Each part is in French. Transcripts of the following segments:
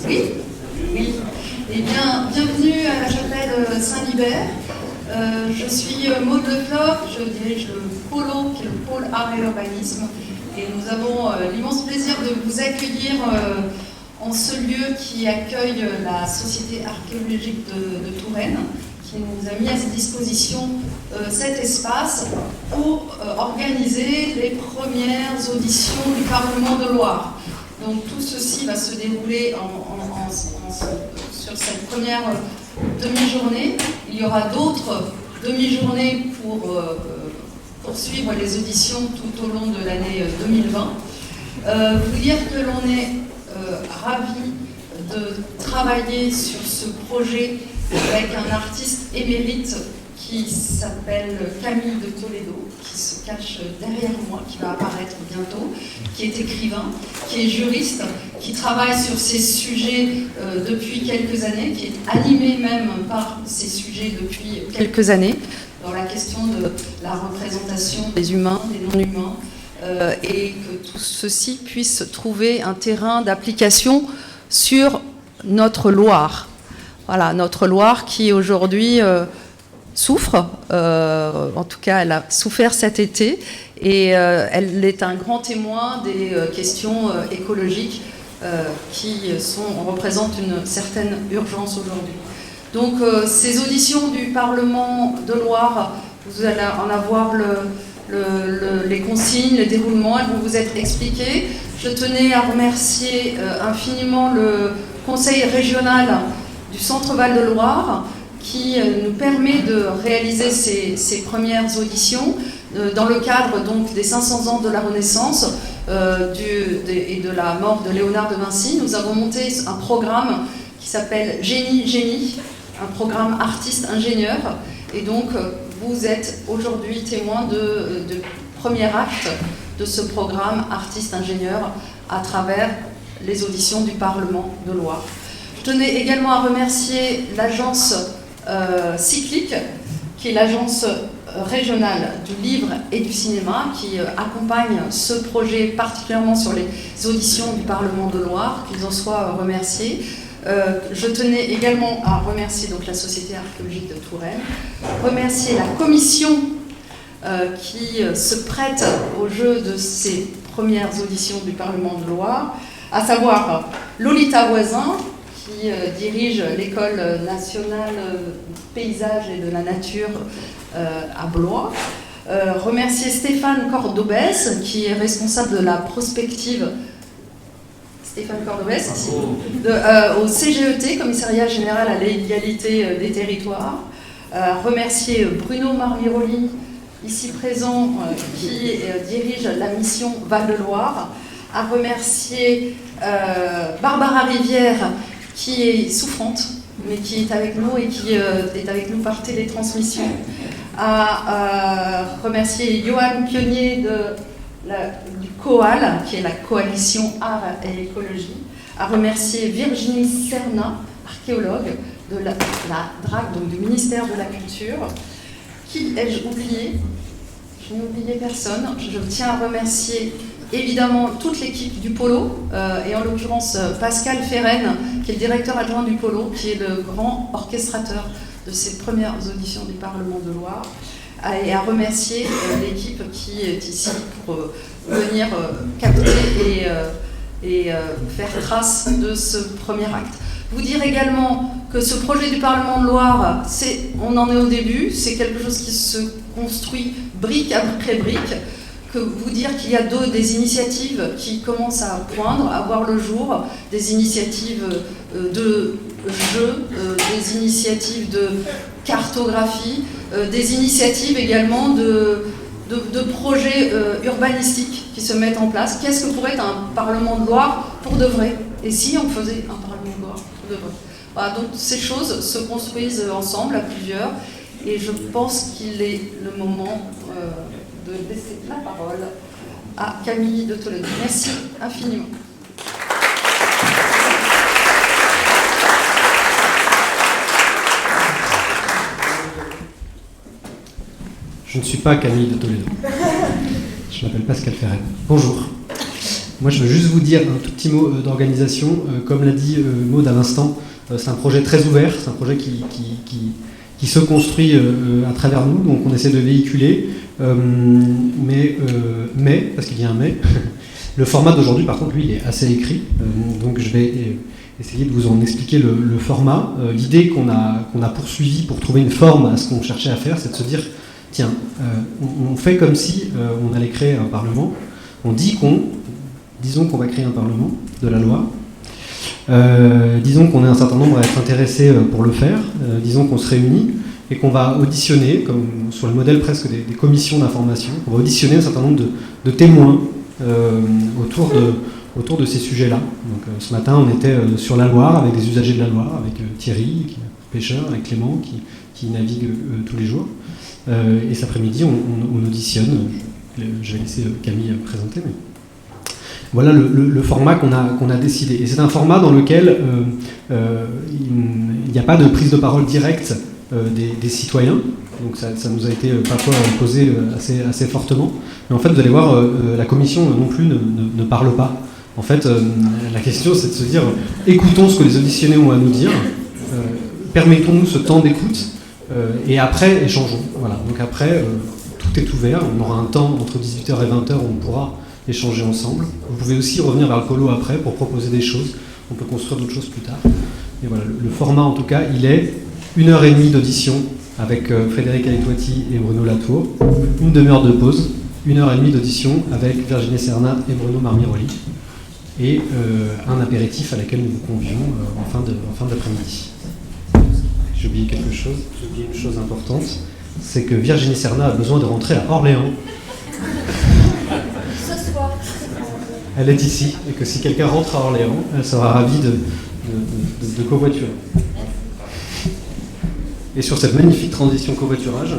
Oui, oui. Eh bien, bienvenue à la chapelle Saint-Libert. Je suis Maud Leflore, je dirige le POLO, qui est le pôle art et urbanisme. Et nous avons l'immense plaisir de vous accueillir en ce lieu qui accueille la Société archéologique de Touraine, qui nous a mis à sa disposition cet espace pour organiser les premières auditions du Parlement de Loire. Donc tout ceci va se dérouler sur cette première demi-journée. Il y aura d'autres demi-journées pour poursuivre les auditions tout au long de l'année 2020. Vous dire que l'on est ravis de travailler sur ce projet avec un artiste émérite qui s'appelle Camille de Toledo, qui se cache derrière moi, qui va apparaître bientôt, qui est écrivain, qui est juriste, qui travaille sur ces sujets depuis quelques années, qui est animé même par ces sujets depuis quelques années, dans la question de la représentation des humains, des non-humains, et que tout ceci puisse trouver un terrain d'application sur notre Loire. Voilà, notre Loire qui aujourd'hui souffre, en tout cas elle a souffert cet été, et elle est un grand témoin des questions écologiques qui représentent une certaine urgence aujourd'hui. Donc ces auditions du Parlement de Loire, vous allez en avoir les consignes, le déroulement, elles vont vous être expliquées. Je tenais à remercier infiniment le Conseil régional du Centre-Val de Loire qui nous permet de réaliser ces premières auditions dans le cadre donc des 500 ans de la Renaissance et de la mort de Léonard de Vinci. Nous avons monté un programme qui s'appelle Génie, un programme artiste-ingénieur, et donc vous êtes aujourd'hui témoin de premier acte de ce programme artiste-ingénieur à travers les auditions du Parlement de Loire. Je tenais également à remercier l'agence Cyclique, qui est l'agence régionale du livre et du cinéma, qui accompagne ce projet particulièrement sur les auditions du Parlement de Loire, qu'ils en soient remerciés. Je tenais également à remercier donc la Société archéologique de Touraine, remercier la commission qui se prête au jeu de ces premières auditions du Parlement de Loire, à savoir Lolita Voisin, qui dirige l'École nationale paysage et de la nature à Blois. Remercier Stéphane Cordobès, qui est responsable de la prospective Stéphane Cordobès, au CGET, Commissariat Général à l'égalité des territoires. Remercier Bruno Marmiroli, ici présent, qui dirige la mission Val-de-Loire. À remercier Barbara Rivière, qui est souffrante, mais qui est avec nous et qui est avec nous par télétransmission. À remercier Johan Pionnier du COAL, qui est la Coalition Art et Écologie. À remercier Virginie Serna, archéologue de la DRAC, donc du ministère de la Culture. Qui ai-je oublié ? Je n'ai oublié personne. Je tiens à remercier évidemment toute l'équipe du Polo, et en l'occurrence Pascal Ferren, qui est le directeur adjoint du Polo, qui est le grand orchestrateur de ces premières auditions du Parlement de Loire, et à remercier l'équipe qui est ici pour venir capter et faire trace de ce premier acte. Vous dire également que ce projet du Parlement de Loire, on en est au début, c'est quelque chose qui se construit brique après brique. Que vous dire qu'il y a des initiatives qui commencent à poindre, à voir le jour, des initiatives de jeux, des initiatives de cartographie, des initiatives également de projets urbanistiques qui se mettent en place. Qu'est-ce que pourrait être un Parlement de Loire pour de vrai ? Et si on faisait un Parlement de Loire pour de vrai ? Voilà, donc ces choses se construisent ensemble, à plusieurs, et je pense qu'il est le moment de laisser la parole à Camille de Toledo. Merci infiniment. Je ne suis pas Camille de Toledo. Je m'appelle Pascal Ferren. Bonjour. Moi, je veux juste vous dire un tout petit mot d'organisation. Comme l'a dit Maud à l'instant, c'est un projet très ouvert, c'est un projet qui se construit à travers nous, donc on essaie de véhiculer, mais, parce qu'il y a un mais, le format d'aujourd'hui, par contre, lui, il est assez écrit, donc je vais essayer de vous en expliquer le format. L'idée qu'on a poursuivie pour trouver une forme à ce qu'on cherchait à faire, c'est de se dire, tiens, on fait comme si on allait créer un parlement, on dit disons qu'on va créer un parlement de la loi, disons qu'on est un certain nombre à être intéressés pour le faire, disons qu'on se réunit et qu'on va auditionner, comme sur le modèle presque des commissions d'information, on va auditionner un certain nombre de témoins autour de ces sujets-là. Donc ce matin, on était sur la Loire avec des usagers de la Loire, avec Thierry, qui est pêcheur, avec Clément, qui navigue tous les jours. Et cet après-midi, on auditionne. Je vais laisser Camille présenter. Mais voilà le format qu'on a décidé. Et c'est un format dans lequel il n'y a pas de prise de parole directe des citoyens. Donc ça nous a été parfois posé assez fortement. Mais en fait, vous allez voir, la commission non plus ne parle pas. En fait, la question, c'est de se dire, écoutons ce que les auditionnés ont à nous dire, permettons-nous ce temps d'écoute, et après, échangeons. Voilà. Donc après, tout est ouvert. On aura un temps entre 18h et 20h où on pourra échanger ensemble. Vous pouvez aussi revenir vers le colo après pour proposer des choses. On peut construire d'autres choses plus tard. Et voilà, le format, en tout cas, il est 1h30 d'audition avec Frédéric Aïtouati et Bruno Latour, une demi-heure de pause, 1h30 d'audition avec Virginie Serna et Bruno Marmiroli, et un apéritif à laquelle nous vous convions en fin d'après-midi. J'ai oublié quelque chose, j'ai oublié une chose importante, c'est que Virginie Serna a besoin de rentrer à Orléans. Ce soir. Elle est ici, et que si quelqu'un rentre à Orléans, elle sera ravie de covoiturer. Et sur cette magnifique transition covoiturage,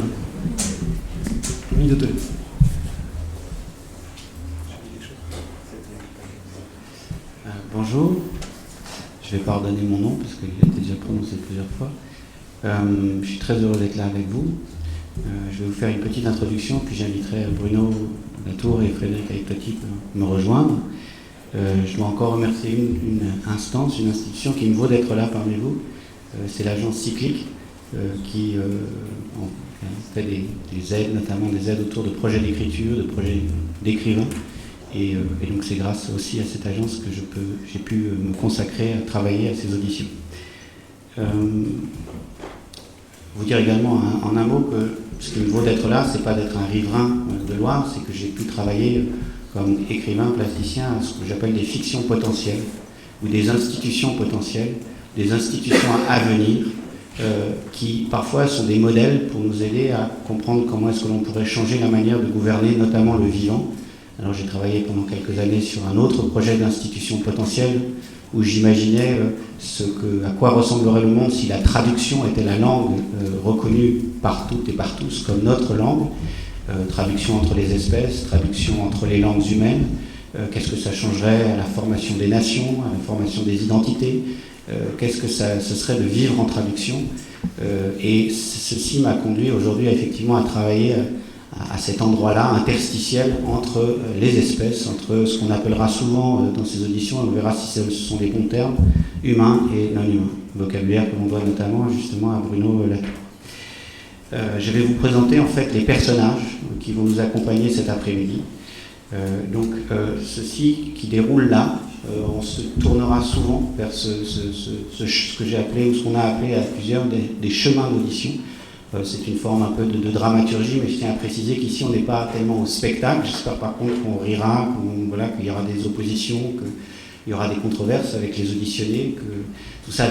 Camille de Tolède. Bonjour, je vais pardonner mon nom parce qu'il a été déjà prononcé plusieurs fois. Je suis très heureux d'être là avec vous. Je vais vous faire une petite introduction, puis j'inviterai Bruno Latour et Frédéric Aïtouati pour me rejoindre. Je dois encore remercier une instance, une institution qui me vaut d'être là parmi vous. C'est l'agence Cyclique qui fait des aides, notamment des aides autour de projets d'écriture, de projets d'écrivains. Et donc c'est grâce aussi à cette agence que j'ai pu me consacrer à travailler à ces auditions. Vous dire également en un mot que ce qui me vaut d'être là, c'est pas d'être un riverain de Loire, c'est que j'ai pu travailler comme écrivain, plasticien, à ce que j'appelle des fictions potentielles, ou des institutions potentielles, des institutions à venir, qui parfois sont des modèles pour nous aider à comprendre comment est-ce que l'on pourrait changer la manière de gouverner, notamment le vivant. Alors j'ai travaillé pendant quelques années sur un autre projet d'institution potentielle où j'imaginais à quoi ressemblerait le monde si la traduction était la langue reconnue par toutes et par tous comme notre langue, traduction entre les espèces, traduction entre les langues humaines, qu'est-ce que ça changerait à la formation des nations, à la formation des identités, qu'est-ce que ce serait de vivre en traduction, et ceci m'a conduit aujourd'hui effectivement à travailler à cet endroit-là, interstitiel entre les espèces, entre ce qu'on appellera souvent dans ces auditions, on verra si ce sont les bons termes, humains et non humains, vocabulaire que l'on doit notamment justement à Bruno Latour. Je vais vous présenter en fait les personnages qui vont nous accompagner cet après-midi. Ceci qui déroule là, on se tournera souvent vers ce que j'ai appelé, ou ce qu'on a appelé à plusieurs des chemins d'audition. C'est une forme un peu de dramaturgie, mais je tiens à préciser qu'ici on n'est pas tellement au spectacle. J'espère par contre qu'on rira, qu'il y aura des oppositions, qu'il y aura des controverses avec les auditionnés, que tout ça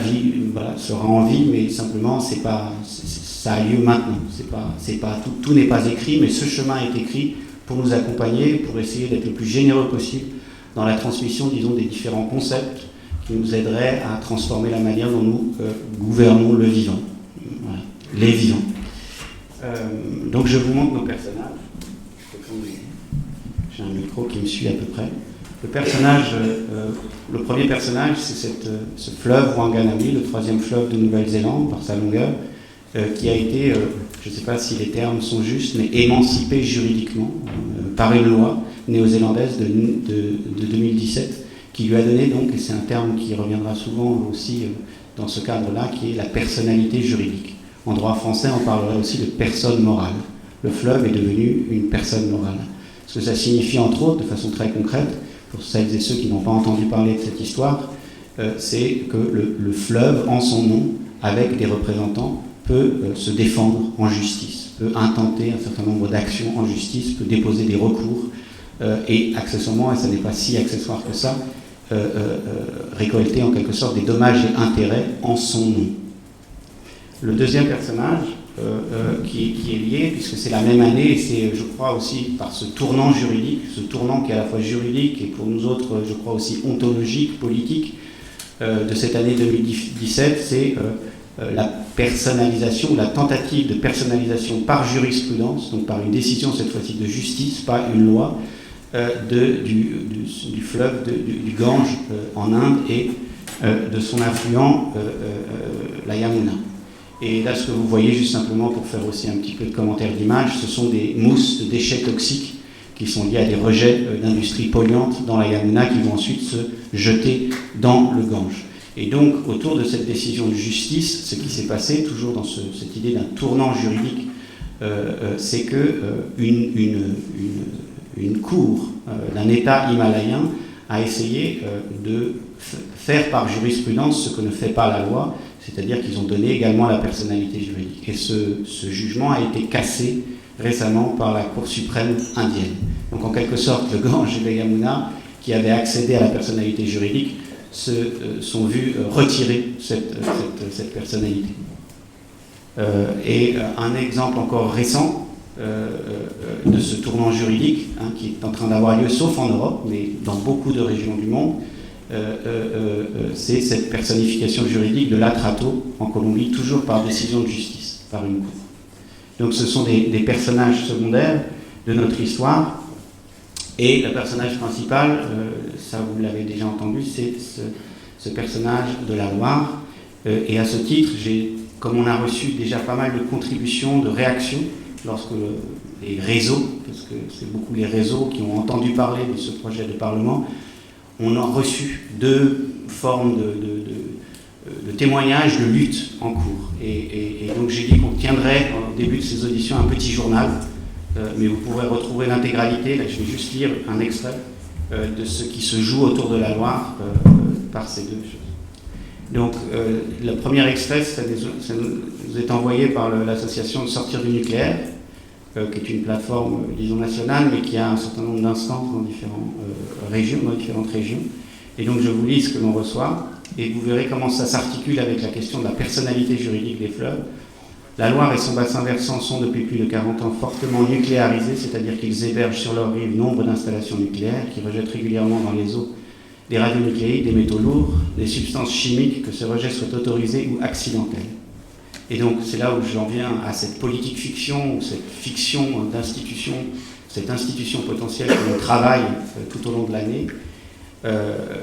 sera en vie, mais simplement ça a lieu maintenant. Tout n'est pas écrit, mais ce chemin est écrit pour nous accompagner, pour essayer d'être le plus généreux possible dans la transmission, disons, des différents concepts qui nous aideraient à transformer la manière dont nous gouvernons le vivant. Voilà. Les vivants. Donc je vous montre nos personnages. J'ai un micro qui me suit à peu près. Le premier personnage, c'est ce fleuve Wanganui, le troisième fleuve de Nouvelle-Zélande par sa longueur, qui a été, je ne sais pas si les termes sont justes, mais émancipé juridiquement par une loi néo-zélandaise de 2017, qui lui a donné donc, et c'est un terme qui reviendra souvent aussi dans ce cadre-là, qui est la personnalité juridique. En droit français, on parlerait aussi de personne morale. Le fleuve est devenu une personne morale. Ce que ça signifie, entre autres, de façon très concrète, pour celles et ceux qui n'ont pas entendu parler de cette histoire, c'est que le fleuve, en son nom, avec des représentants, peut se défendre en justice, peut intenter un certain nombre d'actions en justice, peut déposer des recours, et accessoirement, et ça n'est pas si accessoire que ça, récolter en quelque sorte des dommages et intérêts en son nom. Le deuxième personnage qui est lié, puisque c'est la même année, et c'est, je crois, aussi par ce tournant juridique, ce tournant qui est à la fois juridique et pour nous autres, je crois, aussi ontologique, politique, de cette année 2017, c'est la personnalisation, ou la tentative de personnalisation par jurisprudence, donc par une décision cette fois-ci de justice, pas une loi, du fleuve, du Gange en Inde et de son affluent, la Yamuna. Et là, ce que vous voyez, juste simplement pour faire aussi un petit peu de commentaire d'image, ce sont des mousses de déchets toxiques qui sont liés à des rejets d'industries polluantes dans la Yamuna qui vont ensuite se jeter dans le Gange. Et donc, autour de cette décision de justice, ce qui s'est passé, toujours dans cette idée d'un tournant juridique, c'est que une cour d'un État himalayen a essayé de faire par jurisprudence ce que ne fait pas la loi, c'est-à-dire qu'ils ont donné également la personnalité juridique. Et ce jugement a été cassé récemment par la Cour suprême indienne. Donc en quelque sorte, le Gange et le Yamuna, qui avaient accédé à la personnalité juridique, sont vus retirer cette personnalité. Et un exemple encore récent de ce tournant juridique, qui est en train d'avoir lieu, sauf en Europe, mais dans beaucoup de régions du monde, c'est cette personnification juridique de l'Atrato en Colombie, toujours par décision de justice, par une cour. Donc ce sont des personnages secondaires de notre histoire, et le personnage principal, ça vous l'avez déjà entendu, c'est ce personnage de la Loire, et à ce titre, comme on a reçu déjà pas mal de contributions, de réactions, lorsque les réseaux, parce que c'est beaucoup les réseaux qui ont entendu parler de ce projet de Parlement, on a reçu deux formes de témoignages de lutte en cours. Et donc j'ai dit qu'on tiendrait au début de ces auditions un petit journal, mais vous pourrez retrouver l'intégralité. Là, je vais juste lire un extrait de ce qui se joue autour de la Loire par ces deux choses. Donc le premier extrait, ça nous est envoyé par l'association de Sortir du nucléaire, qui est une plateforme, disons, nationale, mais qui a un certain nombre d'instances dans différentes régions. Et donc je vous lis ce que l'on reçoit, et vous verrez comment ça s'articule avec la question de la personnalité juridique des fleuves. La Loire et son bassin versant sont depuis plus de 40 ans fortement nucléarisés, c'est-à-dire qu'ils hébergent sur leurs rives nombre d'installations nucléaires qui rejettent régulièrement dans les eaux des radionucléides, des métaux lourds, des substances chimiques, que ce rejet soit autorisé ou accidentel. Et donc c'est là où j'en viens à cette politique fiction, ou cette fiction d'institution, cette institution potentielle que l'on travaille tout au long de l'année.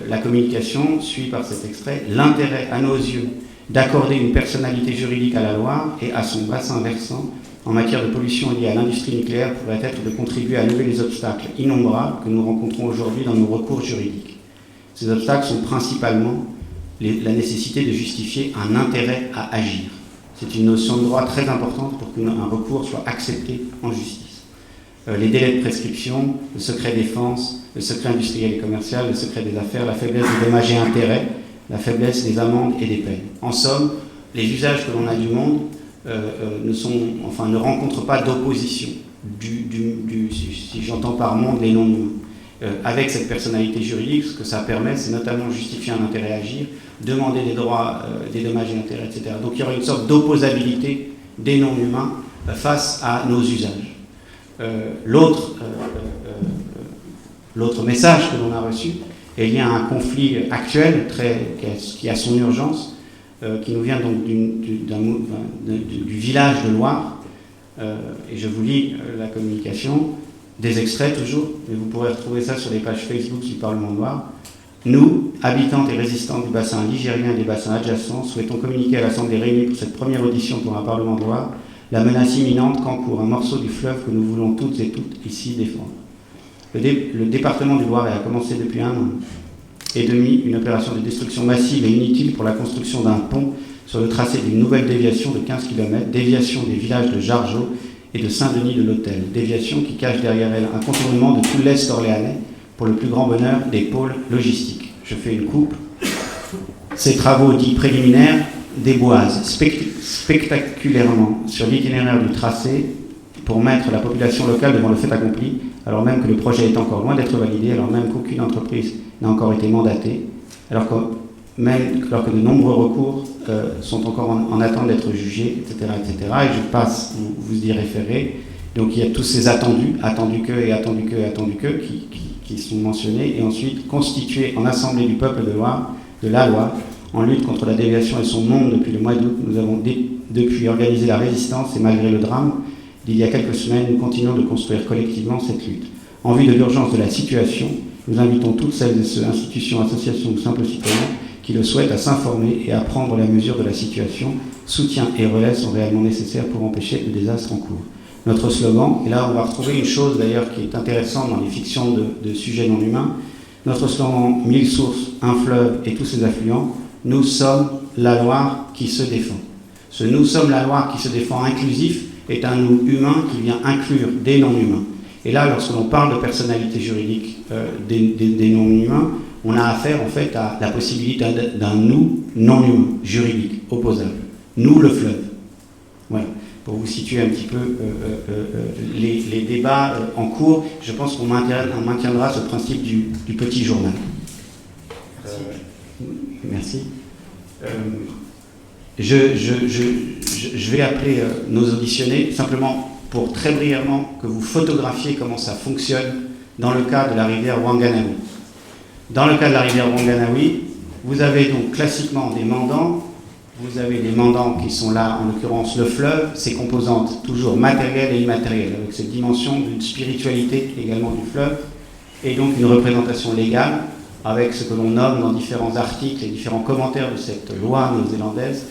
La communication suit par cet extrait l'intérêt à nos yeux d'accorder une personnalité juridique à la Loire et à son bassin versant en matière de pollution liée à l'industrie nucléaire pourrait être de contribuer à lever les obstacles innombrables que nous rencontrons aujourd'hui dans nos recours juridiques. Ces obstacles sont principalement la nécessité de justifier un intérêt à agir. C'est une notion de droit très importante pour qu'un recours soit accepté en justice. Les délais de prescription, le secret défense, le secret industriel et commercial, le secret des affaires, la faiblesse des dommages et intérêts, la faiblesse des amendes et des peines. En somme, les usages que l'on a du monde ne rencontrent pas d'opposition, si j'entends par monde les non-humains. Avec cette personnalité juridique, ce que ça permet, c'est notamment justifier un intérêt à agir, demander des droits, des dommages et intérêts, etc. Donc il y aura une sorte d'opposabilité des non-humains face à nos usages. L'autre message que l'on a reçu est lié à un conflit actuel qui a son urgence, qui nous vient donc du village de Loire. Et je vous lis la communication, des extraits toujours, mais vous pourrez retrouver ça sur les pages Facebook du Parlement de Loire. Nous, habitantes et résistantes du bassin ligérien et des bassins adjacents, souhaitons communiquer à l'Assemblée réunie pour cette première audition pour un Parlement de Loire la menace imminente qu'encourt un morceau du fleuve que nous voulons toutes et toutes ici défendre. Le département du Loiret a commencé depuis 1 an et demi une opération de destruction massive et inutile pour la construction d'un pont sur le tracé d'une nouvelle déviation de 15 km, déviation des villages de Jargeau et de Saint-Denis de l'Hôtel, déviation qui cache derrière elle un contournement de tout l'Est orléanais pour le plus grand bonheur des pôles logistiques. Je fais une coupe. Ces travaux dits préliminaires déboisent spectaculairement sur l'itinéraire du tracé pour mettre la population locale devant le fait accompli, alors même que le projet est encore loin d'être validé, alors même qu'aucune entreprise n'a encore été mandatée, alors que de nombreux recours sont encore en attente d'être jugés, etc., etc. Et je passe, vous y référez. Donc il y a tous ces attendus que qui sont mentionnés, et ensuite constitués en Assemblée du peuple de Loire, de la Loire, en lutte contre la déviation et son monde depuis le mois d'août. Nous avons depuis organisé la résistance, et malgré le drame d'il y a quelques semaines, nous continuons de construire collectivement cette lutte. En vue de l'urgence de la situation, nous invitons toutes celles et ceux, institutions, associations ou simples citoyens, qui le souhaitent à s'informer et à prendre la mesure de la situation. Soutien et relais sont réellement nécessaires pour empêcher le désastre en cours. Notre slogan, et là on va retrouver une chose d'ailleurs qui est intéressante dans les fictions de sujets non humains, notre slogan « 1000 sources, un fleuve et tous ses affluents », nous sommes la Loire qui se défend. Ce « nous sommes la Loire qui se défend » inclusif est un nous humain qui vient inclure des non-humains. Et là, lorsque l'on parle de personnalité juridique des non-humains, on a affaire en fait à la possibilité d'un nous non-humain, juridique, opposable. Nous, le fleuve. Voilà. Pour vous situer un petit peu les débats en cours, je pense qu'on maintiendra ce principe du petit journal. Merci. Je vais appeler nos auditionnés simplement pour très brièvement que vous photographiez comment ça fonctionne dans le cas de la rivière Ouanganaoui. Dans le cas de la rivière Ouanganaoui, vous avez donc classiquement des mandants. Vous avez les mandants qui sont là, en l'occurrence le fleuve, ses composantes toujours matérielles et immatérielles, avec cette dimension d'une spiritualité également du fleuve, et donc une représentation légale, avec ce que l'on nomme dans différents articles et différents commentaires de cette loi néo-zélandaise,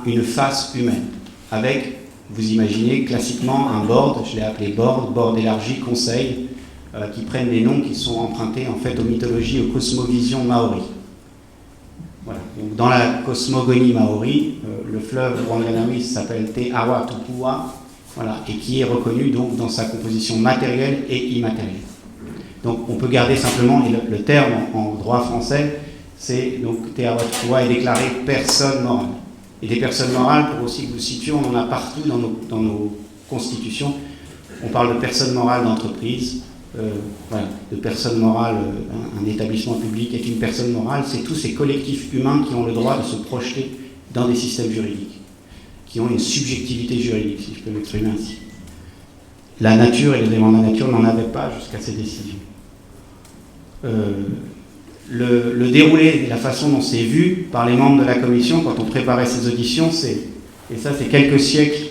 une face humaine, avec, vous imaginez, classiquement un board, je l'ai appelé board élargi, conseil, qui prennent des noms qui sont empruntés en fait aux mythologies, aux cosmovisions maoris. Voilà. Donc, dans la cosmogonie maori, le fleuve Ouanganaoui s'appelle Te Awa Tupua, voilà, et qui est reconnu donc dans sa composition matérielle et immatérielle. Donc on peut garder simplement, et le terme en droit français, c'est donc Te Awa Tupua est déclaré personne morale. Et des personnes morales, pour aussi que vous situez, on en a partout dans nos constitutions. On parle de personnes morales d'entreprise. Voilà, de personne morale, un établissement public est une personne morale, c'est tous ces collectifs humains qui ont le droit de se projeter dans des systèmes juridiques, qui ont une subjectivité juridique, si je peux m'exprimer ainsi. La nature et les éléments de la nature n'en avaient pas jusqu'à ces décisions. Le déroulé et la façon dont c'est vu par les membres de la commission quand on préparait ces auditions, et ça c'est quelques siècles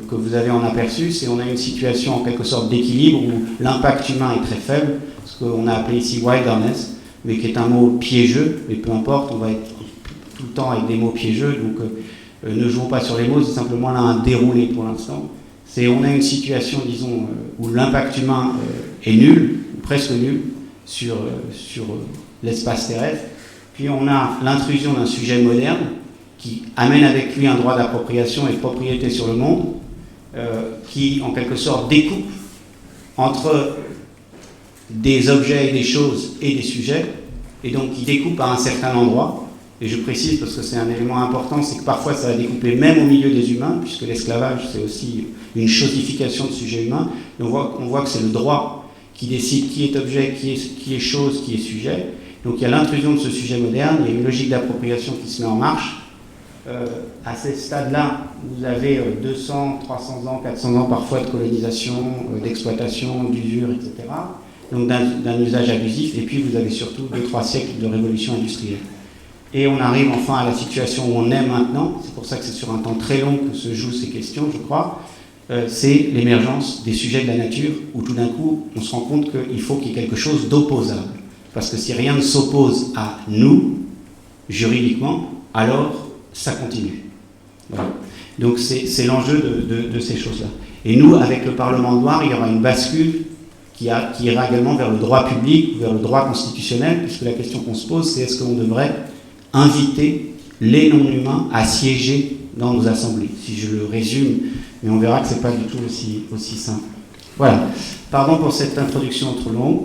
que vous avez en aperçu, c'est on a une situation en quelque sorte d'équilibre où l'impact humain est très faible, ce qu'on a appelé ici wilderness, mais qui est un mot piégeux, mais peu importe, on va être tout le temps avec des mots piégeux, donc ne jouons pas sur les mots, c'est simplement là un déroulé pour l'instant. On a une situation, disons, où l'impact humain est nul, ou presque nul, sur l'espace terrestre, puis on a l'intrusion d'un sujet moderne, qui amène avec lui un droit d'appropriation et de propriété sur le monde, qui en quelque sorte découpe entre des objets et des choses et des sujets, et donc qui découpe à un certain endroit. Et je précise parce que c'est un élément important, c'est que parfois ça va découper même au milieu des humains, puisque l'esclavage c'est aussi une chosification de sujets humains. Et on voit que c'est le droit qui décide qui est objet, qui est chose, qui est sujet. Donc il y a l'intrusion de ce sujet moderne, il y a une logique d'appropriation qui se met en marche. À ce stade-là, vous avez 200, 300 ans, 400 ans parfois de colonisation, d'exploitation, d'usure, etc. Donc d'un usage abusif, et puis vous avez surtout 2-3 siècles de révolution industrielle. Et on arrive enfin à la situation où on est maintenant, c'est pour ça que c'est sur un temps très long que se jouent ces questions, je crois, c'est l'émergence des sujets de la nature, où tout d'un coup on se rend compte qu'il faut qu'il y ait quelque chose d'opposable. Parce que si rien ne s'oppose à nous, juridiquement, alors ça continue. Voilà. Donc c'est l'enjeu de ces choses-là. Et nous, avec le Parlement de Loire, il y aura une bascule qui ira également vers le droit public, vers le droit constitutionnel, puisque la question qu'on se pose, c'est est-ce qu'on devrait inviter les non-humains à siéger dans nos assemblées, si je le résume, mais on verra que ce n'est pas du tout aussi simple. Voilà. Pardon pour cette introduction trop longue.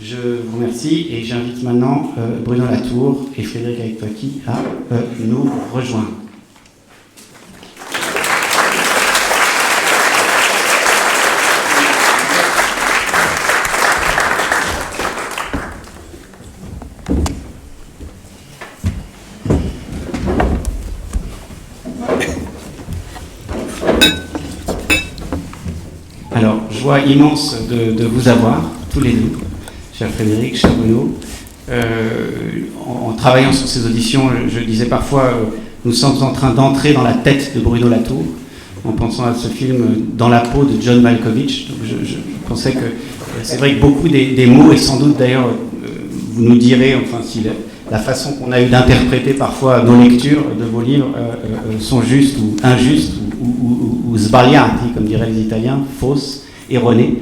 Je vous remercie et j'invite maintenant Bruno Latour et Frédéric Aïtouaki à nous rejoindre. Alors, joie immense de vous avoir, tous les deux, cher Frédéric, cher Bruno. En travaillant sur ces auditions, je disais parfois, nous sommes en train d'entrer dans la tête de Bruno Latour, en pensant à ce film Dans la peau de John Malkovich. Donc je pensais que c'est vrai que beaucoup des mots, et sans doute d'ailleurs, vous nous direz, enfin, si la façon qu'on a eu d'interpréter parfois nos lectures de vos livres sont justes ou injustes, ou sbagliati, comme diraient les Italiens, fausses, erronées.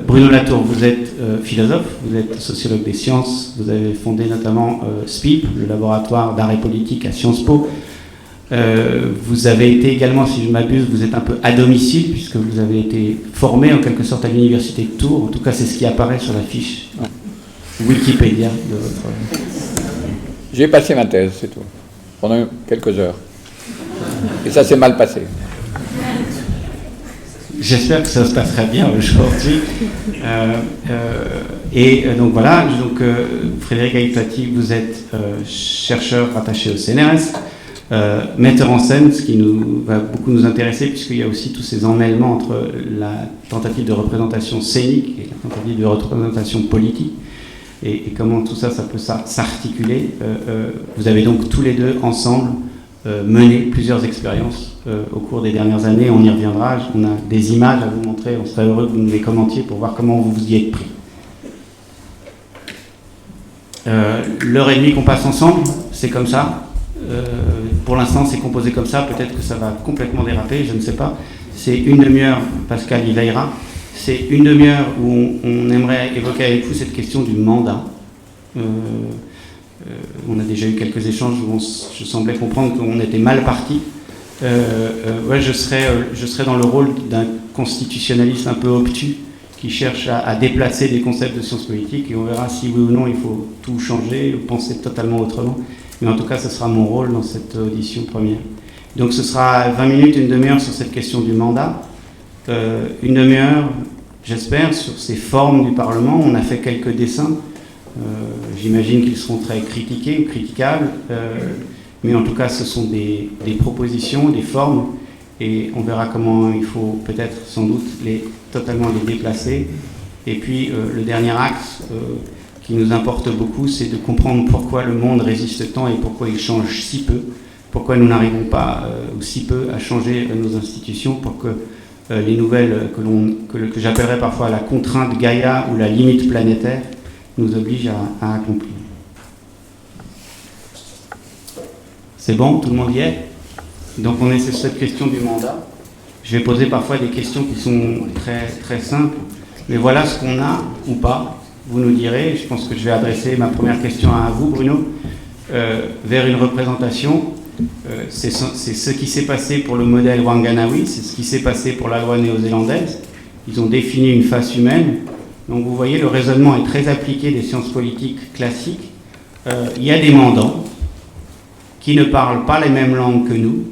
Bruno Latour, vous êtes philosophe, vous êtes sociologue des sciences, vous avez fondé notamment SPIP, le laboratoire d'art et politique à Sciences Po. Vous avez été également, si je ne m'abuse, vous êtes un peu à domicile, puisque vous avez été formé en quelque sorte à l'université de Tours. En tout cas, c'est ce qui apparaît sur la fiche Wikipédia de votre... J'ai passé ma thèse, c'est tout, pendant quelques heures. Et ça s'est mal passé. J'espère que ça se passera bien aujourd'hui. Donc voilà, Frédéric Aïtouaki, vous êtes chercheur rattaché au CNRS, metteur en scène, ce qui va beaucoup nous intéresser, puisqu'il y a aussi tous ces emmêlements entre la tentative de représentation scénique et la tentative de représentation politique, et comment tout ça peut s'articuler. Vous avez donc tous les deux ensemble mené plusieurs expériences au cours des dernières années. On y reviendra. On a des images à vous montrer. On serait heureux que vous nous les commentiez pour voir comment vous y êtes pris. L'heure et demie qu'on passe ensemble, c'est comme ça. Pour l'instant, c'est composé comme ça. Peut-être que ça va complètement déraper, je ne sais pas. C'est une demi-heure, Pascal y veillera. C'est une demi-heure où on aimerait évoquer avec vous cette question du mandat. On a déjà eu quelques échanges où je semblais comprendre qu'on était mal parti. Je serais dans le rôle d'un constitutionnaliste un peu obtus qui cherche à déplacer des concepts de sciences politiques, et on verra si oui ou non il faut tout changer ou penser totalement autrement. Mais en tout cas, ce sera mon rôle dans cette audition première. Donc ce sera 20 minutes, une demi-heure sur cette question du mandat, une demi-heure, j'espère, sur ces formes du Parlement. On a fait quelques dessins. J'imagine qu'ils seront très critiqués ou critiquables, mais en tout cas ce sont des propositions, des formes, et on verra comment il faut peut-être sans doute totalement les déplacer. Et puis le dernier axe qui nous importe beaucoup, c'est de comprendre pourquoi le monde résiste tant et pourquoi il change si peu, pourquoi nous n'arrivons pas ou si peu à changer nos institutions pour que les nouvelles que j'appellerais parfois la contrainte Gaïa ou la limite planétaire nous oblige à accomplir. C'est bon, tout le monde y est? Donc on est sur cette question du mandat. Je vais poser parfois des questions qui sont très, très simples, mais voilà ce qu'on a ou pas. Vous nous direz, je pense que je vais adresser ma première question à vous, Bruno, vers une représentation. C'est ce qui s'est passé pour le modèle Wanganawi, c'est ce qui s'est passé pour la loi néo-zélandaise. Ils ont défini une face humaine. Donc vous voyez, le raisonnement est très appliqué des sciences politiques classiques. Il y a des mandants qui ne parlent pas les mêmes langues que nous,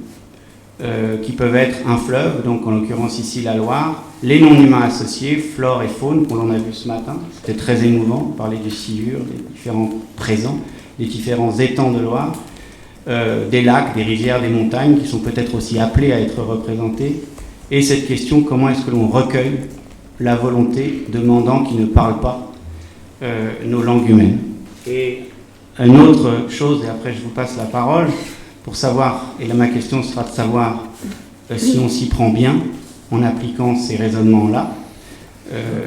qui peuvent être un fleuve, donc en l'occurrence ici la Loire, les non-humains associés, flore et faune, qu'on en a vu ce matin. C'était très émouvant, parler du silure, des différents présents, des différents étangs de Loire, des lacs, des rivières, des montagnes, qui sont peut-être aussi appelés à être représentés. Et cette question, comment est-ce que l'on recueille la volonté de mandants qui ne parlent pas nos langues humaines. Et une autre chose, et après je vous passe la parole, pour savoir, et là ma question sera de savoir si on s'y prend bien en appliquant ces raisonnements-là,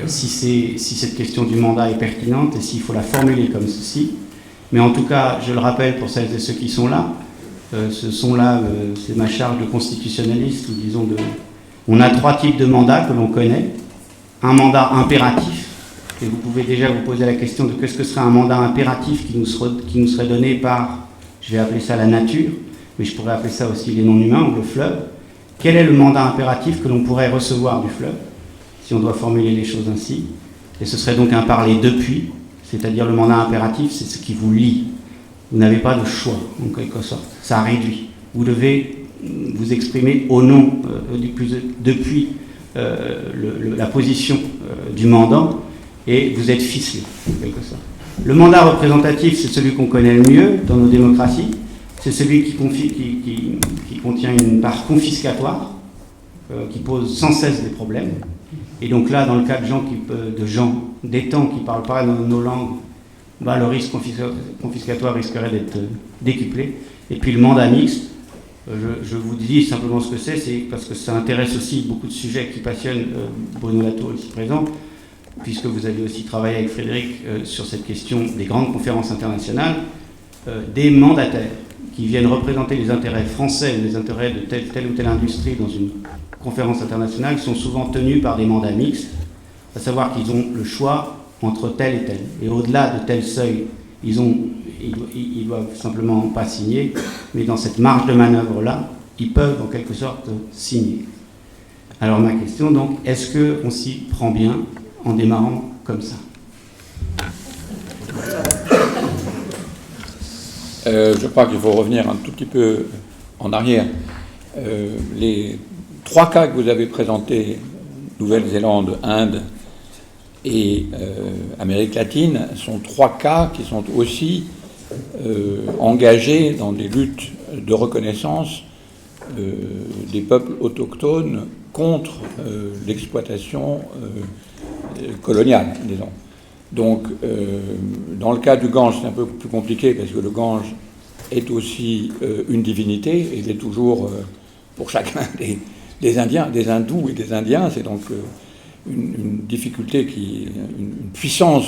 si cette question du mandat est pertinente et s'il faut la formuler comme ceci. Mais en tout cas, je le rappelle pour celles et ceux qui sont là, c'est ma charge de constitutionnaliste, disons on a 3 types de mandats que l'on connaît. Un mandat impératif, et vous pouvez déjà vous poser la question de qu'est-ce que serait un mandat impératif qui nous serait donné par, je vais appeler ça la nature, mais je pourrais appeler ça aussi les non-humains ou le fleuve. Quel est le mandat impératif que l'on pourrait recevoir du fleuve, si on doit formuler les choses ainsi? Et ce serait donc un parler depuis, c'est-à-dire le mandat impératif, c'est ce qui vous lie. Vous n'avez pas de choix, en quelque sorte. Ça réduit. Vous devez vous exprimer au nom, depuis la position du mandant, et vous êtes ficelé, en quelque sorte. Le mandat représentatif, c'est celui qu'on connaît le mieux dans nos démocraties. C'est celui qui contient une part confiscatoire, qui pose sans cesse des problèmes. Et donc là, dans le cas des temps qui ne parlent pas nos langues, le risque confiscatoire risquerait d'être décuplé. Et puis le mandat mixte, je vous dis simplement ce que c'est parce que ça intéresse aussi beaucoup de sujets qui passionnent Bruno Latour ici présent, puisque vous avez aussi travaillé avec Frédéric sur cette question des grandes conférences internationales, des mandataires qui viennent représenter les intérêts français ou les intérêts de telle ou telle industrie dans une conférence internationale sont souvent tenus par des mandats mixtes, à savoir qu'ils ont le choix entre tel et tel. Et au-delà de tel seuil, ils doivent simplement pas signer, mais dans cette marge de manœuvre-là, ils peuvent en quelque sorte signer. Alors ma question donc, est-ce qu'on s'y prend bien en démarrant comme ça? Je crois qu'il faut revenir un tout petit peu en arrière. Les 3 cas que vous avez présentés, Nouvelle-Zélande, Inde et Amérique latine, sont 3 cas qui sont aussi engagés dans des luttes de reconnaissance des peuples autochtones contre l'exploitation coloniale, disons. Donc, dans le cas du Gange, c'est un peu plus compliqué parce que le Gange est aussi une divinité, et il est toujours pour chacun des Indiens, des hindous et des Indiens. C'est donc une difficulté, une puissance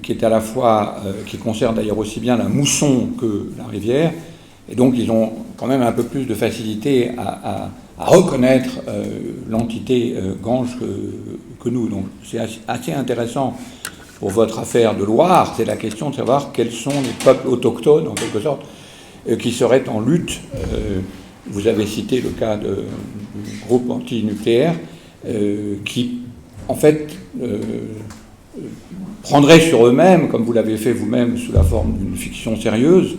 qui est à la fois, qui concerne d'ailleurs aussi bien la mousson que la rivière, et donc ils ont quand même un peu plus de facilité à reconnaître l'entité Gange que nous. Donc c'est assez intéressant pour votre affaire de Loire, c'est la question de savoir quels sont les peuples autochtones, en quelque sorte, qui seraient en lutte. Vous avez cité le cas du groupe anti-nucléaire, qui, en fait, prendraient sur eux-mêmes, comme vous l'avez fait vous-même sous la forme d'une fiction sérieuse,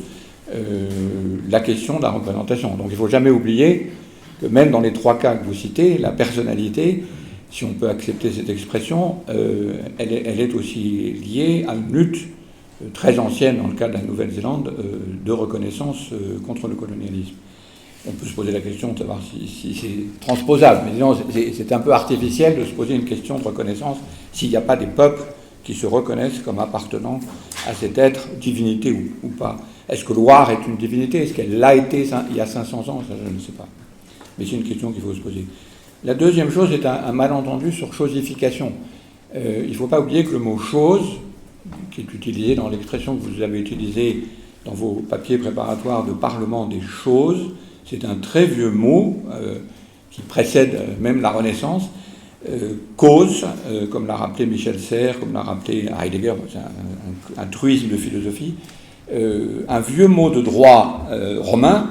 la question de la représentation. Donc il ne faut jamais oublier que même dans les 3 cas que vous citez, la personnalité, si on peut accepter cette expression, elle est aussi liée à une lutte très ancienne, dans le cas de la Nouvelle-Zélande, de reconnaissance contre le colonialisme. On peut se poser la question de savoir si c'est transposable, mais disons, c'est un peu artificiel de se poser une question de reconnaissance s'il n'y a pas des peuples qui se reconnaissent comme appartenant à cet être, divinité ou pas. Est-ce que Loire est une divinité? Est-ce qu'elle l'a été il y a 500 ans? Ça, je ne sais pas. Mais c'est une question qu'il faut se poser. La deuxième chose est un malentendu sur chosification. Il ne faut pas oublier que le mot « chose », qui est utilisé dans l'expression que vous avez utilisée dans vos papiers préparatoires de Parlement des choses, c'est un très vieux mot qui précède même la Renaissance. Cause, comme l'a rappelé Michel Serres, comme l'a rappelé Heidegger, c'est un truisme de philosophie, un vieux mot de droit romain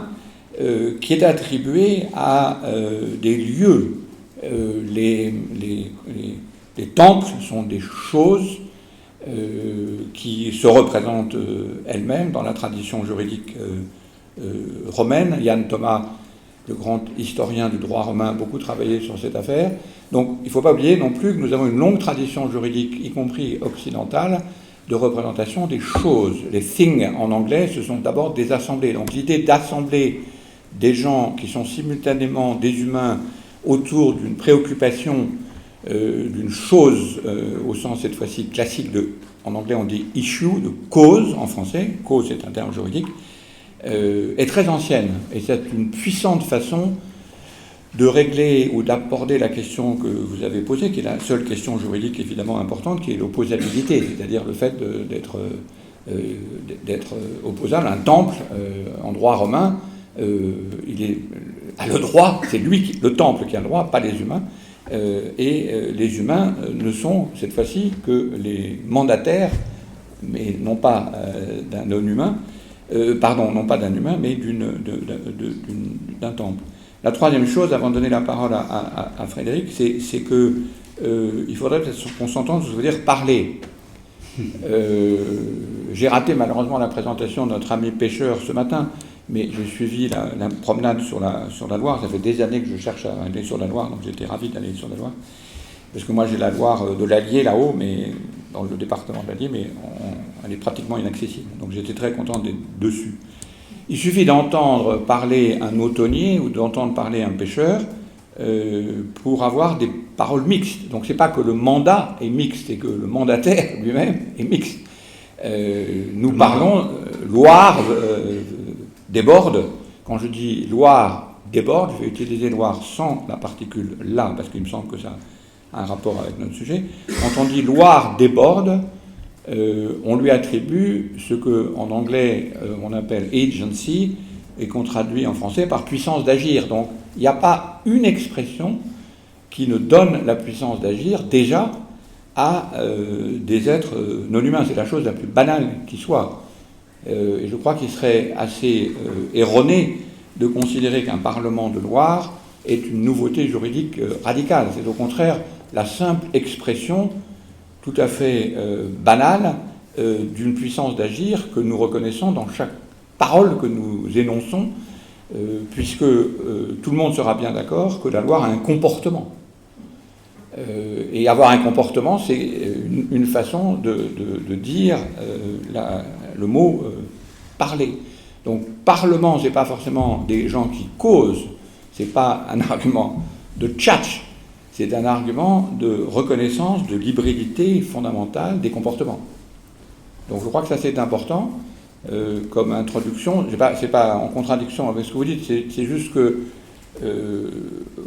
qui est attribué à des lieux. Les temples sont des choses qui se représentent elles-mêmes dans la tradition juridique romaine. Yann Thomas, le grand historien du droit romain, a beaucoup travaillé sur cette affaire. Donc il ne faut pas oublier non plus que nous avons une longue tradition juridique, y compris occidentale, de représentation des choses. Les things en anglais, ce sont d'abord des assemblées. Donc l'idée d'assembler des gens qui sont simultanément des humains autour d'une préoccupation, d'une chose, au sens cette fois-ci classique en anglais on dit issue, de cause en français, cause c'est un terme juridique, est très ancienne. Et c'est une puissante façon de régler ou d'aborder la question que vous avez posée, qui est la seule question juridique évidemment importante, qui est l'opposabilité, c'est-à-dire le fait d'être opposable. Un temple, en droit romain, il a le droit, c'est lui, le temple, qui a le droit, pas les humains, et les humains ne sont cette fois-ci que les mandataires, mais non pas d'un non-humain, non pas d'un humain, mais d'un temple. La troisième chose, avant de donner la parole à Frédéric, c'est que il faudrait peut-être qu'on s'entende, je veux dire parler. J'ai raté malheureusement la présentation de notre ami pêcheur ce matin, mais j'ai suivi la promenade sur la Loire. Ça fait des années que je cherche à aller sur la Loire, donc j'étais ravi d'aller sur la Loire. Parce que moi j'ai la Loire de l'Allier là-haut, mais dans le département de l'Allier, mais elle est pratiquement inaccessible. Donc j'étais très content d'être dessus. Il suffit d'entendre parler un automnier ou d'entendre parler un pêcheur pour avoir des paroles mixtes. Donc c'est pas que le mandat est mixte, c'est que le mandataire lui-même est mixte. Nous parlons Loire déborde. Quand je dis Loire déborde, je vais utiliser Loire sans la particule là, parce qu'il me semble que ça a un rapport avec notre sujet. Quand on dit Loire déborde, on lui attribue ce qu'en anglais on appelle agency et qu'on traduit en français par puissance d'agir. Donc il n'y a pas une expression qui ne donne la puissance d'agir déjà à des êtres non humains. C'est la chose la plus banale qui soit. Et je crois qu'il serait assez erroné de considérer qu'un Parlement de Loire est une nouveauté juridique radicale. C'est au contraire la simple expression tout à fait banale d'une puissance d'agir que nous reconnaissons dans chaque parole que nous énonçons, puisque tout le monde sera bien d'accord que la Loire a un comportement. Et avoir un comportement, c'est une façon de dire le mot parler. Donc parlement, c'est pas forcément des gens qui causent, c'est pas un argument de tchatch, c'est un argument de reconnaissance de l'hybridité fondamentale des comportements. Donc je crois que ça c'est important comme introduction. C'est pas en contradiction avec ce que vous dites, c'est juste que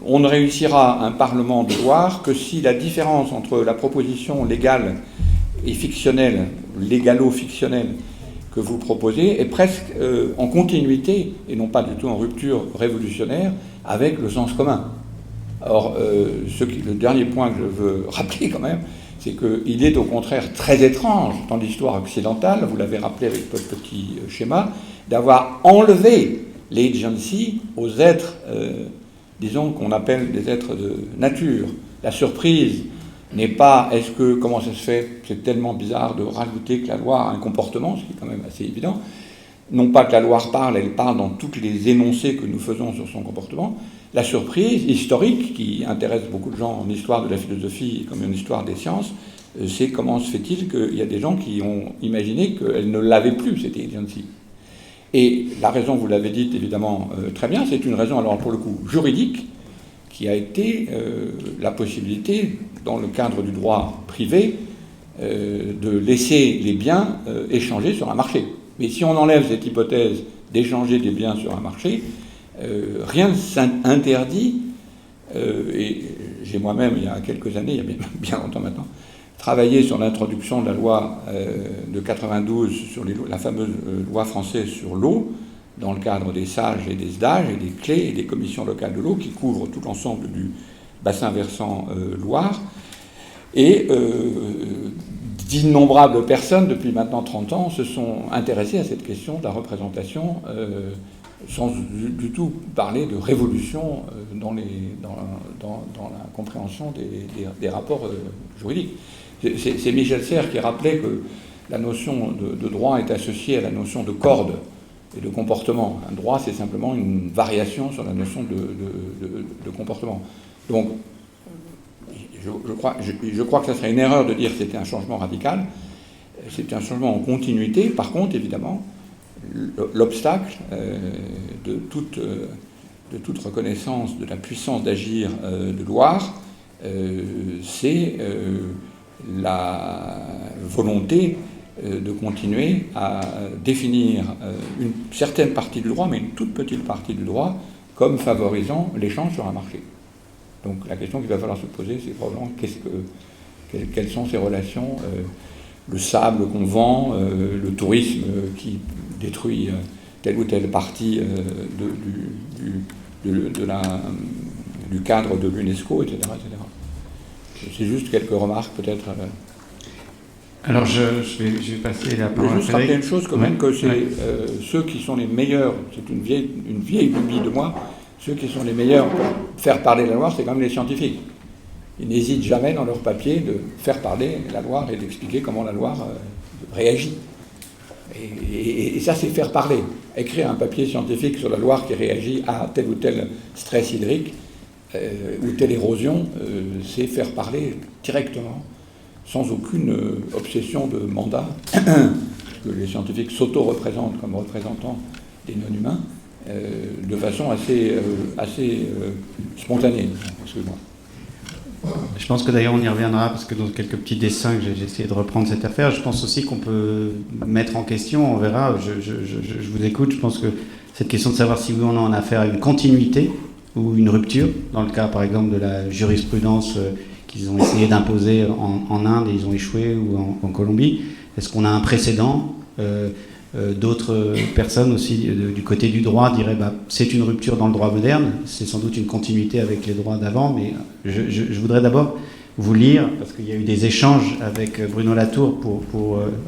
on ne réussira un Parlement de Loire que si la différence entre la proposition légale et fictionnelle, légalo-fictionnelle que vous proposez est presque en continuité et non pas du tout en rupture révolutionnaire avec le sens commun. Or, le dernier point que je veux rappeler quand même, c'est qu'il est au contraire très étrange dans l'histoire occidentale, vous l'avez rappelé avec votre petit schéma, d'avoir enlevé l'agency aux êtres, disons, qu'on appelle des êtres de nature. La surprise n'est pas, comment ça se fait, c'est tellement bizarre de rajouter que la Loire a un comportement, ce qui est quand même assez évident. Non pas que la Loire parle, elle parle dans tous les énoncés que nous faisons sur son comportement. La surprise historique, qui intéresse beaucoup de gens en histoire de la philosophie comme en histoire des sciences, c'est comment se fait-il qu'il y a des gens qui ont imaginé qu'elle ne l'avait plus, cette agency. Et la raison, vous l'avez dit évidemment très bien, c'est une raison, alors pour le coup, juridique, qui a été la possibilité, dans le cadre du droit privé, de laisser les biens échangés sur un marché. Mais si on enlève cette hypothèse d'échanger des biens sur un marché, rien ne s'interdit, et j'ai moi-même, il y a quelques années, il y a bien longtemps maintenant, travaillé sur l'introduction de la loi de 92, sur la fameuse loi française sur l'eau, dans le cadre des SAGE et des SDAGE et des clés et des commissions locales de l'eau qui couvrent tout l'ensemble du bassin versant Loire. Et d'innombrables personnes, depuis maintenant 30 ans, se sont intéressées à cette question de la représentation sans du tout parler de révolution dans la compréhension des rapports juridiques. C'est Michel Serres qui rappelait que la notion de droit est associée à la notion de corde et de comportement. Un droit, c'est simplement une variation sur la notion de comportement. Donc, je crois que ça serait une erreur de dire que c'était un changement radical. C'est un changement en continuité. Par contre, évidemment, l'obstacle de toute reconnaissance de la puissance d'agir de Loire, c'est la volonté de continuer à définir une certaine partie du droit, mais une toute petite partie du droit, comme favorisant l'échange sur un marché. Donc la question qu'il va falloir se poser, c'est probablement quelles sont ces relations, le sable qu'on vend, le tourisme qui détruit telle ou telle partie du cadre de l'UNESCO, etc., etc. C'est juste quelques remarques peut-être. Alors je vais passer la parole à Frédéric. Je vais juste rappeler une chose quand même, que c'est ceux qui sont les meilleurs, c'est une vieille lubie de moi, ceux qui sont les meilleurs pour faire parler la Loire, c'est quand même les scientifiques. Ils n'hésitent jamais dans leur papier de faire parler la Loire et d'expliquer comment la Loire réagit. Et ça, c'est faire parler. Écrire un papier scientifique sur la Loire qui réagit à tel ou tel stress hydrique ou telle érosion, c'est faire parler directement, sans aucune obsession de mandat, que les scientifiques s'auto-représentent comme représentants des non-humains, de façon assez spontanée. Excuse-moi. Je pense que d'ailleurs on y reviendra, parce que dans quelques petits dessins que j'ai essayé de reprendre cette affaire, je pense aussi qu'on peut mettre en question, on verra, je vous écoute, je pense que cette question de savoir si oui on a affaire à une continuité ou une rupture, dans le cas par exemple de la jurisprudence qu'ils ont essayé d'imposer en Inde et ils ont échoué, ou en Colombie, est-ce qu'on a un précédent? D'autres personnes aussi du côté du droit diraient c'est une rupture dans le droit moderne, c'est sans doute une continuité avec les droits d'avant, mais je voudrais d'abord vous lire, parce qu'il y a eu des échanges avec Bruno Latour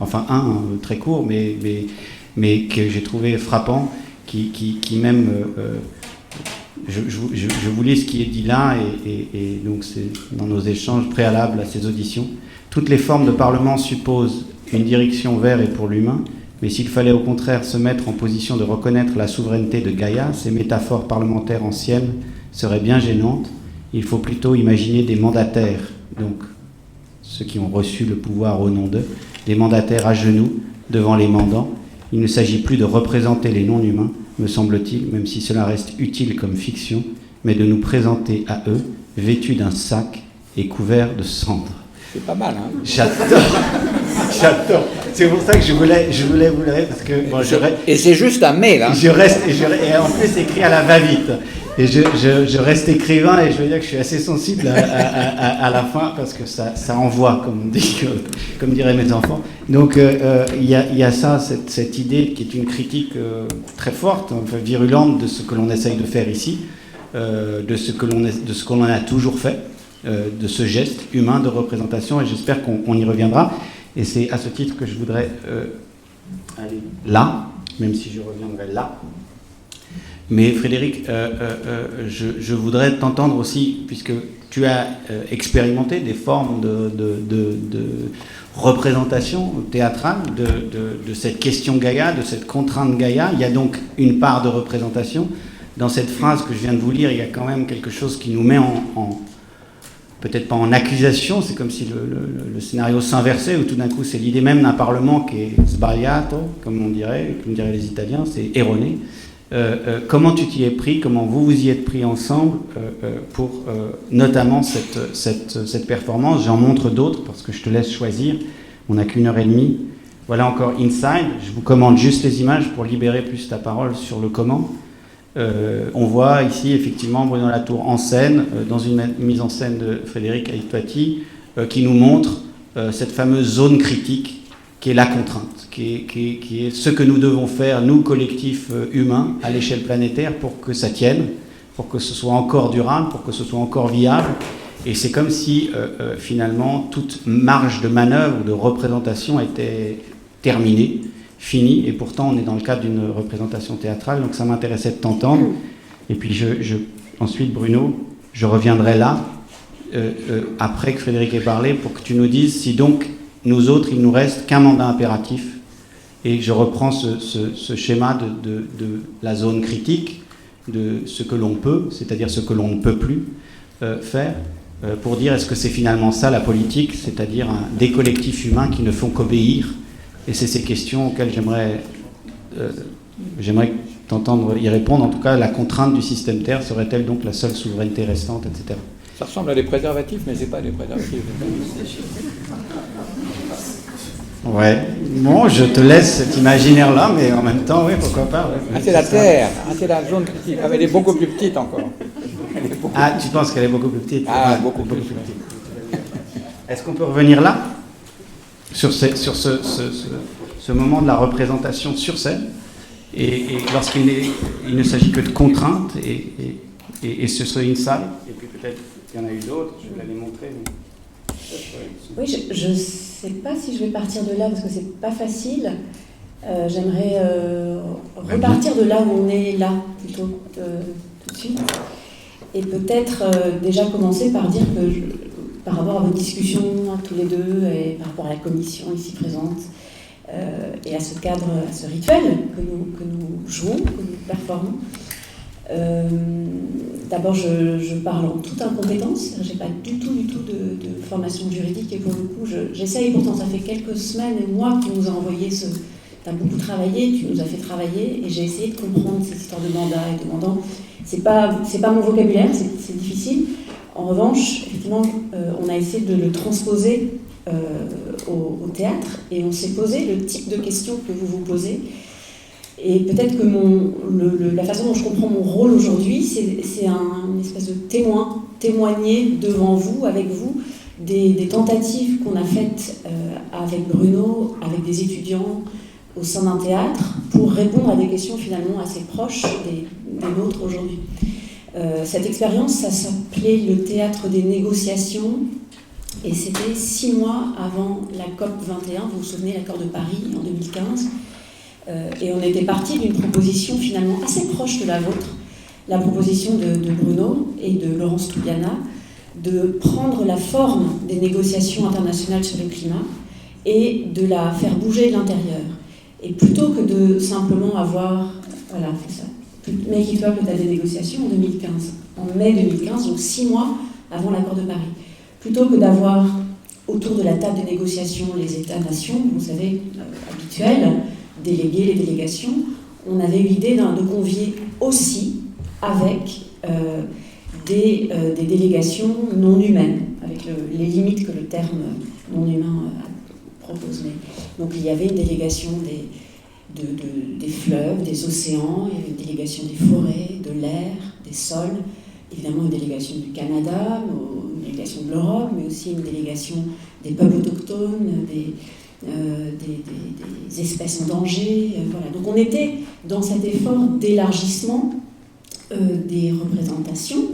enfin très court, mais que j'ai trouvé frappant, qui même je vous lis ce qui est dit là, et donc c'est dans nos échanges préalables à ces auditions. Toutes les formes de parlement supposent une direction vers et pour l'humain. Mais s'il fallait au contraire se mettre en position de reconnaître la souveraineté de Gaïa, ces métaphores parlementaires anciennes seraient bien gênantes. Il faut plutôt imaginer des mandataires, donc ceux qui ont reçu le pouvoir au nom d'eux, des mandataires à genoux devant les mandants. Il ne s'agit plus de représenter les non-humains, me semble-t-il, même si cela reste utile comme fiction, mais de nous présenter à eux, vêtus d'un sac et couverts de cendres. C'est pas mal, hein? J'adore. C'est pour ça que je voulais vous le parce que et c'est juste un mail, hein. Et en plus écrit à la va-vite. Et je reste écrivain, et je veux dire que je suis assez sensible à la fin, parce que ça envoie, comme diraient mes enfants. Donc il y a ça, cette idée qui est une critique très forte, enfin, virulente de ce que l'on essaye de faire ici, de ce que l'on a toujours fait. De ce geste humain de représentation, et j'espère qu'on y reviendra. Et c'est à ce titre que je voudrais aller là, même si je reviendrai là. Mais Frédéric, je voudrais t'entendre aussi, puisque tu as expérimenté des formes de représentation théâtrale de cette question Gaïa, de cette contrainte Gaïa. Il y a donc une part de représentation. Dans cette phrase que je viens de vous lire, il y a quand même quelque chose qui nous met en peut-être pas en accusation, c'est comme si le scénario s'inversait, où tout d'un coup c'est l'idée même d'un parlement qui est sbagliato, comme diraient les Italiens, c'est erroné. Comment tu t'y es pris, comment vous y êtes pris ensemble pour notamment cette performance? J'en montre d'autres parce que je te laisse choisir, on n'a qu'1h30. Voilà encore Inside, je vous commande juste les images pour libérer plus ta parole sur le comment. On voit ici effectivement Bruno Latour en scène, dans une mise en scène de Frédéric Aïtouati, qui nous montre cette fameuse zone critique qui est la contrainte, qui est ce que nous devons faire, nous, collectifs humains, à l'échelle planétaire, pour que ça tienne, pour que ce soit encore durable, pour que ce soit encore viable. Et c'est comme si finalement toute marge de manœuvre, de représentation était terminée, fini, et pourtant on est dans le cadre d'une représentation théâtrale, donc ça m'intéressait de t'entendre. Et puis ensuite, Bruno, je reviendrai là, après que Frédéric ait parlé, pour que tu nous dises si donc, nous autres, il nous reste qu'un mandat impératif. Et je reprends ce schéma de la zone critique, de ce que l'on peut, c'est-à-dire ce que l'on ne peut plus faire, pour dire est-ce que c'est finalement ça la politique, c'est-à-dire des collectifs humains qui ne font qu'obéir. Et c'est ces questions auxquelles j'aimerais t'entendre y répondre. En tout cas, la contrainte du système Terre serait-elle donc la seule souveraineté restante, etc. Ça ressemble à des préservatifs, mais c'est pas des préservatifs. Ouais. Bon, je te laisse cet imaginaire-là, mais en même temps, oui, pourquoi pas. Ouais. Ah, c'est la Terre, c'est la zone critique. Ah, mais elle est beaucoup plus petite encore. Ah, tu penses qu'elle est beaucoup plus petite? Ah, Ouais, beaucoup plus petite. Est-ce qu'on peut revenir là, sur ce moment de la représentation sur scène, et lorsqu'il ne s'agit que de contraintes, et ce inside, et puis peut-être qu'il y en a eu d'autres, je vais les montrer. Mais... Oui, je ne sais pas si je vais partir de là, parce que c'est pas facile. J'aimerais repartir de là où on est là, plutôt, tout de suite. Et peut-être déjà commencer par dire que, par rapport à vos discussions, tous les deux, et par rapport à la commission ici présente, et à ce cadre, à ce rituel que nous jouons, que nous performons, d'abord je parle en toute incompétence, je n'ai pas du tout de formation juridique, et pour le coup j'essaye, pourtant ça fait quelques semaines et mois que tu nous as envoyé tu as beaucoup travaillé, tu nous as fait travailler, et j'ai essayé de comprendre cette histoire de mandat et de mandant. C'est pas mon vocabulaire, c'est difficile. En revanche, effectivement, on a essayé de le transposer au théâtre, et on s'est posé le type de questions que vous vous posez. Et peut-être que la façon dont je comprends mon rôle aujourd'hui, c'est une espèce de témoigner devant vous, avec vous, des tentatives qu'on a faites avec Bruno, avec des étudiants au sein d'un théâtre, pour répondre à des questions finalement assez proches des nôtres aujourd'hui. Cette expérience, ça s'appelait le théâtre des négociations, et c'était 6 mois avant la COP 21, vous vous souvenez, l'accord de Paris en 2015. Et on était parti d'une proposition finalement assez proche de la vôtre, la proposition de Bruno et de Laurence Toubiana, de prendre la forme des négociations internationales sur le climat et de la faire bouger de l'intérieur. Et plutôt que de simplement avoir, voilà, c'est ça, Make It Work, le tas des négociations en 2015, en mai 2015, donc 6 mois avant l'accord de Paris, plutôt que d'avoir autour de la table des négociations les États-nations, vous savez, habituels, délégués, les délégations, on avait eu l'idée de convier aussi avec des délégations non humaines, avec les limites que le terme non humain propose. Donc il y avait une délégation des fleuves, des océans, il y avait une délégation des forêts, de l'air, des sols, évidemment une délégation du Canada, une délégation de l'Europe, mais aussi une délégation des peuples autochtones, des espèces en danger. Voilà. Donc on était dans cet effort d'élargissement des représentations.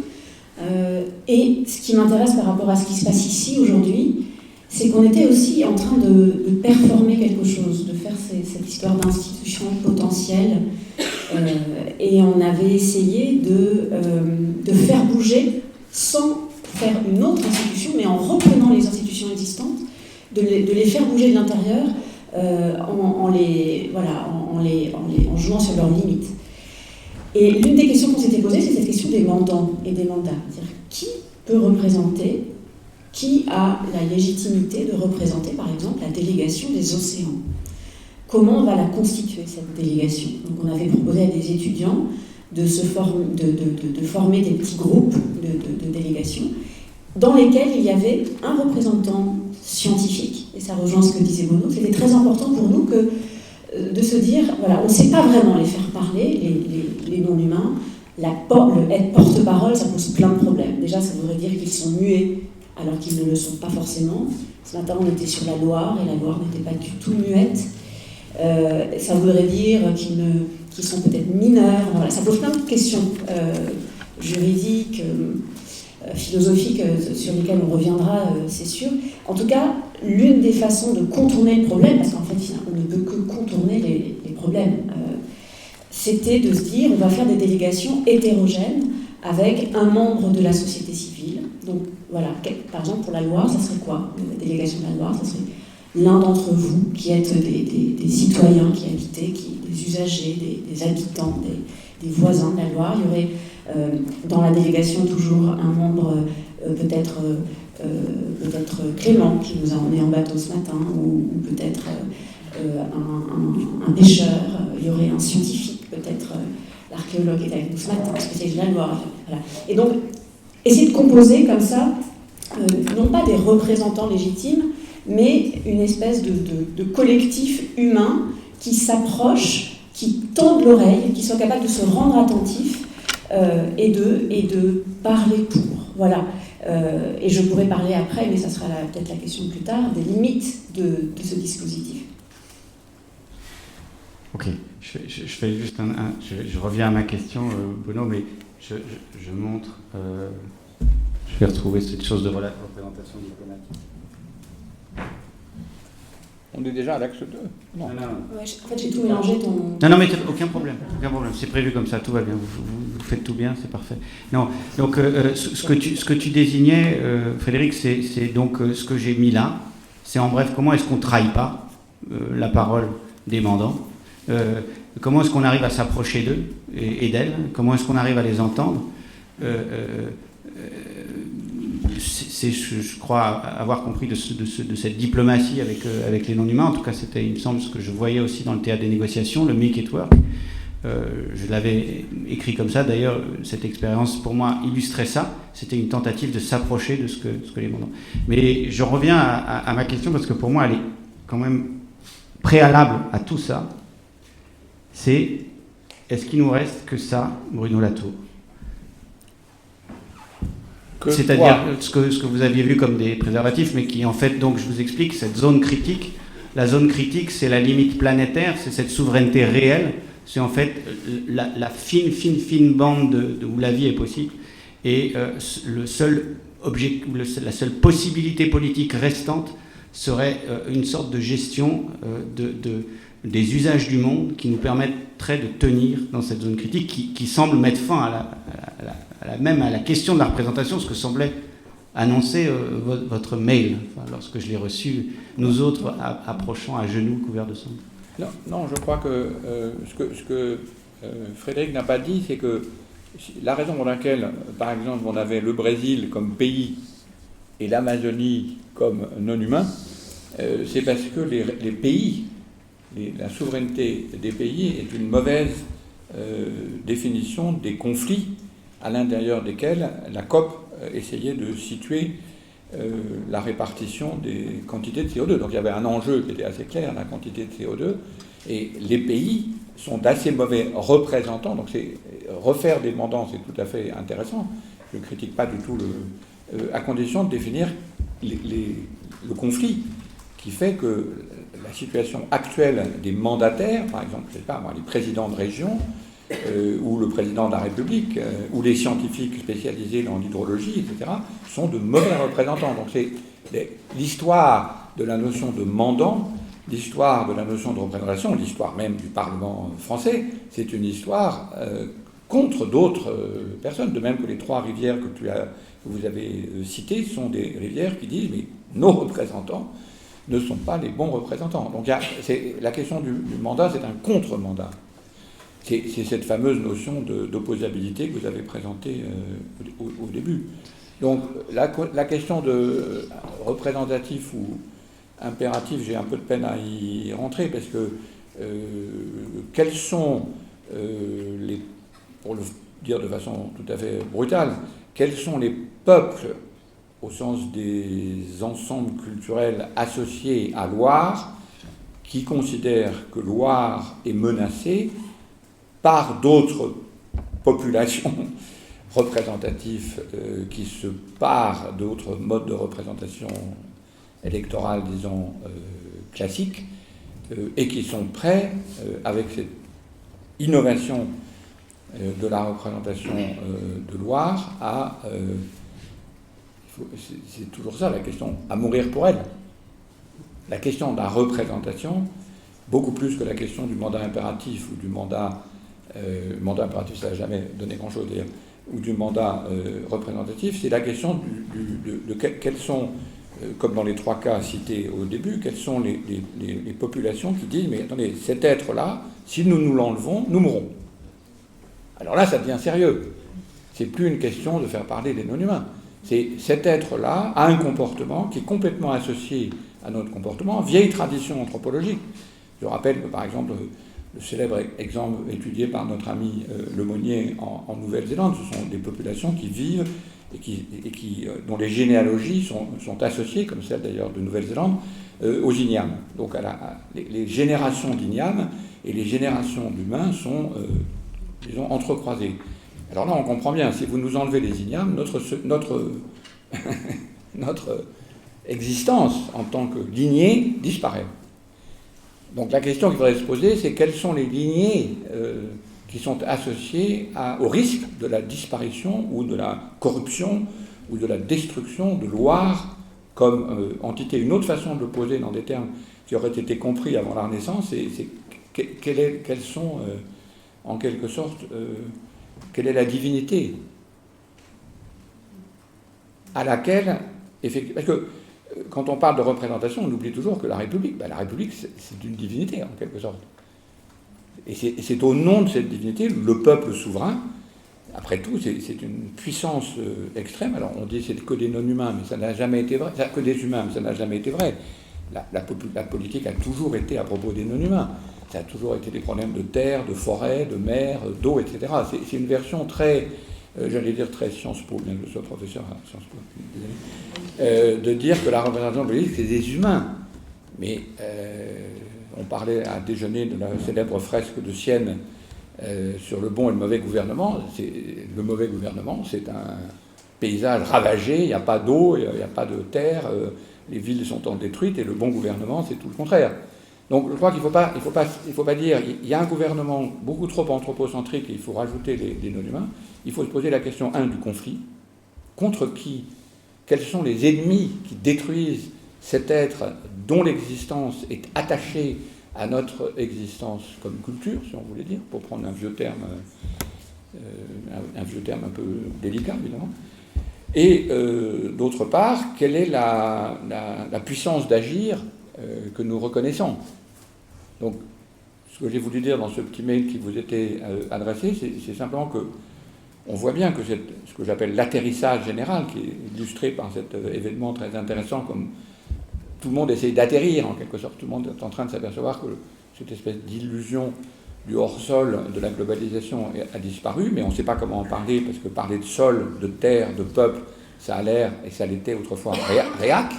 Et ce qui m'intéresse par rapport à ce qui se passe ici aujourd'hui, c'est qu'on était aussi en train de performer quelque chose, de faire cette histoire d'institution potentielle. Et on avait essayé de faire bouger sans faire une autre institution, mais en reprenant les institutions existantes, de les faire bouger de l'intérieur en jouant sur leurs limites. Et l'une des questions qu'on s'était posées, c'est cette question des mandants et des mandats. C'est-à-dire, qui peut représenter, qui a la légitimité de représenter, par exemple, la délégation des océans? Comment on va la constituer, cette délégation? Donc on avait proposé à des étudiants de former des petits groupes de délégations dans lesquels il y avait un représentant scientifique, et ça rejoint ce que disait Bono. C'était très important pour nous de se dire, voilà, on ne sait pas vraiment les faire parler, les non-humains. Être porte-parole, ça pose plein de problèmes. Déjà, ça voudrait dire qu'ils sont muets, alors qu'ils ne le sont pas forcément. Ce matin, on était sur la Loire, et la Loire n'était pas du tout muette. Ça voudrait dire qu'ils sont peut-être mineurs. Voilà, ça pose plein de questions juridiques, philosophiques, sur lesquelles on reviendra, c'est sûr. En tout cas, l'une des façons de contourner le problème, parce qu'en fait, on ne peut que contourner les problèmes, c'était de se dire, on va faire des délégations hétérogènes avec un membre de la société civile. Donc voilà, par exemple, pour la Loire, ça serait quoi? La délégation de la Loire, ça serait l'un d'entre vous qui êtes des citoyens qui habitez, des usagers, des habitants, des voisins de la Loire. Il y aurait dans la délégation toujours un membre, peut-être Clément, qui nous a emmenés en bateau ce matin, ou peut-être un pêcheur. Il y aurait un scientifique, peut-être l'archéologue qui est avec nous ce matin, spécialiste de la Loire. Voilà. Et donc, essayer de composer comme ça, non pas des représentants légitimes, mais une espèce de collectif humain qui s'approche, qui tende l'oreille, qui soit capable de se rendre attentif et de parler pour. Voilà. Et je pourrais parler après, mais ça sera peut-être la question plus tard, des limites de ce dispositif. Ok, je fais juste je reviens à ma question, Bruno, mais je montre. Je vais retrouver cette chose de représentation diplomatique. On est déjà à l'axe 2. Non. Ouais, en fait, j'ai tout mélangé Non, mais aucun problème. C'est prévu comme ça, tout va bien. Vous faites tout bien, c'est parfait. Non, donc ce que tu désignais, Frédéric, c'est donc ce que j'ai mis là. C'est en bref, comment est-ce qu'on ne trahit pas la parole des mandants? Comment est-ce qu'on arrive à s'approcher d'eux et d'elles? Comment est-ce qu'on arrive à les entendre? Je crois avoir compris de cette diplomatie avec les non-humains. En tout cas, c'était, il me semble, ce que je voyais aussi dans le théâtre des négociations, le Make It Work. Je l'avais écrit comme ça. D'ailleurs, cette expérience, pour moi, illustrait ça. C'était une tentative de s'approcher de ce que les mandants. Mais je reviens à ma question, parce que pour moi, elle est quand même préalable à tout ça. C'est, est-ce qu'il nous reste que ça, Bruno Latour? C'est-à-dire ce que vous aviez vu comme des préservatifs, mais qui en fait, donc je vous explique, cette zone critique, la zone critique, c'est la limite planétaire, c'est cette souveraineté réelle, c'est en fait la fine bande où la vie est possible, et la seule possibilité politique restante serait une sorte de gestion des usages du monde qui nous permettrait de tenir dans cette zone critique qui semble mettre fin même à la question de la représentation, ce que semblait annoncer votre mail, lorsque je l'ai reçu, nous autres approchant à genoux couverts de sang. Non, je crois que ce que Frédéric n'a pas dit, c'est que la raison pour laquelle, par exemple, on avait le Brésil comme pays et l'Amazonie comme non-humain, c'est parce que les pays, la souveraineté des pays est une mauvaise définition des conflits à l'intérieur desquels la COP essayait de situer la répartition des quantités de CO2. Donc il y avait un enjeu qui était assez clair, la quantité de CO2, et les pays sont d'assez mauvais représentants, donc refaire des mandants, c'est tout à fait intéressant, je ne critique pas du tout à condition de définir le conflit qui fait que la situation actuelle des mandataires, par exemple, je sais pas moi, les présidents de région, ou le président de la République, ou les scientifiques spécialisés dans l'hydrologie, etc., sont de mauvais représentants. Donc c'est l'histoire de la notion de mandant, l'histoire de la notion de représentation, l'histoire même du Parlement français, c'est une histoire contre d'autres personnes, de même que les trois rivières que vous avez citées sont des rivières qui disent mais nos représentants ne sont pas les bons représentants. Donc la question du mandat, c'est un contre-mandat. C'est cette fameuse notion d'opposabilité que vous avez présentée au début. Donc la question de représentatif ou impératif, j'ai un peu de peine à y rentrer, parce que quels sont pour le dire de façon tout à fait brutale, quels sont les peuples, au sens des ensembles culturels associés à Loire, qui considèrent que Loire est menacée par d'autres populations représentatives qui se parent d'autres modes de représentation électorale, disons, classique, et qui sont prêts, avec cette innovation de la représentation de Loire, à... c'est toujours ça la question, à mourir pour elle. La question de la représentation, beaucoup plus que la question du mandat impératif ou du mandat impératif, ça n'a jamais donné grand-chose d'ailleurs, ou du mandat représentatif, c'est la question de quels sont, comme dans les trois cas cités au début, quelles sont les populations qui disent mais attendez, cet être-là, si nous nous l'enlevons, nous mourrons. Alors là, ça devient sérieux. C'est plus une question de faire parler des non-humains. C'est cet être-là a un comportement qui est complètement associé à notre comportement, vieille tradition anthropologique. Je rappelle que, par exemple, le célèbre exemple étudié par notre ami Lemonnier en Nouvelle-Zélande, ce sont des populations qui vivent dont les généalogies sont associées, comme celle d'ailleurs de Nouvelle-Zélande, aux ignames. Donc les générations d'ignames et les générations d'humains sont, disons, entrecroisées. Alors là, on comprend bien, si vous nous enlevez les ignames, notre existence en tant que lignée disparaît. Donc la question qu'il faudrait se poser, c'est quelles sont les lignées qui sont associées au risque de la disparition ou de la corruption ou de la destruction de Loire comme entité. Une autre façon de le poser dans des termes qui auraient été compris avant la Renaissance, c'est quelles sont, en quelque sorte, quelle est la divinité à laquelle, effectivement, parce que quand on parle de représentation, on oublie toujours que la République, c'est une divinité, en quelque sorte. Et c'est au nom de cette divinité, le peuple souverain, après tout, c'est une puissance extrême. Alors on dit c'est que des non-humains, mais ça n'a jamais été vrai. Que des humains, mais ça n'a jamais été vrai. La politique a toujours été à propos des non-humains. Ça a toujours été des problèmes de terre, de forêt, de mer, d'eau, etc. C'est une version très, j'allais dire très Sciences Po, bien que je sois professeur à Sciences Po, de dire que la représentation politique, c'est des humains. Mais on parlait à déjeuner de la célèbre fresque de Sienne sur le bon et le mauvais gouvernement. Le mauvais gouvernement, c'est un paysage ravagé, il n'y a pas d'eau, il n'y a pas de terre, les villes sont en détruite, et le bon gouvernement, c'est tout le contraire. Donc je crois qu'il ne faut pas dire il y a un gouvernement beaucoup trop anthropocentrique et il faut rajouter les non-humains. Il faut se poser la question, du conflit. Contre qui? Quels sont les ennemis qui détruisent cet être dont l'existence est attachée à notre existence comme culture, si on voulait dire, pour prendre un vieux terme un peu délicat, évidemment. Et d'autre part, quelle est la puissance d'agir que nous reconnaissons. Donc, ce que j'ai voulu dire dans ce petit mail qui vous était adressé, c'est simplement que on voit bien que ce que j'appelle l'atterrissage général, qui est illustré par cet événement très intéressant, comme tout le monde essaye d'atterrir en quelque sorte, tout le monde est en train de s'apercevoir que cette espèce d'illusion du hors-sol de la globalisation a disparu, mais on ne sait pas comment en parler, parce que parler de sol, de terre, de peuple, ça a l'air, et ça l'était autrefois, réac.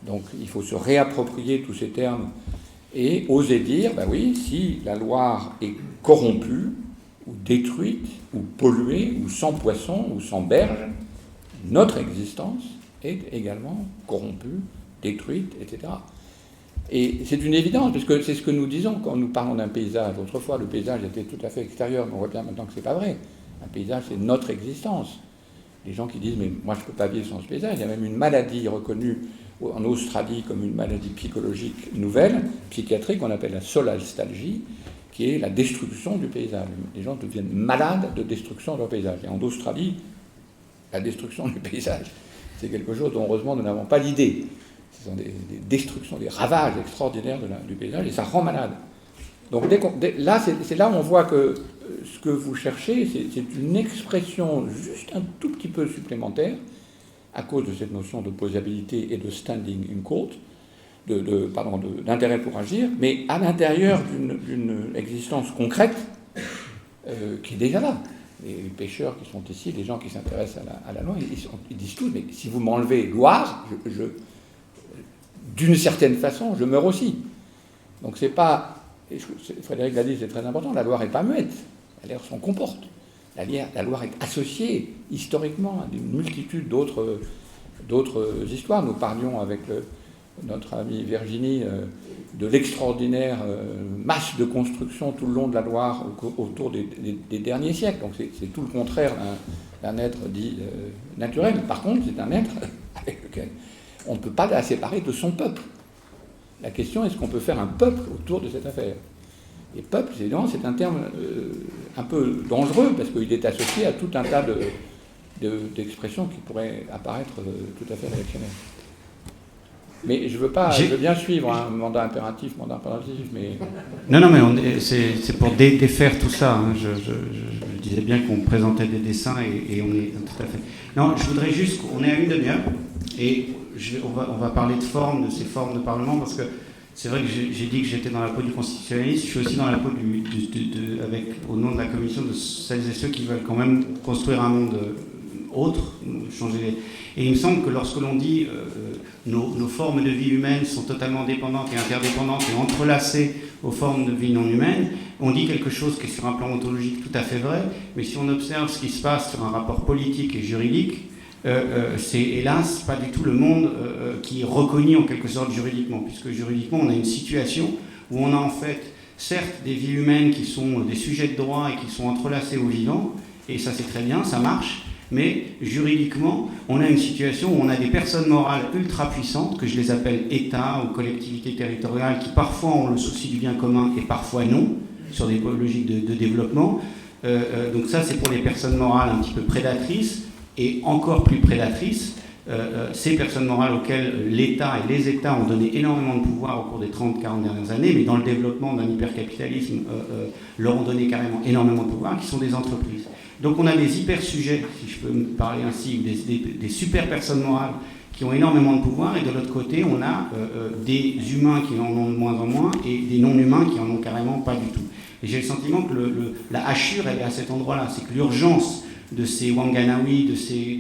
Donc il faut se réapproprier tous ces termes et oser dire, oui, si la Loire est corrompue, ou détruite, ou polluée, ou sans poissons, ou sans berges, notre existence est également corrompue, détruite, etc. Et c'est une évidence, parce que c'est ce que nous disons quand nous parlons d'un paysage. Autrefois, le paysage était tout à fait extérieur, mais on voit bien maintenant que c'est pas vrai. Un paysage, c'est notre existence. Les gens qui disent, mais moi je ne peux pas vivre sans ce paysage, il y a même une maladie reconnue en Australie comme une maladie psychologique nouvelle, psychiatrique, qu'on appelle la solalstalgie, qui est la destruction du paysage. Les gens deviennent malades de destruction de leur paysage. Et en Australie, la destruction du paysage, c'est quelque chose dont heureusement nous n'avons pas l'idée. Ce sont des destructions, des ravages extraordinaires du paysage, et ça rend malade. Donc là, c'est là où on voit que ce que vous cherchez, c'est une expression juste un tout petit peu supplémentaire, à cause de cette notion de posabilité et de standing in court, d'intérêt pour agir, mais à l'intérieur d'une existence concrète qui est déjà là. Les pêcheurs qui sont ici, les gens qui s'intéressent à la loi, ils disent tous, mais si vous m'enlevez Loire, d'une certaine façon, je meurs aussi. Donc c'est pas... Frédéric l'a dit, c'est très important, la Loire n'est pas muette, elle s'en comporte. La Loire est associée historiquement à une multitude d'autres histoires. Nous parlions avec notre amie Virginie de l'extraordinaire masse de construction tout le long de la Loire autour des derniers siècles. Donc c'est tout le contraire d'un être dit naturel. Par contre, c'est un être avec lequel on ne peut pas la séparer de son peuple. La question, est-ce qu'on peut faire un peuple autour de cette affaire? Et peuple, c'est un terme un peu dangereux, parce qu'il est associé à tout un tas d'expressions qui pourraient apparaître tout à fait réactionnaires. Mais je veux bien suivre un mandat impératif, mais... Non, mais c'est pour défaire tout ça. Hein. Je disais bien qu'on présentait des dessins et on est tout à fait... Non, je voudrais juste... On est à une demi-heure, et on va parler de ces formes de parlement, parce que c'est vrai que j'ai dit que j'étais dans la peau du constitutionnaliste, je suis aussi dans la peau au nom de la commission, de celles et ceux qui veulent quand même construire un monde autres, Et il me semble que lorsque l'on dit nos formes de vie humaines sont totalement dépendantes et interdépendantes et entrelacées aux formes de vie non humaines, on dit quelque chose qui est sur un plan ontologique tout à fait vrai, mais si on observe ce qui se passe sur un rapport politique et juridique, c'est hélas pas du tout le monde qui est reconnu en quelque sorte juridiquement, puisque juridiquement on a une situation où on a en fait certes des vies humaines qui sont des sujets de droit et qui sont entrelacés aux vivants, et ça c'est très bien, ça marche, mais juridiquement on a une situation où on a des personnes morales ultra puissantes, que je les appelle États ou collectivités territoriales, qui parfois ont le souci du bien commun et parfois non, sur des logiques de développement. Donc ça c'est pour les personnes morales un petit peu prédatrices, et encore plus prédatrices, ces personnes morales auxquelles l'État et les États ont donné énormément de pouvoir au cours des 30-40 dernières années, mais dans le développement d'un hypercapitalisme leur ont donné carrément énormément de pouvoir, qui sont des entreprises. Donc on a des hyper-sujets, si je peux me parler ainsi, des super personnes morales qui ont énormément de pouvoir, et de l'autre côté on a des humains qui en ont de moins en moins et des non-humains qui en ont carrément pas du tout. Et j'ai le sentiment que la hachure elle est à cet endroit-là, c'est que l'urgence de ces Wanganawi, de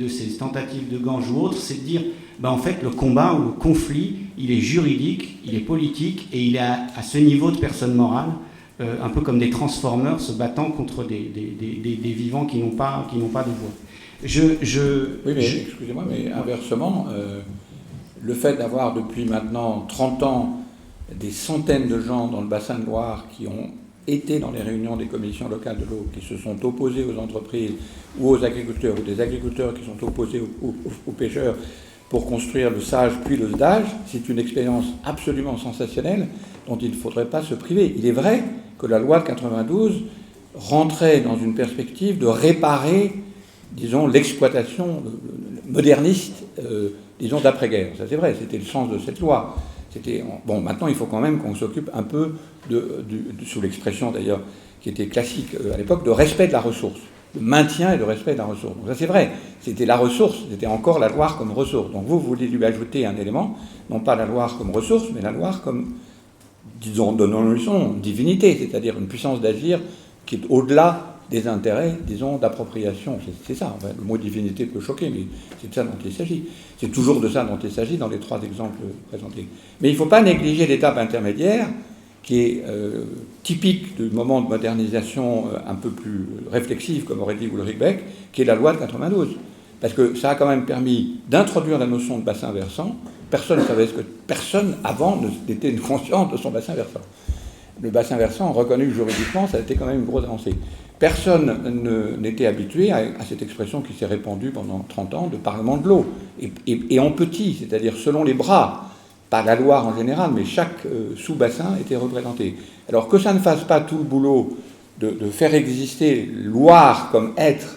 ces tentatives de Gange ou autres, c'est de dire, en fait, le combat ou le conflit, il est juridique, il est politique, et il est à ce niveau de personnes morales, un peu comme des transformers se battant contre des vivants qui n'ont pas de voix. Oui, mais excusez-moi, mais inversement, le fait d'avoir depuis maintenant 30 ans des centaines de gens dans le bassin de Loire qui ont été dans les réunions des commissions locales de l'eau, qui se sont opposés aux entreprises ou aux agriculteurs, ou des agriculteurs qui sont opposés aux pêcheurs pour construire le SAGE puis le SDAGE, c'est une expérience absolument sensationnelle dont il ne faudrait pas se priver. Il est vrai que la loi de 92 rentrait dans une perspective de réparer, disons, l'exploitation moderniste, disons, d'après-guerre. Ça c'est vrai, c'était le sens de cette loi. Bon, maintenant, il faut quand même qu'on s'occupe un peu, sous l'expression d'ailleurs qui était classique à l'époque, de respect de la ressource, de maintien et de respect de la ressource. Donc ça c'est vrai, c'était la ressource, c'était encore la Loire comme ressource. Donc vous voulez lui ajouter un élément, non pas la Loire comme ressource, mais la Loire comme, disons, donnons-lui son divinité, c'est-à-dire une puissance d'agir qui est au-delà des intérêts, disons, d'appropriation. C'est ça, enfin, le mot divinité peut choquer, mais c'est de ça dont il s'agit. C'est toujours de ça dont il s'agit dans les 3 exemples présentés. Mais il ne faut pas négliger l'étape intermédiaire, qui est typique du moment de modernisation un peu plus réflexive, comme aurait dit Ulrich Beck, qui est la loi de 92. Parce que ça a quand même permis d'introduire la notion de bassin versant. Personne ne savait ce que... Personne, avant, n'était conscient de son bassin versant. Le bassin versant, reconnu juridiquement, ça a été quand même une grosse avancée. Personne n'était habitué à cette expression qui s'est répandue pendant 30 ans de parlement de l'eau. Et en petit, c'est-à-dire selon les bras, pas la Loire en général, mais chaque sous-bassin était représenté. Alors que ça ne fasse pas tout le boulot de faire exister Loire comme être,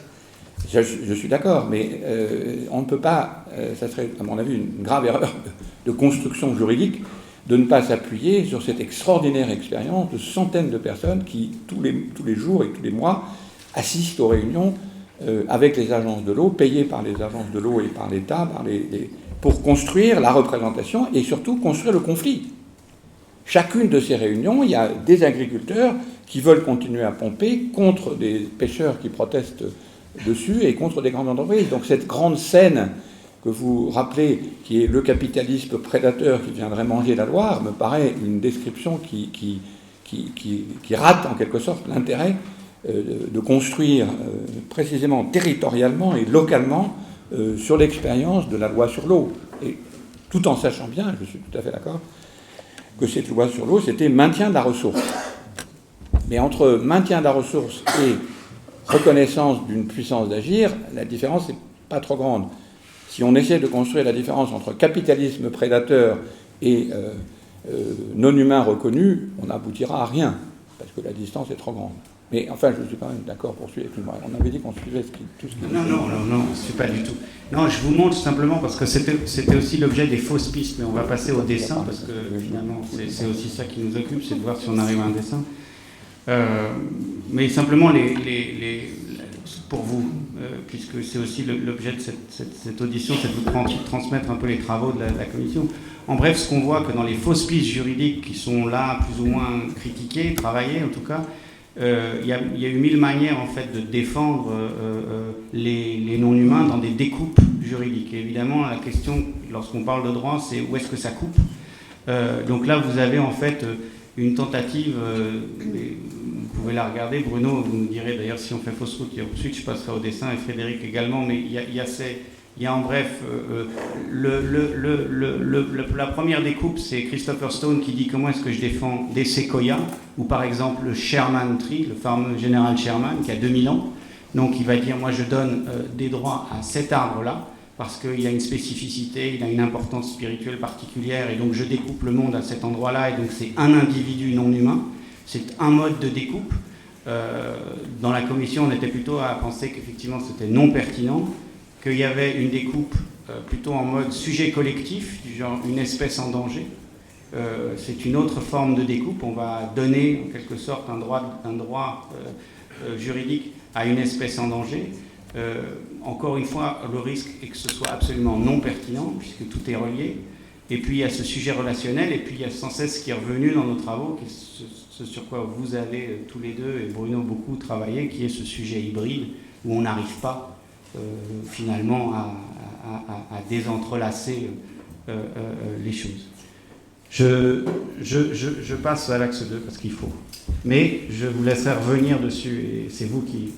je suis d'accord, mais on ne peut pas, ça serait à mon avis une grave erreur de construction juridique, de ne pas s'appuyer sur cette extraordinaire expérience de centaines de personnes qui, tous les jours et tous les mois, assistent aux réunions avec les agences de l'eau, payées par les agences de l'eau et par l'État, pour construire la représentation et surtout construire le conflit. Chacune de ces réunions, il y a des agriculteurs qui veulent continuer à pomper contre des pêcheurs qui protestent dessus et contre des grandes entreprises. Donc cette grande scène que vous rappelez, qui est le capitalisme prédateur qui viendrait manger la Loire, me paraît une description qui rate en quelque sorte l'intérêt de construire précisément territorialement et localement sur l'expérience de la loi sur l'eau. Et tout en sachant bien, je suis tout à fait d'accord, que cette loi sur l'eau, c'était maintien de la ressource. Mais entre maintien de la ressource et reconnaissance d'une puissance d'agir, la différence n'est pas trop grande. Si on essaie de construire la différence entre capitalisme prédateur et non-humain reconnu, on n'aboutira à rien, parce que la distance est trop grande. Mais enfin, je suis quand même d'accord pour suivre. On avait dit qu'on suivait tout ce qui... Non, je ne suis pas du tout. Non, je vous montre simplement parce que c'était aussi l'objet des fausses pistes, mais on va passer au dessin, parce que finalement, c'est aussi ça qui nous occupe, c'est de voir si on arrive à un dessin. Mais simplement, pour vous, puisque c'est aussi l'objet de cette audition, c'est de vous transmettre un peu les travaux de la commission. En bref, ce qu'on voit que dans les fausses pistes juridiques qui sont là, plus ou moins critiquées, travaillées en tout cas, il y a eu 1000 manières en fait de défendre les non-humains dans des découpes juridiques. Et évidemment, la question, lorsqu'on parle de droit, c'est où est-ce que ça coupe. Donc là, vous avez en fait une tentative, vous pouvez la regarder, Bruno, vous nous direz d'ailleurs si on fait fausse route, ensuite je passerai au dessin, et Frédéric également, mais il y a en bref, la première découpe, c'est Christopher Stone qui dit comment est-ce que je défends des séquoias, ou par exemple le Sherman Tree, le fameux général Sherman qui a 2000 ans, donc il va dire moi je donne des droits à cet arbre-là, parce qu'il a une spécificité, il a une importance spirituelle particulière, et donc je découpe le monde à cet endroit-là, et donc c'est un individu non humain, c'est un mode de découpe. Dans la commission, on était plutôt à penser qu'effectivement c'était non pertinent, qu'il y avait une découpe plutôt en mode sujet collectif, du genre une espèce en danger. C'est une autre forme de découpe, on va donner en quelque sorte un droit juridique à une espèce en danger. Encore une fois, le risque est que ce soit absolument non pertinent, puisque tout est relié. Et puis il y a ce sujet relationnel, et puis il y a sans cesse ce qui est revenu dans nos travaux, qui est ce sur quoi vous avez tous les deux, et Bruno beaucoup travaillé, qui est ce sujet hybride, où on n'arrive pas finalement à désentrelacer les choses. Je passe à l'axe 2, parce qu'il faut. Mais je vous laisserai revenir dessus, et c'est vous qui...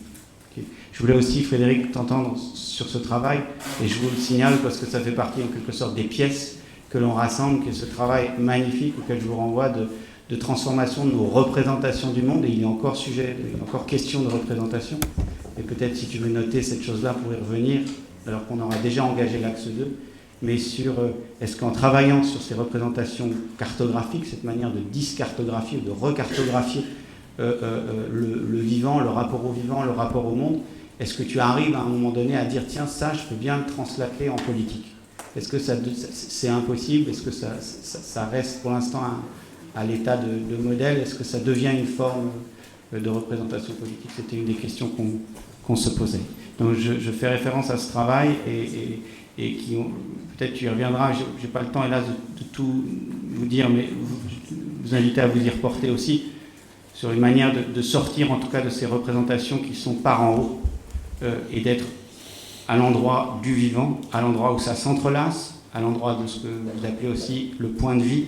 Je voulais aussi, Frédéric, t'entendre sur ce travail, et je vous le signale parce que ça fait partie en quelque sorte des pièces que l'on rassemble, qui est ce travail magnifique auquel je vous renvoie de transformation de nos représentations du monde, et il y a encore question de représentation, et peut-être si tu veux noter cette chose-là pour y revenir, alors qu'on aura déjà engagé l'axe 2, mais sur est-ce qu'en travaillant sur ces représentations cartographiques, cette manière de discartographier ou de recartographier le vivant, le rapport au vivant, le rapport au monde, est-ce que tu arrives à un moment donné à dire tiens, ça je peux bien le translater en politique? Est-ce que c'est impossible? Est-ce que ça reste pour l'instant à l'état de modèle? Est-ce que ça devient une forme de représentation politique? C'était une des questions qu'on se posait. Donc je fais référence à ce travail et qui peut-être tu y reviendras, j'ai pas le temps hélas de tout vous dire, mais vous inviter à vous y reporter aussi sur une manière de sortir en tout cas de ces représentations qui sont par en haut et d'être à l'endroit du vivant, à l'endroit où ça s'entrelace, à l'endroit de ce que vous appelez aussi le point de vie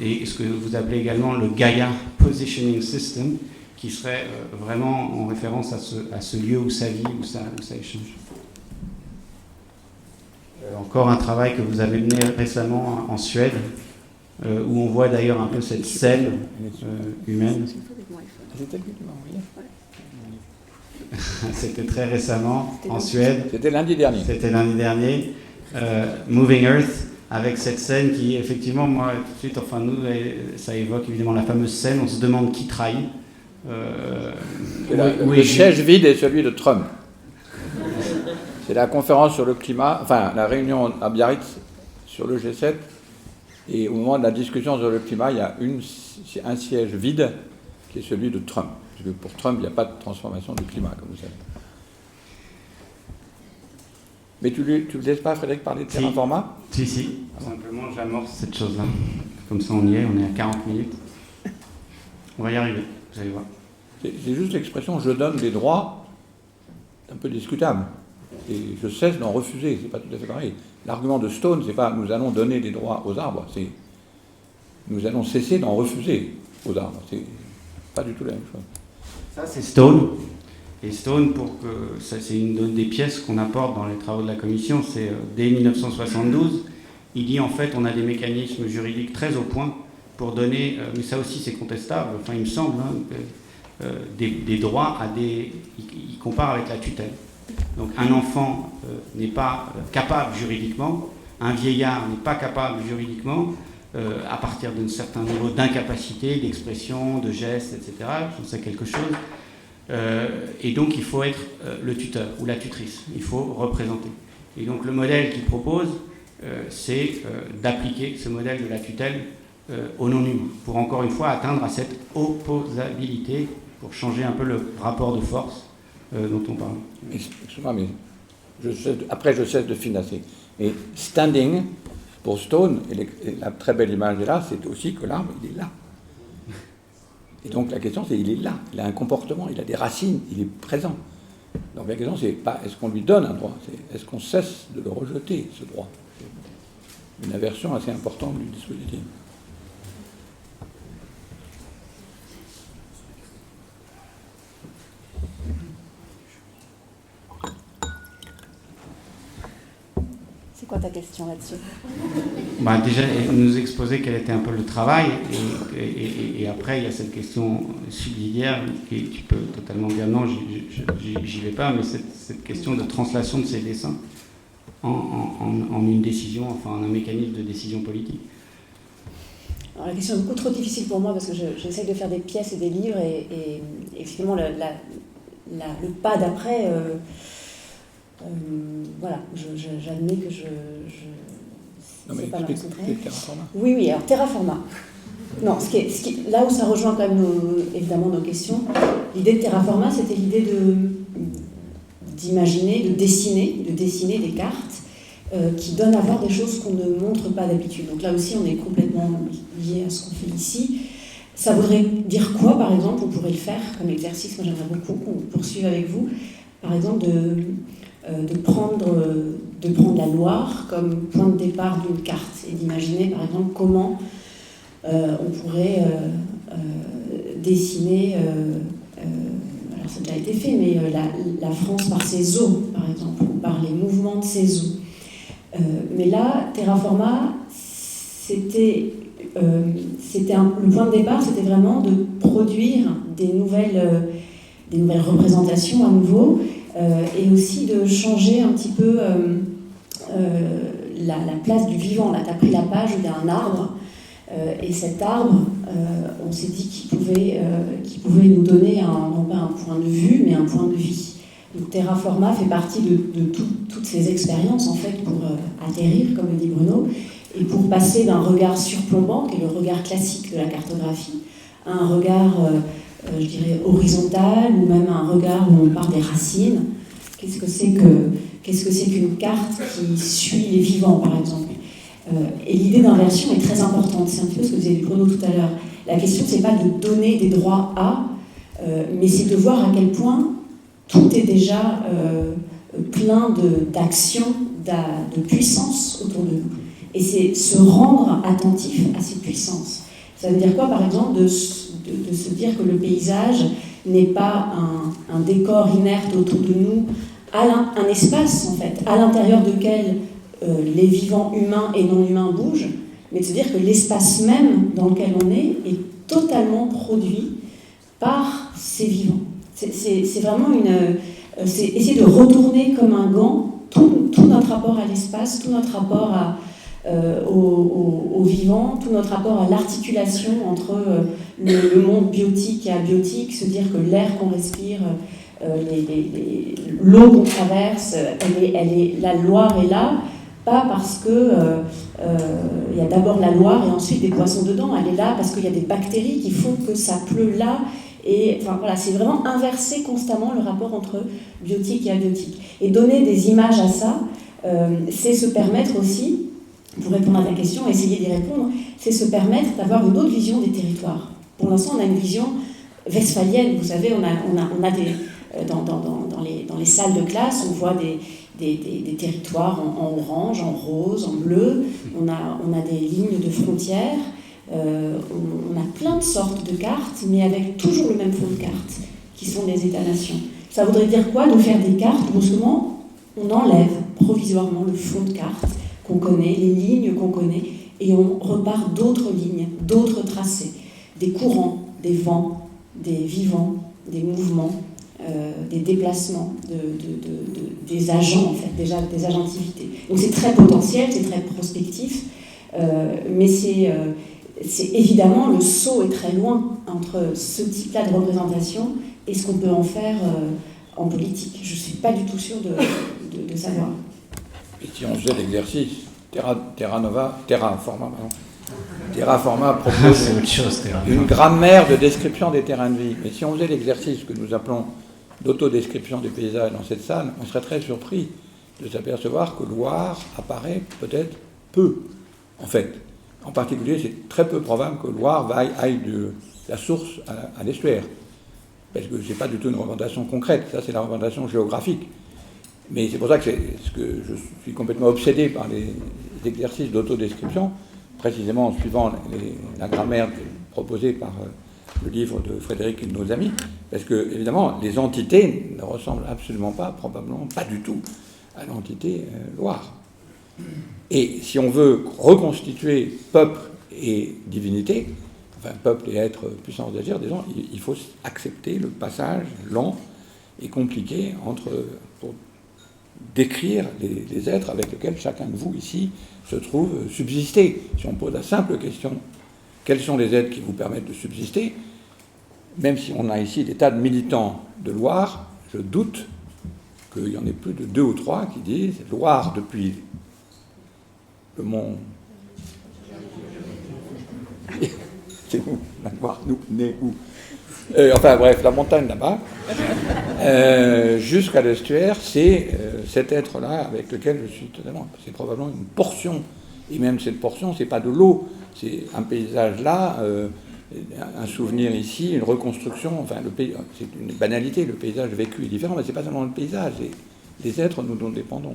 et ce que vous appelez également le Gaia Positioning System, qui serait vraiment en référence à ce lieu où ça vit, où ça échange. Encore un travail que vous avez mené récemment en Suède, où on voit d'ailleurs un peu cette scène humaine. C'était très récemment en Suède. C'était lundi dernier. Moving Earth, avec cette scène qui, effectivement, moi, tout de suite, enfin, nous, ça évoque évidemment la fameuse scène, on se demande qui trahit. Le siège vide est celui de Trump. C'est la conférence sur le climat, enfin, la réunion à Biarritz sur le G7. Et au moment de la discussion sur le climat, il y a un siège vide qui est celui de Trump. Parce que pour Trump, il n'y a pas de transformation du climat, comme vous savez. Mais tu ne laisses pas Frédéric parler de terraformat ? Si. Simplement, j'amorce cette chose-là. Comme ça, on y est, on est à 40 minutes. On va y arriver, vous allez voir. C'est juste l'expression « je donne des droits », un peu discutable. Et je cesse d'en refuser, c'est pas tout à fait pareil. L'argument de Stone, c'est pas « nous allons donner des droits aux arbres », c'est « nous allons cesser d'en refuser aux arbres ». C'est pas du tout la même chose. Ça, c'est Stone. Et Stone, c'est une des pièces qu'on apporte dans les travaux de la Commission, c'est dès 1972, il dit en fait on a des mécanismes juridiques très au point pour donner, mais ça aussi c'est contestable, enfin il me semble, des droits à des... Il compare avec la tutelle. Donc un enfant n'est pas capable juridiquement, un vieillard n'est pas capable juridiquement, à partir d'un certain niveau d'incapacité, d'expression, de gestes, etc. J'en sais quelque chose. Et donc il faut être le tuteur ou la tutrice, il faut représenter. Et donc le modèle qu'il propose, c'est d'appliquer ce modèle de la tutelle aux non-humains, pour encore une fois atteindre à cette opposabilité, pour changer un peu le rapport de force dont on parle. Excuse-moi, mais après je cesse de financer. Et standing, pour Stone, et la très belle image est là, c'est aussi que l'arbre, il est là. Et donc la question c'est, il est là, il a un comportement, il a des racines, il est présent. Donc la question c'est pas est-ce qu'on lui donne un droit, c'est est-ce qu'on cesse de le rejeter, ce droit. C'est une aversion assez importante du dispositif. C'est quoi ta question là-dessus? Déjà, nous exposer quel était un peu le travail, et après, il y a cette question subsidiaire qui peut totalement dire non, j'y vais pas, mais cette question de translation de ces dessins en une décision, enfin en un mécanisme de décision politique. Alors, la question est beaucoup trop difficile pour moi parce que j'essaie de faire des pièces et des livres, et finalement, le pas d'après... voilà, j'admets que non, mais c'est pas ma façon de travailler. Terraforma. Oui, alors Terraforma. Non, là où ça rejoint quand même évidemment nos questions, l'idée de Terraforma, c'était l'idée d'imaginer, de dessiner des cartes qui donnent à voir des choses qu'on ne montre pas d'habitude. Donc là aussi, on est complètement lié à ce qu'on fait ici. Ça voudrait dire quoi, par exemple? On pourrait le faire comme exercice, moi j'aimerais beaucoup qu'on poursuive avec vous, par exemple de prendre la Loire comme point de départ d'une carte et d'imaginer par exemple comment on pourrait dessiner, alors ça a déjà été fait, mais la France par ses eaux, par exemple, ou par les mouvements de ses eaux. Mais là, Terraforma, le point de départ, c'était vraiment de produire des nouvelles représentations à nouveau, et aussi de changer un petit peu la place du vivant. Là, tu as pris la page où il y a un arbre, et cet arbre, on s'est dit qu'il pouvait nous donner non pas un point de vue, mais un point de vie. Donc Terraforma fait partie de toutes ces expériences, en fait, pour atterrir, comme le dit Bruno, et pour passer d'un regard surplombant, qui est le regard classique de la cartographie, à un regard... je dirais horizontal, ou même un regard où on parle des racines. Qu'est-ce que c'est qu'une carte qui suit les vivants, par exemple? Et l'idée d'inversion est très importante. C'est un petit peu ce que vous avez dit Bruno tout à l'heure. La question, c'est pas de donner des droits à, mais c'est de voir à quel point tout est déjà plein d'actions, de puissance autour de nous. Et c'est se rendre attentif à ces puissances. Ça veut dire quoi, par exemple, de se dire que le paysage n'est pas un décor inerte autour de nous, un espace, en fait, à l'intérieur duquel les vivants humains et non humains bougent, mais de se dire que l'espace même dans lequel on est totalement produit par ces vivants. C'est vraiment c'est essayer de retourner comme un gant tout notre rapport à l'espace, tout notre rapport au vivant, tout notre rapport à l'articulation entre le monde biotique et abiotique, se dire que l'air qu'on respire, l'eau qu'on traverse, la Loire est là, pas parce que y a d'abord la Loire et ensuite des poissons dedans, elle est là parce qu'il y a des bactéries qui font que ça pleut là, et enfin voilà, c'est vraiment inverser constamment le rapport entre biotique et abiotique. Et donner des images à ça, c'est se permettre aussi, pour répondre à ta question, essayer d'y répondre, c'est se permettre d'avoir une autre vision des territoires. Pour l'instant, on a une vision westphalienne. Vous savez, on a des, dans les salles de classe, on voit des territoires en orange, en rose, en bleu. On a des lignes de frontières. On a plein de sortes de cartes, mais avec toujours le même fond de cartes, qui sont des États-nations. Ça voudrait dire quoi de faire des cartes? Brusquement, on enlève provisoirement le fond de carte qu'on connaît, les lignes qu'on connaît, et on repart d'autres lignes, d'autres tracés, des courants, des vents, des vivants, des mouvements, des déplacements, des agents, en fait, déjà des agentivités. Donc c'est très potentiel, c'est très prospectif, mais c'est évidemment, le saut est très loin entre ce type-là de représentation et ce qu'on peut en faire en politique. Je ne suis pas du tout sûre de savoir. Et si on faisait l'exercice, Terraforma propose une grammaire de description des terrains de vie. Mais si on faisait l'exercice que nous appelons d'autodescription des paysages dans cette salle, on serait très surpris de s'apercevoir que Loire apparaît peut-être peu, en fait. En particulier, c'est très peu probable que Loire aille la source à l'estuaire. Parce que ce n'est pas du tout une représentation concrète, ça c'est la représentation géographique. Mais c'est pour ça que je suis complètement obsédé par les exercices d'autodescription, précisément en suivant la grammaire proposée par le livre de Frédéric et de nos amis, parce que, évidemment, les entités ne ressemblent absolument pas, probablement pas du tout, à l'entité Loire. Et si on veut reconstituer peuple et divinité, enfin peuple et être puissance d'agir, disons, il faut accepter le passage lent et compliqué pour décrire les êtres avec lesquels chacun de vous ici se trouve subsister. Si on pose la simple question, quels sont les êtres qui vous permettent de subsister, même si on a ici des tas de militants de Loire, je doute qu'il y en ait plus de 2 ou 3 qui disent Loire depuis le mont. C'est nous, la Loire, nous, nés où enfin bref, la montagne là-bas, jusqu'à l'estuaire, c'est cet être-là avec lequel je suis totalement. C'est probablement une portion, et même cette portion, c'est pas de l'eau, c'est un paysage là, un souvenir ici, une reconstruction. Enfin, c'est une banalité, le paysage vécu est différent, mais c'est pas seulement le paysage, c'est les êtres dont nous dépendons.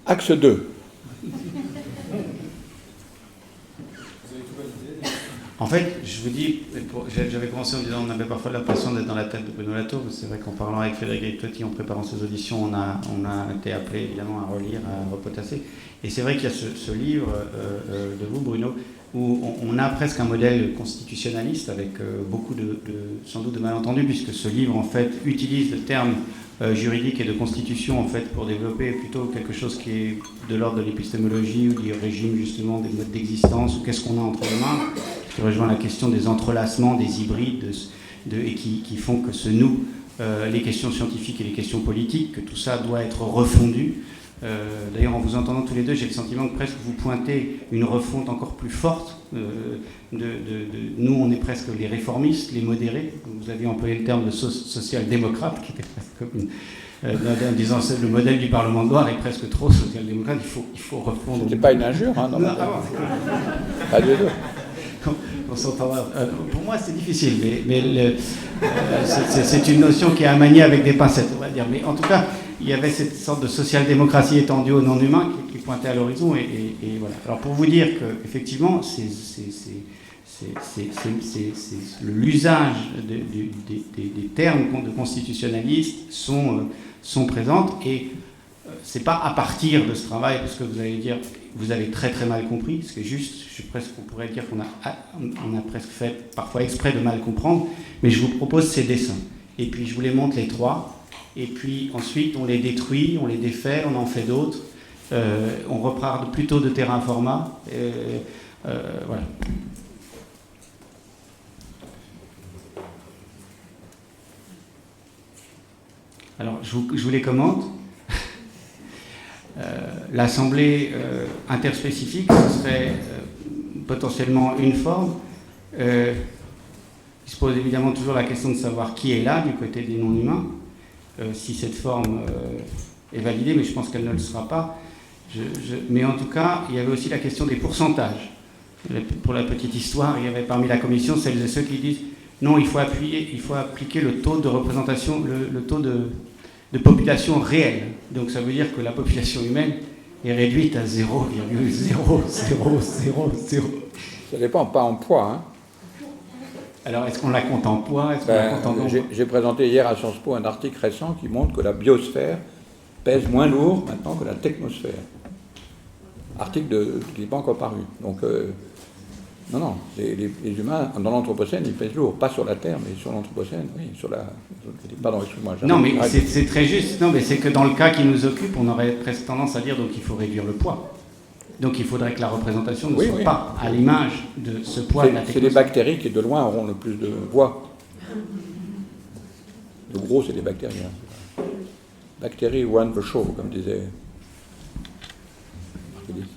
Axe 2. En fait, je vous dis, j'avais commencé en disant on avait parfois l'impression d'être dans la tête de Bruno Latour. C'est vrai qu'en parlant avec Frédéric Ricciotti, en préparant ces auditions, on a été appelé évidemment à relire, à repotasser. Et c'est vrai qu'il y a ce livre de vous, Bruno, où on a presque un modèle constitutionnaliste avec beaucoup sans doute de malentendus, puisque ce livre en fait utilise le terme juridique et de constitution en fait pour développer plutôt quelque chose qui est de l'ordre de l'épistémologie ou du régime justement des modes d'existence, ou qu'est-ce qu'on a entre les mains, qui rejoint la question des entrelacements, des hybrides, et qui font que se nouent les questions scientifiques et les questions politiques, que tout ça doit être refondu. D'ailleurs, en vous entendant tous les deux, j'ai le sentiment que presque vous pointez une refonte encore plus forte. Nous, on est presque les réformistes, les modérés. Vous aviez employé le terme de social-démocrate, qui était presque comme en disant que le modèle du Parlement de Loire est presque trop social-démocrate. Il faut refondre. C'est pas une injure, hein, non, pas du tout. Pour moi, c'est difficile, mais c'est une notion qui est à manier avec des pincettes, on va dire. Mais en tout cas, il y avait cette sorte de social-démocratie étendue aux non-humains qui pointait à l'horizon. Et voilà. Alors, pour vous dire qu'effectivement, l'usage des termes de constitutionnalistes sont présentes. Et c'est pas à partir de ce travail, parce que vous allez dire, vous avez très très mal compris, ce qui est juste, on pourrait dire qu'on a presque fait parfois exprès de mal comprendre, mais je vous propose ces dessins. Et puis je vous les montre les 3, et puis ensuite on les détruit, on les défait, on en fait d'autres, on repart plutôt de terrain format, voilà. Alors je vous les commente. L'assemblée interspécifique, ce serait potentiellement une forme. Il se pose évidemment toujours la question de savoir qui est là du côté des non-humains, si cette forme est validée, mais je pense qu'elle ne le sera pas. Mais en tout cas, il y avait aussi la question des pourcentages. Pour la petite histoire, il y avait parmi la commission celles et ceux qui disent non, il faut appliquer le taux de représentation, le taux de population réelle. Donc ça veut dire que la population humaine est réduite à 0,0000. Ça dépend pas en poids. Hein. Alors est-ce qu'on la compte en poids, est-ce qu'on la compte en nombre ? J'ai présenté hier à Sciences Po un article récent qui montre que la biosphère pèse moins lourd maintenant que la technosphère. Article qui n'est pas encore paru. Donc non, les humains dans l'Anthropocène ils pèsent lourd, pas sur la Terre, mais sur l'Anthropocène, oui, pardon, excuse-moi. Non, mais c'est très juste. Non, mais c'est que dans le cas qui nous occupe, on aurait presque tendance à dire donc il faut réduire le poids. Donc il faudrait que la représentation ne soit pas à l'image de ce poids de la technologie. C'est les bactéries qui de loin auront le plus de poids. Le gros, c'est les bactéries. Hein. Bactéries run the show, comme disait Marcellus.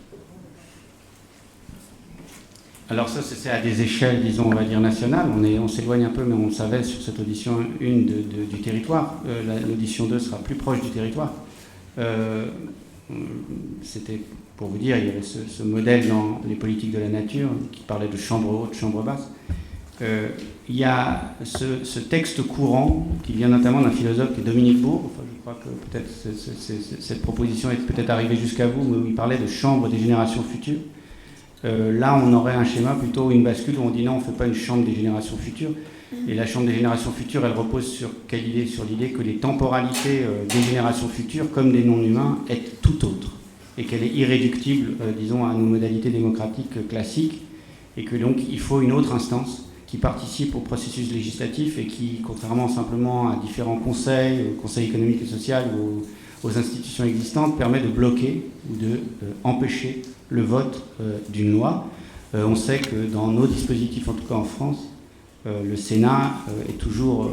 Alors ça, c'est à des échelles, disons, on va dire nationales. On s'éloigne un peu, mais on le savait sur cette audition 1 du territoire. L'audition 2 sera plus proche du territoire. C'était pour vous dire, il y avait ce modèle dans les politiques de la nature qui parlait de chambre haute, chambre basse. Il y a ce texte courant qui vient notamment d'un philosophe qui est Dominique Bourg. Enfin, je crois que peut-être cette proposition est peut-être arrivée jusqu'à vous, mais où il parlait de chambre des générations futures. Là, on aurait un schéma plutôt une bascule où on dit non, on ne fait pas une chambre des générations futures. Et la chambre des générations futures, elle repose sur quelle idée? Sur l'idée que les temporalités des générations futures, comme des non-humains, est tout autre. Et qu'elle est irréductible, disons, à nos modalités démocratiques classiques. Et que donc, il faut une autre instance qui participe au processus législatif et qui, contrairement simplement à différents conseils, au Conseil économique et social ou aux institutions existantes, permet de bloquer ou de empêcher le vote d'une loi. On sait que dans nos dispositifs, en tout cas en France, le Sénat est toujours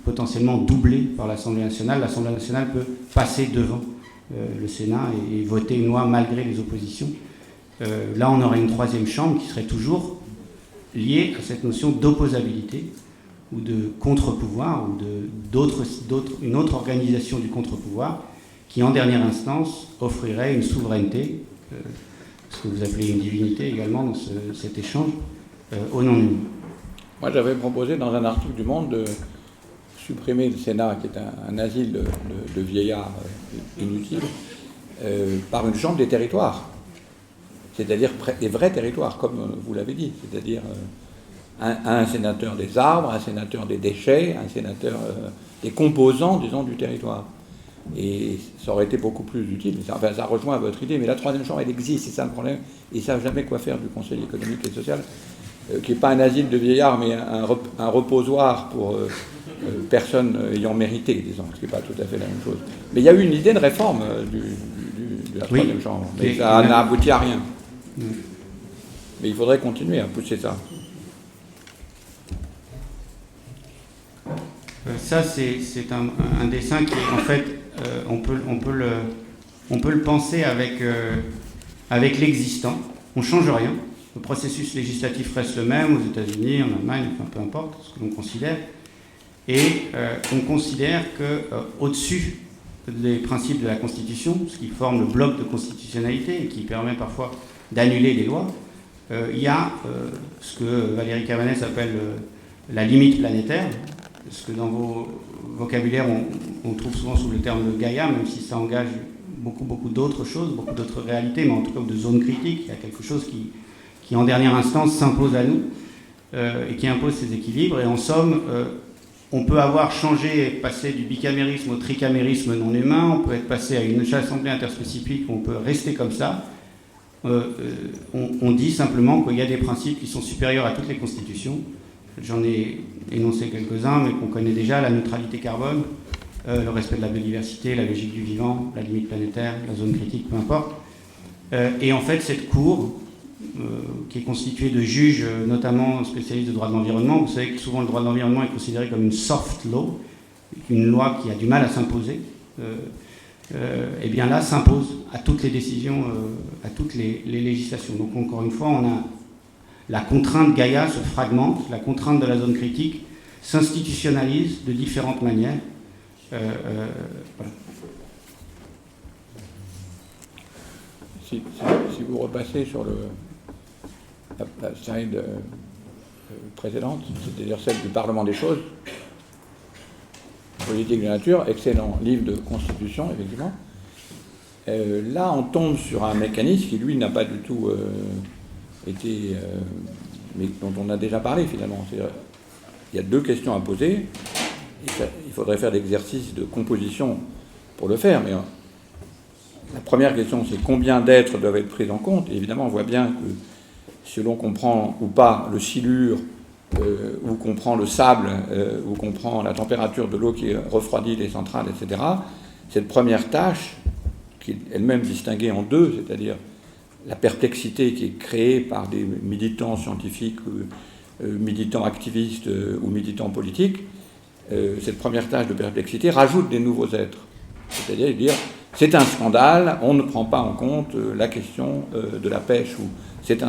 potentiellement doublé par l'Assemblée nationale. L'Assemblée nationale peut passer devant le Sénat et voter une loi malgré les oppositions. Là, on aurait une troisième chambre qui serait toujours liée à cette notion d'opposabilité ou de contre-pouvoir ou une autre organisation du contre-pouvoir qui, en dernière instance, offrirait une souveraineté, ce que vous appelez une divinité également dans cet échange, aux non-humains. Moi, j'avais proposé dans un article du Monde de supprimer le Sénat, qui est un asile de vieillards inutiles, par une chambre des territoires. C'est-à-dire des vrais territoires, comme vous l'avez dit. C'est-à-dire un sénateur des arbres, un sénateur des déchets, un sénateur des composants, disons, du territoire. Et ça aurait été beaucoup plus utile. Enfin, ça rejoint votre idée, mais la troisième chambre, elle existe, c'est ça le problème. Ils ne savent jamais quoi faire du Conseil économique et social, qui n'est pas un asile de vieillards, mais un reposoir pour personnes ayant mérité, disons, ce qui n'est pas tout à fait la même chose. Mais il y a eu une idée de réforme de la troisième chambre, mais ça n'a abouti à rien. Mais il faudrait continuer à pousser ça. Ça, c'est un dessin qui, en fait, on peut le penser avec l'existant. On ne change rien. Le processus législatif reste le même aux États-Unis, en Allemagne, enfin peu importe ce que l'on considère. Et on considère qu'au-dessus des principes de la Constitution, ce qui forme le bloc de constitutionnalité et qui permet parfois d'annuler des lois, il y a ce que Valérie Cavanès appelle la limite planétaire, ce que dans vos vocabulaires on trouve souvent sous le terme de Gaïa, même si ça engage beaucoup d'autres choses, beaucoup d'autres réalités, mais en tout cas de zones critiques. Il y a quelque chose qui en dernière instance s'impose à nous et qui impose ces équilibres. Et en somme, on peut avoir changé, passé du bicamérisme au tricamérisme non humain, on peut être passé à une assemblée interspécifique, on peut rester comme ça. On dit simplement qu'il y a des principes qui sont supérieurs à toutes les constitutions. J'en ai énoncé quelques-uns, mais qu'on connaît déjà: la neutralité carbone, le respect de la biodiversité, la logique du vivant, la limite planétaire, la zone critique, peu importe. Et en fait, cette cour, qui est constituée de juges, notamment spécialistes de droit de l'environnement, vous savez que souvent le droit de l'environnement est considéré comme une soft law, une loi qui a du mal à s'imposer. Et bien là, s'impose à toutes les décisions, à toutes les législations. Donc encore une fois, on a la contrainte Gaïa se fragmente, la contrainte de la zone critique s'institutionnalise de différentes manières. Voilà. Si vous repassez sur la slide précédente, c'est-à-dire celle du Parlement des choses, politique de la nature, excellent livre de constitution, effectivement. Là, on tombe sur un mécanisme qui, lui, n'a pas du tout été... mais dont on a déjà parlé, finalement. Il y a deux questions à poser. Il faudrait faire l'exercice de composition pour le faire, mais la première question, c'est combien d'êtres doivent être pris en compte. Et évidemment, on voit bien que si l'on comprend ou pas le silure, ou qu'on prend le sable, ou qu'on prend la température de l'eau qui refroidit les centrales, etc., cette première tâche, qui est elle-même distinguée en deux, c'est-à-dire la perplexité qui est créée par des militants scientifiques, militants activistes ou militants politiques, cette première tâche de perplexité rajoute des nouveaux êtres. C'est-à-dire dire, c'est un scandale, on ne prend pas en compte la question de la pêche, ou c'est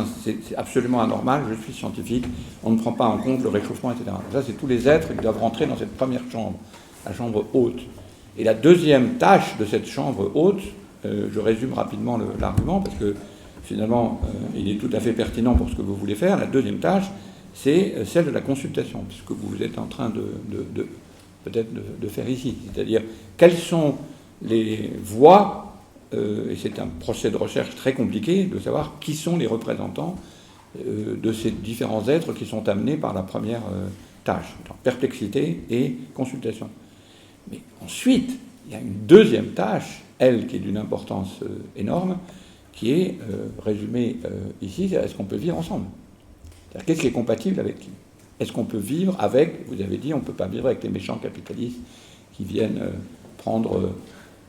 absolument anormal, je suis scientifique, on ne prend pas en compte le réchauffement, etc. Ça, c'est tous les êtres qui doivent rentrer dans cette première chambre, la chambre haute. Et la deuxième tâche de cette chambre haute, je résume rapidement l'argument, parce que finalement, il est tout à fait pertinent pour ce que vous voulez faire. La deuxième tâche, c'est celle de la consultation, puisque vous êtes en train peut-être de faire ici. C'est-à-dire, quelles sont les voies, et c'est un procès de recherche très compliqué, de savoir qui sont les représentants de ces différents êtres qui sont amenés par la première tâche, perplexité et consultation. Mais ensuite, il y a une deuxième tâche, elle, qui est d'une importance énorme, qui est résumée ici, c'est est-ce qu'on peut vivre ensemble ? C'est-à-dire, qu'est-ce qui est compatible avec qui ? Est-ce qu'on peut vivre avec, vous avez dit, on ne peut pas vivre avec les méchants capitalistes qui viennent prendre,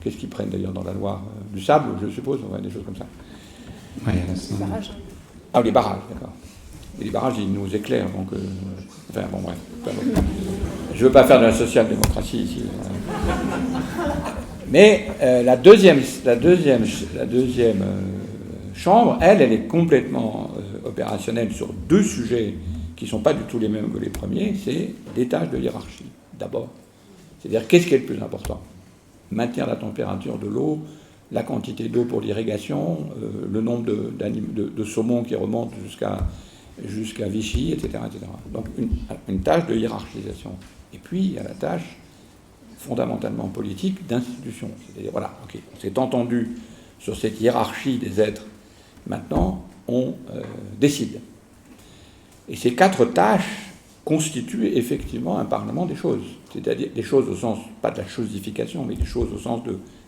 qu'est-ce qu'ils prennent d'ailleurs dans la Loire ? Du sable, je suppose, ouais, des choses comme ça. Ouais, Les barrages. Ah, les barrages, d'accord. Et les barrages, ils nous éclairent, donc... enfin, bon, bref. Je ne veux pas faire de la social-démocratie ici. Mais la deuxième chambre, elle est complètement opérationnelle sur deux sujets qui ne sont pas du tout les mêmes que les premiers. C'est des tâches de hiérarchie, d'abord. C'est-à-dire, qu'est-ce qui est le plus important ? Maintenir la température de l'eau, la quantité d'eau pour l'irrigation, le nombre de saumons qui remontent jusqu'à Vichy, etc., etc. Donc une tâche de hiérarchisation. Et puis il y a la tâche fondamentalement politique d'institution. C'est-à-dire, voilà, ok, on s'est entendu sur cette hiérarchie des êtres. Maintenant, on décide. Et ces quatre tâches constituent effectivement un parlement des choses. C'est-à-dire des choses au sens, pas de la chosification, mais des choses au sens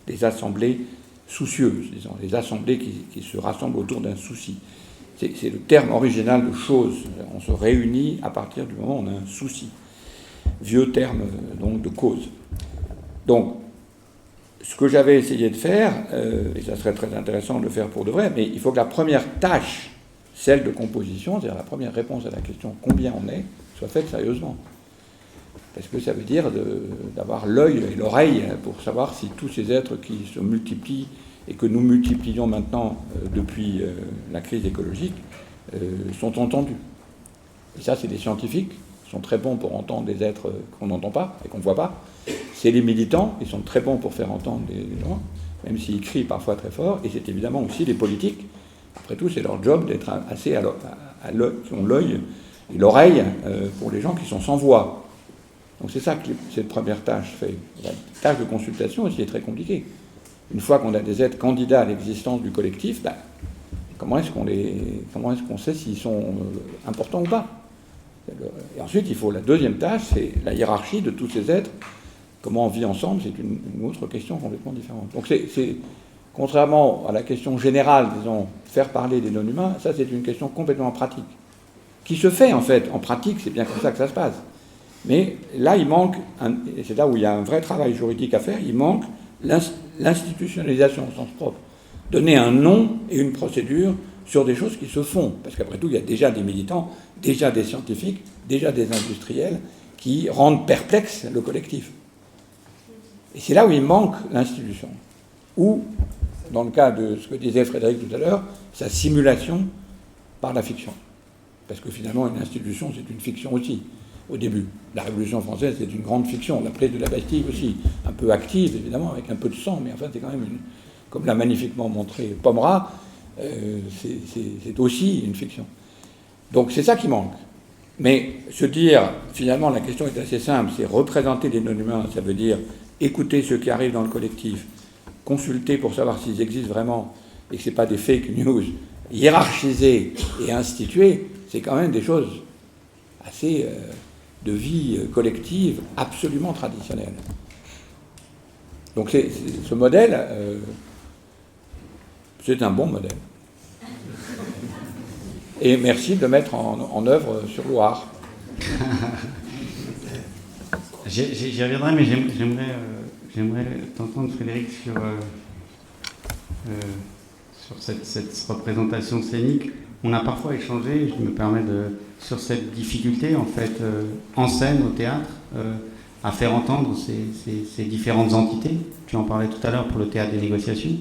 des assemblées soucieuses, disons, les assemblées qui se rassemblent autour d'un souci. C'est le terme original de chose. On se réunit à partir du moment où on a un souci. Vieux terme donc de cause. Donc, ce que j'avais essayé de faire, et ça serait très intéressant de le faire pour de vrai, mais il faut que la première tâche, celle de composition, c'est-à-dire la première réponse à la question combien on est, soit faite sérieusement. Parce que ça veut dire d'avoir l'œil et l'oreille pour savoir si tous ces êtres qui se multiplient et que nous multiplions maintenant depuis la crise écologique sont entendus. Et ça, c'est des scientifiques qui sont très bons pour entendre des êtres qu'on n'entend pas et qu'on ne voit pas. C'est les militants, ils sont très bons pour faire entendre les gens, même s'ils crient parfois très fort. Et c'est évidemment aussi les politiques. Après tout, c'est leur job d'être assez qui ont l'œil et l'oreille pour les gens qui sont sans voix. Donc c'est ça que cette première tâche fait. La tâche de consultation aussi est très compliquée. Une fois qu'on a des êtres candidats à l'existence du collectif, ben, comment est-ce qu'on sait s'ils sont importants ou pas ? Et ensuite, il faut la deuxième tâche, c'est la hiérarchie de tous ces êtres. Comment on vit ensemble, c'est une autre question complètement différente. Donc c'est contrairement à la question générale, disons, faire parler des non-humains, ça c'est une question complètement pratique. Qui se fait en fait, en pratique, c'est bien comme ça que ça se passe. Mais là, il manque, et c'est là où il y a un vrai travail juridique à faire, il manque l'institutionnalisation au sens propre. Donner un nom et une procédure sur des choses qui se font. Parce qu'après tout, il y a déjà des militants, déjà des scientifiques, déjà des industriels qui rendent perplexe le collectif. Et c'est là où il manque l'institution. Ou, dans le cas de ce que disait Frédéric tout à l'heure, sa simulation par la fiction. Parce que finalement, une institution, c'est une fiction aussi. Au début, la Révolution française, c'est une grande fiction. La plaie de la Bastille aussi, un peu active, évidemment, avec un peu de sang, mais enfin, c'est quand même, comme l'a magnifiquement montré Pomera, c'est aussi une fiction. Donc c'est ça qui manque. Mais se dire, finalement, la question est assez simple, c'est représenter les non-humains, ça veut dire écouter ceux qui arrivent dans le collectif, consulter pour savoir s'ils existent vraiment, et que ce n'est pas des fake news, hiérarchiser et instituer, c'est quand même des choses assez de vie collective absolument traditionnelle. Donc ce modèle, c'est un bon modèle. Et merci de le mettre en œuvre sur Loire. J'y reviendrai, mais j'aimerais t'entendre, Frédéric, sur cette représentation scénique. On a parfois échangé, je me permets sur cette difficulté, en fait, en scène, au théâtre, à faire entendre ces différentes entités. Tu en parlais tout à l'heure pour le théâtre des négociations.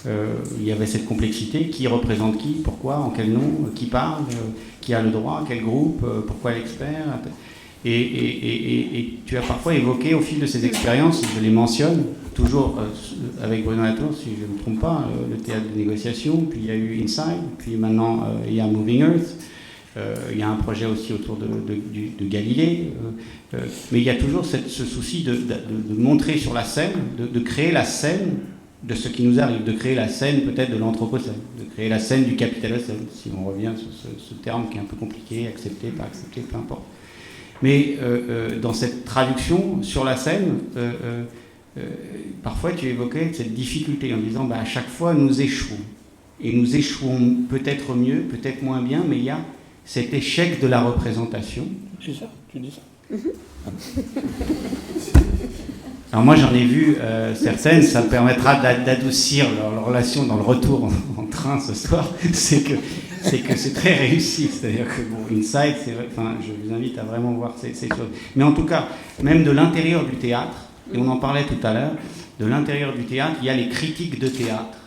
Il y avait cette complexité, qui représente qui, pourquoi, en quel nom, qui parle, qui a le droit, quel groupe, pourquoi l'expert. Et tu as parfois évoqué au fil de ces expériences, je les mentionne, toujours avec Bruno Latour, si je ne me trompe pas, le théâtre de négociation, puis il y a eu Inside, puis maintenant il y a Moving Earth, il y a un projet aussi autour de Galilée, mais il y a toujours ce souci de montrer sur la scène, de créer la scène de ce qui nous arrive, de créer la scène peut-être de l'anthropocène, de créer la scène du capitalocène, si on revient sur ce terme qui est un peu compliqué, accepté, pas accepté, peu importe. Mais dans cette traduction sur la scène, parfois tu évoquais cette difficulté en disant à chaque fois nous échouons. Et nous échouons peut-être mieux, peut-être moins bien, mais il y a cet échec de la représentation. C'est ça, tu dis ça. Alors moi j'en ai vu certaines, ça me permettra d'adoucir leur relation dans le retour en train ce soir, c'est que c'est très réussi, c'est-à-dire que Inside, je vous invite à vraiment voir ces choses. Mais en tout cas, même de l'intérieur du théâtre, et on en parlait tout à l'heure, de l'intérieur du théâtre, il y a les critiques de théâtre,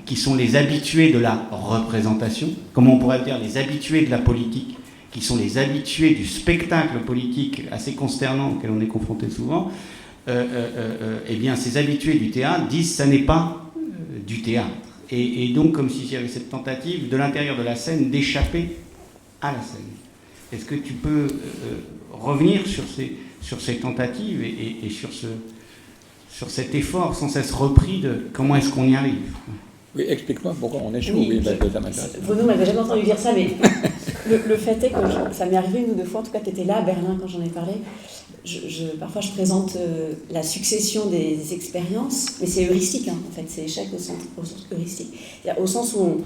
qui sont les habitués de la représentation, comme on pourrait dire les habitués de la politique, qui sont les habitués du spectacle politique assez consternant auquel on est confronté souvent. Eh bien, ces habitués du théâtre disent ça n'est pas du théâtre. Et donc, comme s'il y avait cette tentative de l'intérieur de la scène d'échapper à la scène. Est-ce que tu peux revenir sur ces tentatives et sur cet effort sans cesse repris de comment est-ce qu'on y arrive? Oui, explique-moi pourquoi on échoue. Oui, Ça m'intéresse. Bruno m'avait jamais entendu dire ça, mais le fait est que ça m'est arrivé une ou deux fois, en tout cas tu étais là à Berlin quand j'en ai parlé. Parfois je présente la succession des expériences, mais c'est heuristique en fait, c'est échec au sens heuristique. Au sens où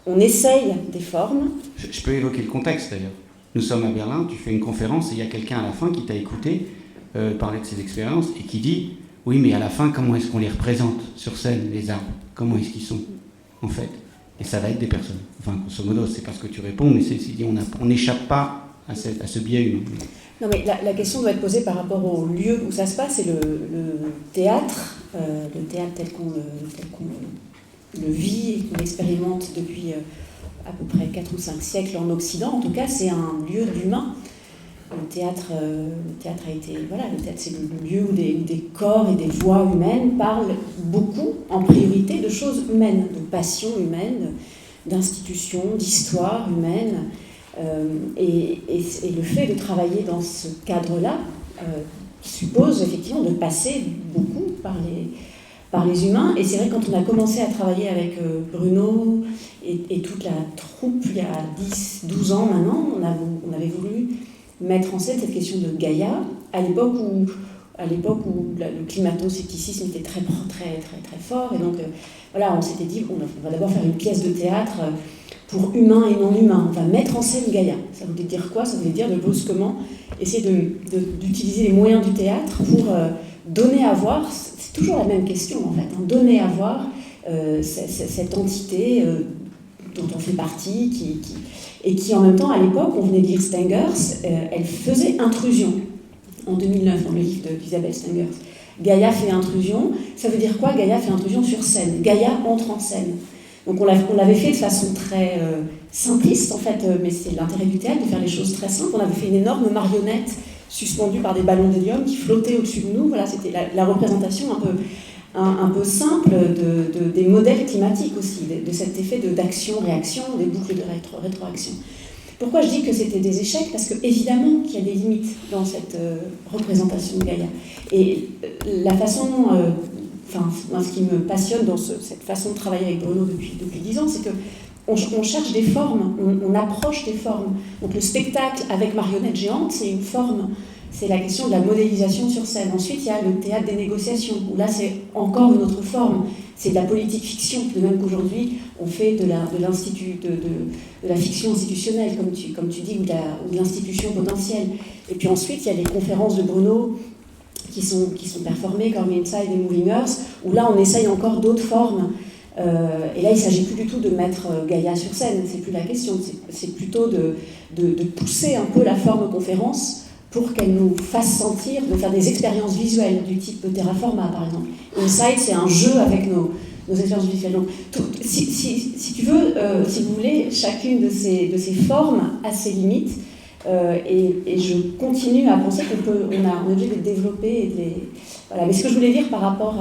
on essaye des formes. Je peux évoquer le contexte d'ailleurs. Nous sommes à Berlin, tu fais une conférence et il y a quelqu'un à la fin qui t'a écouté parler de ses expériences et qui dit « Oui, mais à la fin, comment est-ce qu'on les représente sur scène, les arbres? Comment est-ce qu'ils sont, en fait ?» Et ça va être des personnes. Enfin, grosso modo, c'est pas ce que tu réponds, mais c'est dit on n'échappe pas à ce biais humain. Non, mais la question doit être posée par rapport au lieu où ça se passe, et le théâtre tel qu'on le vit et qu'on l'expérimente depuis à peu près 4 ou 5 siècles en Occident, en tout cas, c'est un lieu d'humain. Le théâtre a été... Voilà, le théâtre, c'est le lieu où des corps et des voix humaines parlent beaucoup, en priorité, de choses humaines, de passions humaines, d'institutions, d'histoires humaines. Et le fait de travailler dans ce cadre-là suppose effectivement de passer beaucoup par les humains. Et c'est vrai que quand on a commencé à travailler avec Bruno et toute la troupe il y a 10-12 ans maintenant, on avait voulu mettre en scène cette question de Gaïa à l'époque où le climato-scepticisme était très fort. Et donc voilà, on s'était dit on va d'abord faire une pièce de théâtre pour humain et non humain. On va mettre en scène Gaïa. Ça voulait dire quoi? Ça voulait dire brusquement essayer d'utiliser les moyens du théâtre pour donner à voir, c'est toujours la même question en fait, donner à voir cette entité dont on fait partie, et qui en même temps, à l'époque, on venait de lire Stengers, elle faisait intrusion. En 2009, dans le livre d'Isabelle Stengers. Gaïa fait intrusion. Ça veut dire quoi? Gaïa fait intrusion sur scène. Gaïa entre en scène. Donc on l'avait fait de façon très simpliste, en fait, mais c'est l'intérêt du théâtre de faire les choses très simples. On avait fait une énorme marionnette suspendue par des ballons d'hélium qui flottaient au-dessus de nous. Voilà, c'était la représentation un peu simple des modèles climatiques aussi, de cet effet d'action-réaction, des boucles de rétroaction. Pourquoi je dis que c'était des échecs? Parce que évidemment qu'il y a des limites dans cette représentation de Gaïa. Et la façon... moi, ce qui me passionne dans cette façon de travailler avec Bruno depuis 10 ans, c'est qu'on cherche des formes, on approche des formes. Donc le spectacle avec marionnette géante, c'est une forme, c'est la question de la modélisation sur scène. Ensuite, il y a le théâtre des négociations, où là, c'est encore une autre forme. C'est de la politique fiction, de même qu'aujourd'hui, on fait de la fiction institutionnelle, comme tu dis, ou de l'institution potentielle. Et puis ensuite, il y a les conférences de Bruno, qui sont performés comme Inside et Moving Earth, où là on essaye encore d'autres formes. Et là il ne s'agit plus du tout de mettre Gaïa sur scène, c'est plus la question, c'est plutôt de pousser un peu la forme conférence pour qu'elle nous fasse sentir, de faire des expériences visuelles du type Terraforma par exemple. Inside c'est un jeu avec nos expériences visuelles. Donc, si tu veux, si vous voulez, chacune de ces formes a ses limites. Et je continue à penser qu'on a obligé de les développer. Voilà. Mais ce que je voulais dire par rapport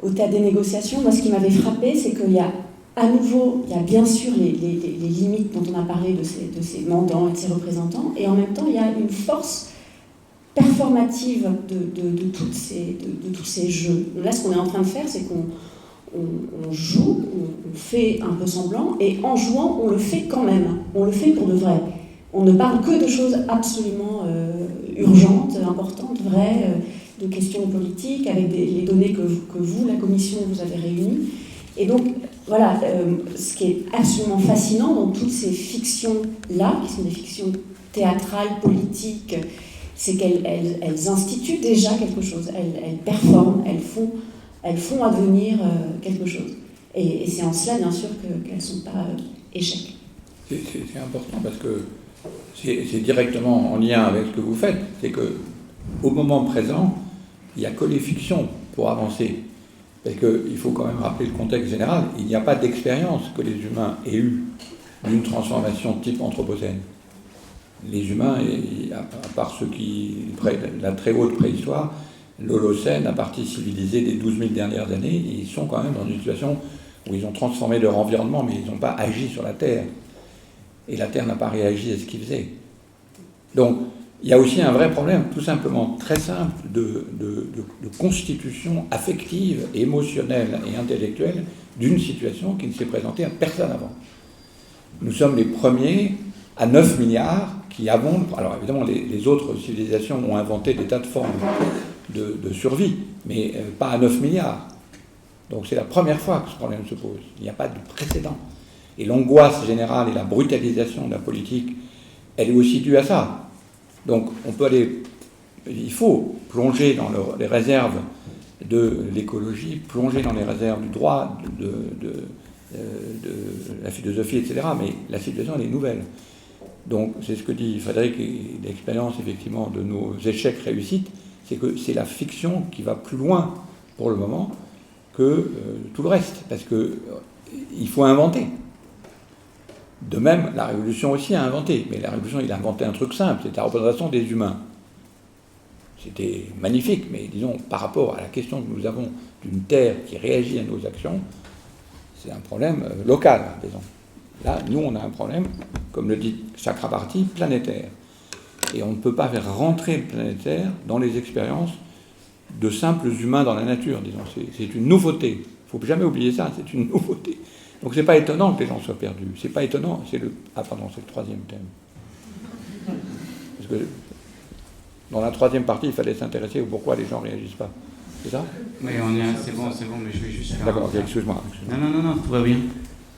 au théâtre des négociations, moi, ce qui m'avait frappé, c'est qu'il y a à nouveau, il y a bien sûr les limites dont on a parlé de ces mandants et de ces représentants, et en même temps, il y a une force performative de tous ces jeux. Là, ce qu'on est en train de faire, c'est qu'on joue, on fait un peu semblant, et en jouant, on le fait quand même. On le fait pour de vrai. On ne parle que de choses absolument urgentes, importantes, vraies, de questions politiques, avec les données que vous, la Commission, vous avez réunies. Et donc, voilà, ce qui est absolument fascinant dans toutes ces fictions-là, qui sont des fictions théâtrales, politiques, c'est qu'elles instituent déjà quelque chose. Elles performent, elles font advenir quelque chose. Et c'est en cela, bien sûr, qu'elles ne sont pas échecs. C'est important parce que c'est directement en lien avec ce que vous faites. C'est qu'au moment présent, il n'y a que les fictions pour avancer. Parce qu'il faut quand même rappeler le contexte général. Il n'y a pas d'expérience que les humains aient eue d'une transformation type anthropocène. Les humains, à part ceux qui... la très haute préhistoire, l'Holocène, la partie civilisée des 12 000 dernières années, ils sont quand même dans une situation où ils ont transformé leur environnement, mais ils n'ont pas agi sur la Terre. Et la Terre n'a pas réagi à ce qu'ils faisaient. Donc, il y a aussi un vrai problème, tout simplement très simple, de constitution affective, émotionnelle et intellectuelle d'une situation qui ne s'est présentée à personne avant. Nous sommes les premiers à 9 milliards qui avons... Alors évidemment, les autres civilisations ont inventé des tas de formes de survie, mais pas à 9 milliards. Donc c'est la première fois que ce problème se pose. Il n'y a pas de précédent. Et l'angoisse générale et la brutalisation de la politique, elle est aussi due à ça. Donc il faut plonger dans les réserves de l'écologie, plonger dans les réserves du droit, de la philosophie, etc. Mais la situation, elle est nouvelle. Donc c'est ce que dit Frédéric, et l'expérience effectivement de nos échecs réussites, c'est que c'est la fiction qui va plus loin pour le moment que tout le reste, parce qu'il faut inventer. De même, la Révolution aussi a inventé, mais la Révolution, il a inventé un truc simple, c'est la représentation des humains. C'était magnifique, mais disons, par rapport à la question que nous avons d'une terre qui réagit à nos actions, c'est un problème local, disons. Là, nous, on a un problème, comme le dit Chakrabarty, planétaire. Et on ne peut pas faire rentrer le planétaire dans les expériences de simples humains dans la nature, disons. C'est une nouveauté. Il ne faut jamais oublier ça, c'est une nouveauté. Donc c'est pas étonnant que les gens soient perdus. C'est pas étonnant. C'est le troisième thème. Parce que dans la troisième partie, il fallait s'intéresser au pourquoi les gens ne réagissent pas. C'est ça? Oui, c'est bon, mais je vais juste faire... D'accord, excuse-moi. Non, tout va bien.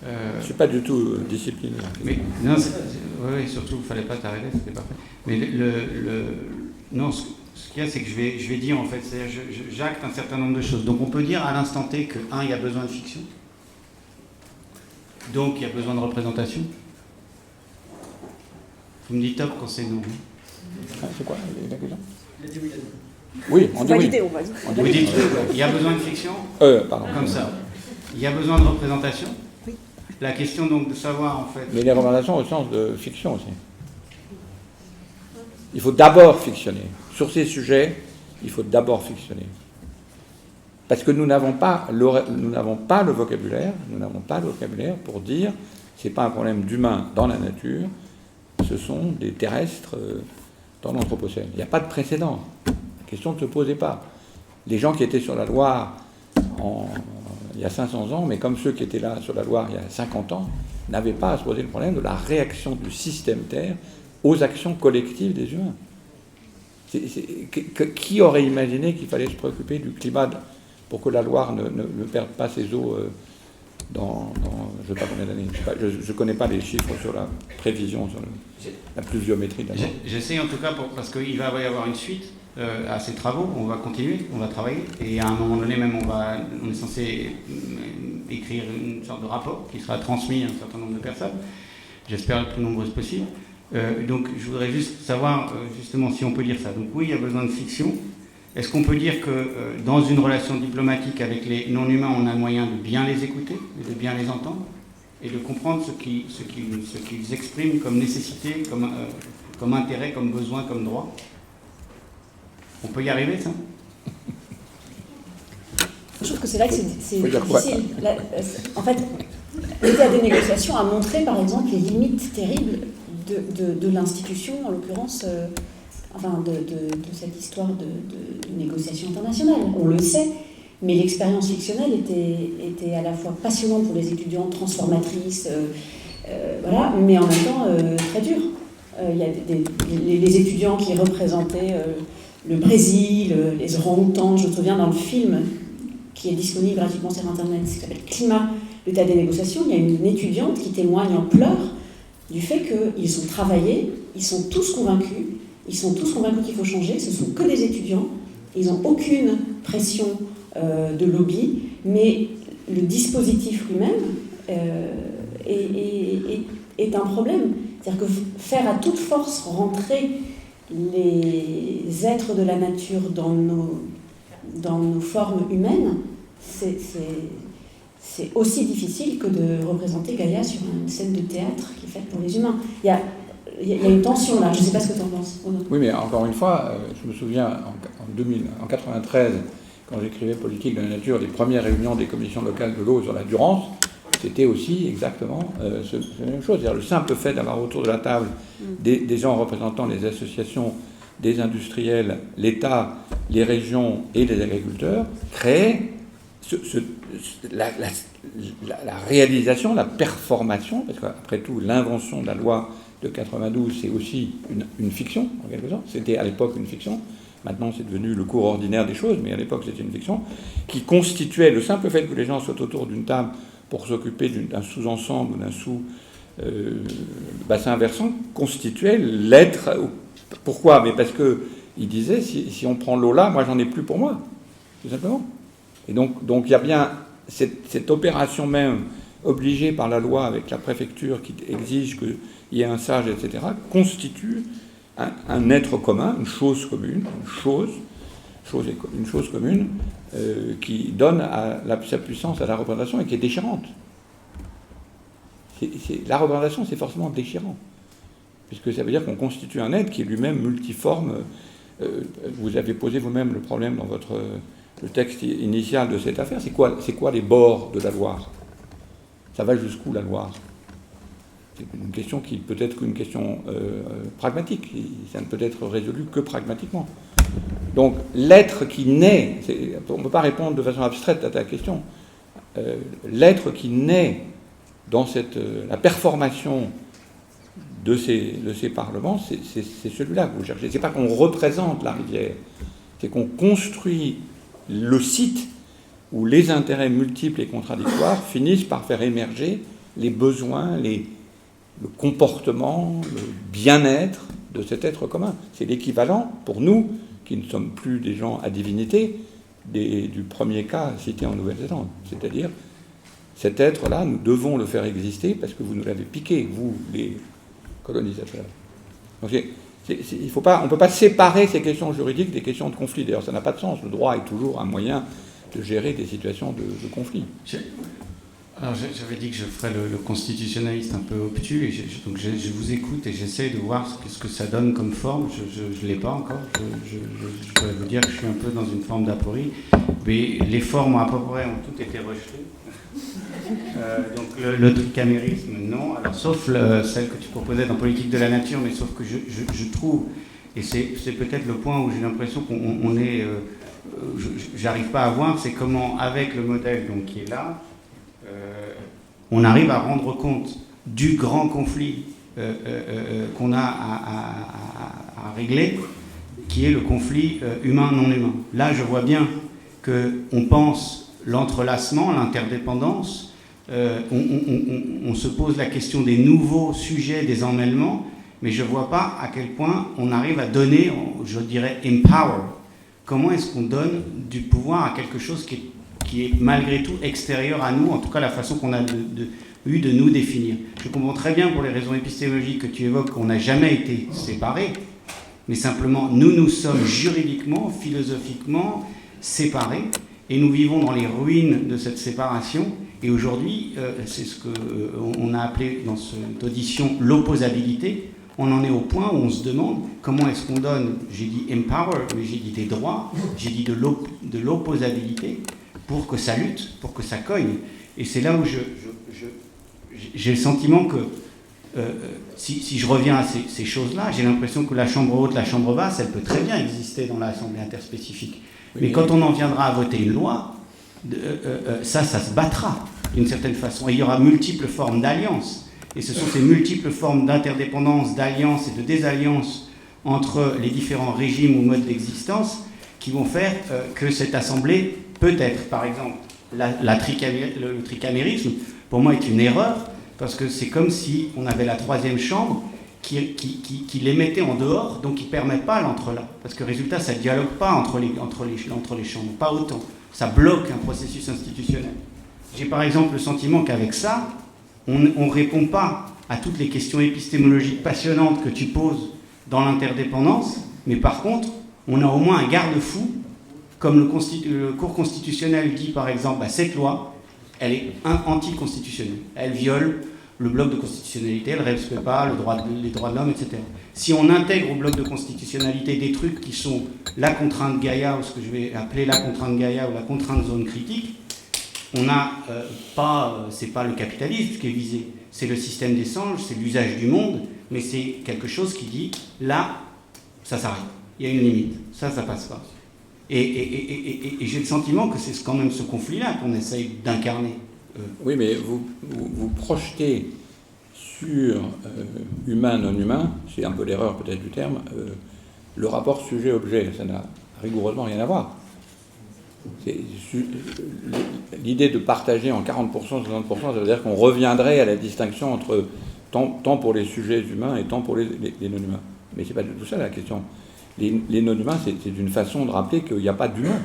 Je ne suis pas du tout discipliné. Mais non, oui, surtout, il ne fallait pas t'arrêter, c'était parfait. Mais non, ce qu'il y a, c'est que je vais dire, en fait, c'est-à-dire, j'acte un certain nombre de choses. Donc on peut dire à l'instant T que, il y a besoin de fiction. Donc il y a besoin de représentation. Vous me dites top quand c'est non. C'est quoi la question? Oui, on dit oui. Vous dites il y a besoin de fiction. Pardon. Comme ça. Il y a besoin de représentation. Oui. La question donc de savoir en fait. Mais les représentations au sens de fiction aussi. Il faut d'abord fictionner. Sur ces sujets, il faut d'abord fictionner. Parce que nous n'avons pas le vocabulaire, pour dire c'est pas un problème d'humain dans la nature, ce sont des terrestres dans l'Anthropocène. Il n'y a pas de précédent. La question ne se posait pas. Les gens qui étaient sur la Loire il y a 500 ans, mais comme ceux qui étaient là sur la Loire il y a 50 ans, n'avaient pas à se poser le problème de la réaction du système Terre aux actions collectives des humains. Qui aurait imaginé qu'il fallait se préoccuper du climat pour que la Loire ne perde pas ses eaux dans je ne sais pas combien d'années. Je ne connais pas les chiffres sur la prévision, sur la pluviométrie. J'essaie en tout cas, parce qu'il va y avoir une suite à ces travaux, on va continuer, on va travailler, et à un moment donné même on est censé écrire une sorte de rapport qui sera transmis à un certain nombre de personnes, j'espère le plus nombreuses possible. Donc je voudrais juste savoir justement si on peut dire ça. Donc oui, il y a besoin de fiction. Est-ce qu'on peut dire que dans une relation diplomatique avec les non-humains, on a moyen de bien les écouter et de bien les entendre? et de comprendre ce qu'ils expriment comme nécessité, comme intérêt, comme besoin, comme droit. On peut y arriver, ça? Je trouve que c'est là que c'est difficile. Là, en fait, l'état des négociations a montré, par exemple, les limites terribles de l'institution, en l'occurrence, de cette histoire de négociation internationale. On le sait, mais l'expérience fictionnelle était à la fois passionnante pour les étudiants, transformatrice, voilà, mais en même temps très dure. Il y a les étudiants qui représentaient le Brésil, les orang-outans. Je me souviens dans le film qui est disponible gratuitement sur Internet, qui s'appelle Climat, l'état des négociations, il y a une étudiante qui témoigne en pleurs du fait qu'ils ont travaillé, ils sont tous convaincus qu'il faut changer, ce sont que des étudiants, ils n'ont aucune pression de lobby, mais le dispositif lui-même est un problème. C'est-à-dire que faire à toute force rentrer les êtres de la nature dans nos formes humaines, c'est aussi difficile que de représenter Gaïa sur une scène de théâtre qui est faite pour les humains. Il y a une tension là, je ne sais pas ce que tu en penses. Oui, mais encore une fois, je me souviens en 93, quand j'écrivais Politique de la nature, les premières réunions des commissions locales de l'eau sur la Durance, c'était aussi exactement la même chose. C'est-à-dire le simple fait d'avoir autour de la table des gens représentant les associations, des industriels, l'État, les régions et les agriculteurs, créait la réalisation, la performation, parce qu'après tout, l'invention de la loi de 92, c'est aussi une fiction, en quelque sorte. C'était à l'époque une fiction. Maintenant, c'est devenu le cours ordinaire des choses, mais à l'époque, c'était une fiction, qui constituait le simple fait que les gens soient autour d'une table pour s'occuper d'un sous-ensemble ou d'un sous-bassin versant, constituait l'être. Pourquoi? Mais parce qu'il disait, si on prend l'eau là, moi, j'en ai plus pour moi, tout simplement. Et donc il y a bien cette opération même, obligée par la loi avec la préfecture qui exige qu'il y ait un sage, etc., constitue un être commun, une chose commune, une chose commune qui donne sa puissance à la représentation et qui est déchirante. La représentation, c'est forcément déchirant, puisque ça veut dire qu'on constitue un être qui est lui-même multiforme. Vous avez posé vous-même le problème dans le texte initial de cette affaire. C'est quoi les bords de la Loire? Ça va jusqu'où la Loire? C'est une question qui peut être une question pragmatique. Ça ne peut être résolu que pragmatiquement. Donc l'être qui naît, on ne peut pas répondre de façon abstraite à ta question, l'être qui naît dans la performation de ces parlements, c'est celui-là que vous cherchez. C'est pas qu'on représente la rivière, c'est qu'on construit le site où les intérêts multiples et contradictoires finissent par faire émerger les besoins, le comportement, le bien-être de cet être commun. C'est l'équivalent, pour nous, qui ne sommes plus des gens à divinité, du premier cas cité en Nouvelle-Zélande. C'est-à-dire, cet être-là, nous devons le faire exister parce que vous nous l'avez piqué, vous, les colonisateurs. Donc, on ne peut pas séparer ces questions juridiques des questions de conflit. D'ailleurs, ça n'a pas de sens. Le droit est toujours un moyen de gérer des situations de conflit. Alors, j'avais dit que je ferais le constitutionnaliste un peu obtus, et donc je vous écoute et j'essaie de voir ce que ça donne comme forme. Je ne l'ai pas encore. Je dois vous dire que je suis un peu dans une forme d'aporie, mais les formes à peu près ont toutes été rejetées. Donc le tricamérisme, non. Alors sauf celle que tu proposais dans Politique de la nature, mais sauf que je trouve, et c'est peut-être le point où j'ai l'impression qu'on est, j'arrive pas à voir, c'est comment avec le modèle donc qui est là, on arrive à rendre compte du grand conflit qu'on a à régler, qui est le conflit humain-non humain. Là, je vois bien qu'on pense l'entrelacement, l'interdépendance. On se pose la question des nouveaux sujets, des emmêlements, mais je ne vois pas à quel point on arrive à donner, je dirais, empower. Comment est-ce qu'on donne du pouvoir à quelque chose qui est malgré tout extérieur à nous, en tout cas la façon qu'on a eu de nous définir. Je comprends très bien pour les raisons épistémologiques que tu évoques qu'on n'a jamais été séparés, mais simplement nous sommes juridiquement, philosophiquement séparés, et nous vivons dans les ruines de cette séparation, Et aujourd'hui, c'est ce qu'on a appelé dans cette audition l'opposabilité. On en est au point où on se demande comment est-ce qu'on donne, j'ai dit empower, mais j'ai dit des droits, j'ai dit de l'opposabilité pour que ça lutte, pour que ça cogne. Et c'est là où j'ai le sentiment que si je reviens à ces choses-là, j'ai l'impression que la chambre haute, la chambre basse, elle peut très bien exister dans l'Assemblée interspécifique. Oui, mais quand on en viendra à voter une loi, ça se battra d'une certaine façon. Et il y aura multiples formes d'alliances. Et ce sont ces multiples formes d'interdépendance, d'alliance et de désalliance entre les différents régimes ou modes d'existence qui vont faire que cette Assemblée peut être, par exemple, le tricamérisme, pour moi, est une erreur, parce que c'est comme si on avait la troisième chambre qui les mettait en dehors, donc qui ne permet pas l'entre-là. Parce que résultat, ça ne dialogue pas entre les chambres, pas autant. Ça bloque un processus institutionnel. J'ai par exemple le sentiment qu'avec ça, on ne répond pas à toutes les questions épistémologiques passionnantes que tu poses dans l'interdépendance, mais par contre, on a au moins un garde-fou, comme le Cour constitutionnel dit par exemple, cette loi, elle est anticonstitutionnelle. Elle viole le bloc de constitutionnalité, elle ne respecte pas les droits de l'homme, etc. Si on intègre au bloc de constitutionnalité des trucs qui sont la contrainte Gaïa, ou ce que je vais appeler la contrainte Gaïa ou la contrainte zone critique, on n'a c'est pas le capitalisme qui est visé, c'est le système d'échange, c'est l'usage du monde, mais c'est quelque chose qui dit, là, ça s'arrête, il y a une limite, ça passe pas. Et j'ai le sentiment que c'est quand même ce conflit-là qu'on essaye d'incarner. Oui, mais vous projetez sur humain, non humain, c'est un peu l'erreur peut-être du terme, le rapport sujet-objet, ça n'a rigoureusement rien à voir. L'idée de partager en 40%, 60%, ça veut dire qu'on reviendrait à la distinction entre tant pour les sujets humains et tant pour les non-humains. Mais c'est pas du tout ça la question. Les non-humains, c'est une façon de rappeler qu'il n'y a pas d'humains.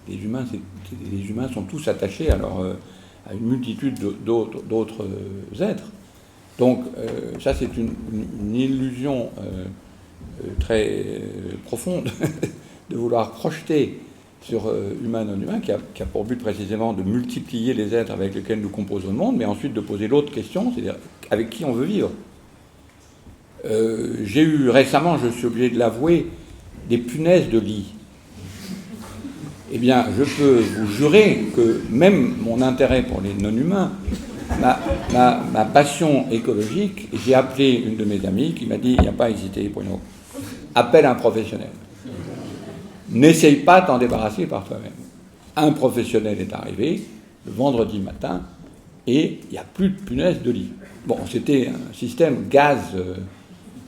Les humains sont tous attachés à une multitude d'autres êtres. Donc ça, c'est une illusion très profonde de vouloir projeter sur humain, non-humain, qui a pour but précisément de multiplier les êtres avec lesquels nous composons le monde, mais ensuite de poser l'autre question, c'est-à-dire avec qui on veut vivre. J'ai eu récemment, je suis obligé de l'avouer, des punaises de lit. Eh bien, je peux vous jurer que même mon intérêt pour les non-humains, ma passion écologique, j'ai appelé une de mes amies qui m'a dit, il n'y a pas à hésiter, Bruno, appelle un professionnel. N'essaye pas de t'en débarrasser par toi-même. Un professionnel est arrivé le vendredi matin et il n'y a plus de punaises de lit. Bon, c'était un système gaz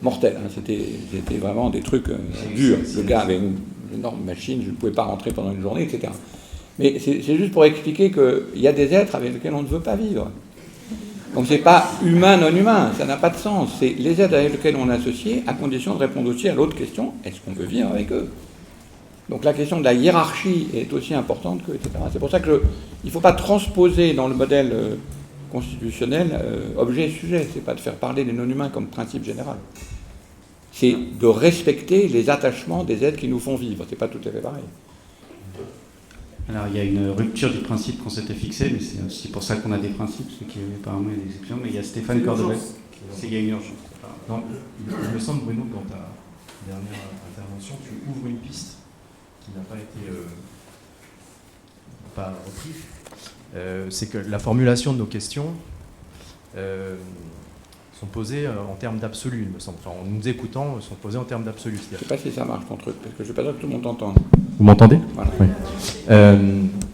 mortel, hein. C'était vraiment des trucs durs. Le gars avait une énorme machine, je ne pouvais pas rentrer pendant une journée, etc. Mais c'est juste pour expliquer qu'il y a des êtres avec lesquels on ne veut pas vivre. Donc c'est pas humain, non humain, ça n'a pas de sens. C'est les êtres avec lesquels on est associé, à condition de répondre aussi à l'autre question, est-ce qu'on veut vivre avec eux ? Donc la question de la hiérarchie est aussi importante que, etc. C'est pour ça qu'il ne faut pas transposer dans le modèle constitutionnel objet-sujet. C'est pas de faire parler des non-humains comme principe général. C'est de respecter les attachements des êtres qui nous font vivre. C'est pas tout à fait pareil. Alors il y a une rupture du principe qu'on s'était fixé, mais c'est aussi pour ça qu'on a des principes, ce qui est apparemment des exceptions, mais il y a Stéphane Cordobel. Il y a une urgence. Non, il me semble, Bruno, dans ta dernière intervention, tu ouvres une piste qui n'a pas été pas reprise. C'est que la formulation de nos questions sont posées en termes d'absolu, il me semble. Enfin, en nous écoutant, sont posées en termes d'absolu. Je ne sais pas si ça marche ton truc, parce que je ne suis pas sûr que tout le monde t'entende. Vous m'entendez ? Voilà. Oui.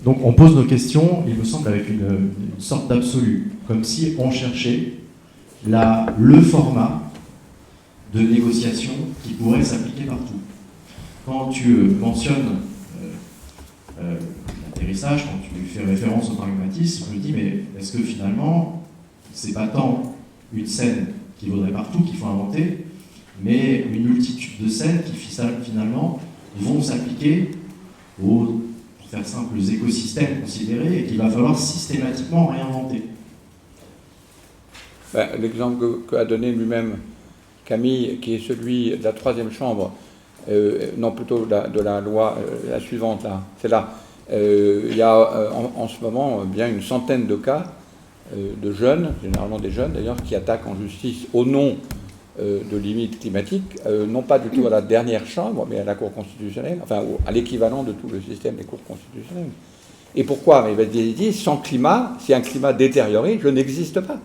Donc on pose nos questions, il me semble, avec une sorte d'absolu, comme si on cherchait le format de négociation qui pourrait s'appliquer partout. Quand tu mentionnes l'atterrissage, quand tu fais référence au pragmatisme, je me dis, mais est-ce que finalement, c'est pas tant une scène qui vaudrait partout qu'il faut inventer, mais une multitude de scènes qui finalement vont s'appliquer aux, pour faire simple, aux écosystèmes considérés et qu'il va falloir systématiquement réinventer. L'exemple qu'a donné lui-même Camille, qui est celui de la troisième chambre, non plutôt de la loi, la suivante là, c'est là, Il y a en ce moment bien une centaine de cas de jeunes, généralement des jeunes d'ailleurs, qui attaquent en justice au nom de limites climatiques, non pas du tout à la dernière chambre, mais à la Cour constitutionnelle, enfin à l'équivalent de tout le système des cours constitutionnelles. Et pourquoi? Mais il dit, sans climat, si un climat détérioré, je n'existe pas.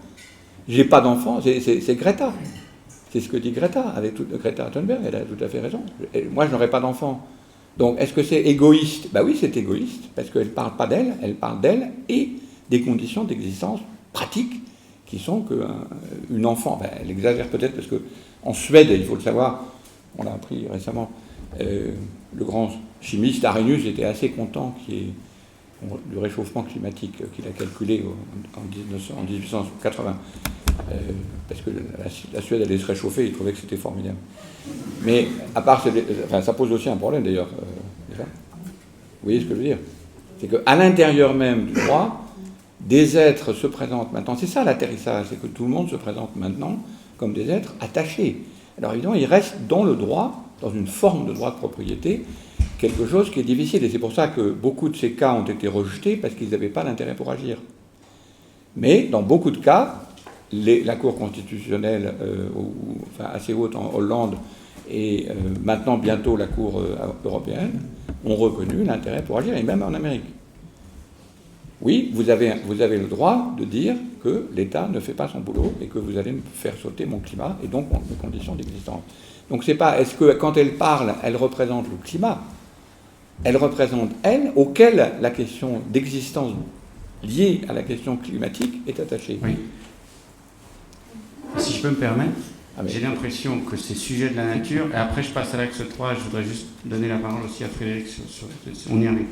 J'ai pas d'enfant, c'est Greta. C'est ce que dit Greta, Greta Thunberg, elle a tout à fait raison. Moi, je n'aurai pas d'enfant. Donc, est-ce que c'est égoïste? Ben oui, c'est égoïste, parce qu'elle ne parle pas d'elle, elle parle d'elle et des conditions d'existence pratiques qui sont qu'une enfant, ben, elle exagère peut-être, parce qu'en Suède, il faut le savoir, on l'a appris récemment, le grand chimiste Arrhenius était assez content du réchauffement climatique qu'il a calculé en 1880. Parce que la Suède allait se réchauffer, il trouvait que c'était formidable. Mais à part, ça pose aussi un problème d'ailleurs. Déjà. Vous voyez ce que je veux dire? C'est qu'à l'intérieur même du droit, des êtres se présentent maintenant. C'est ça l'atterrissage, c'est que tout le monde se présente maintenant comme des êtres attachés. Alors évidemment, il reste dans le droit, dans une forme de droit de propriété, quelque chose qui est difficile. Et c'est pour ça que beaucoup de ces cas ont été rejetés parce qu'ils n'avaient pas d'intérêt pour agir. Mais dans beaucoup de cas, la Cour constitutionnelle, assez haute en Hollande, et maintenant bientôt la Cour européenne, ont reconnu l'intérêt pour agir, et même en Amérique. Oui, vous avez le droit de dire que l'État ne fait pas son boulot et que vous allez me faire sauter mon climat et donc mes conditions d'existence. Donc c'est pas, est-ce que quand elle parle, elle représente le climat, elle représente elle, auquel la question d'existence liée à la question climatique est attachée. Oui. Si je peux me permettre, j'ai l'impression que c'est sujet de la nature, et après je passe à l'axe 3, je voudrais juste donner la parole aussi à Frédéric, on y arrive.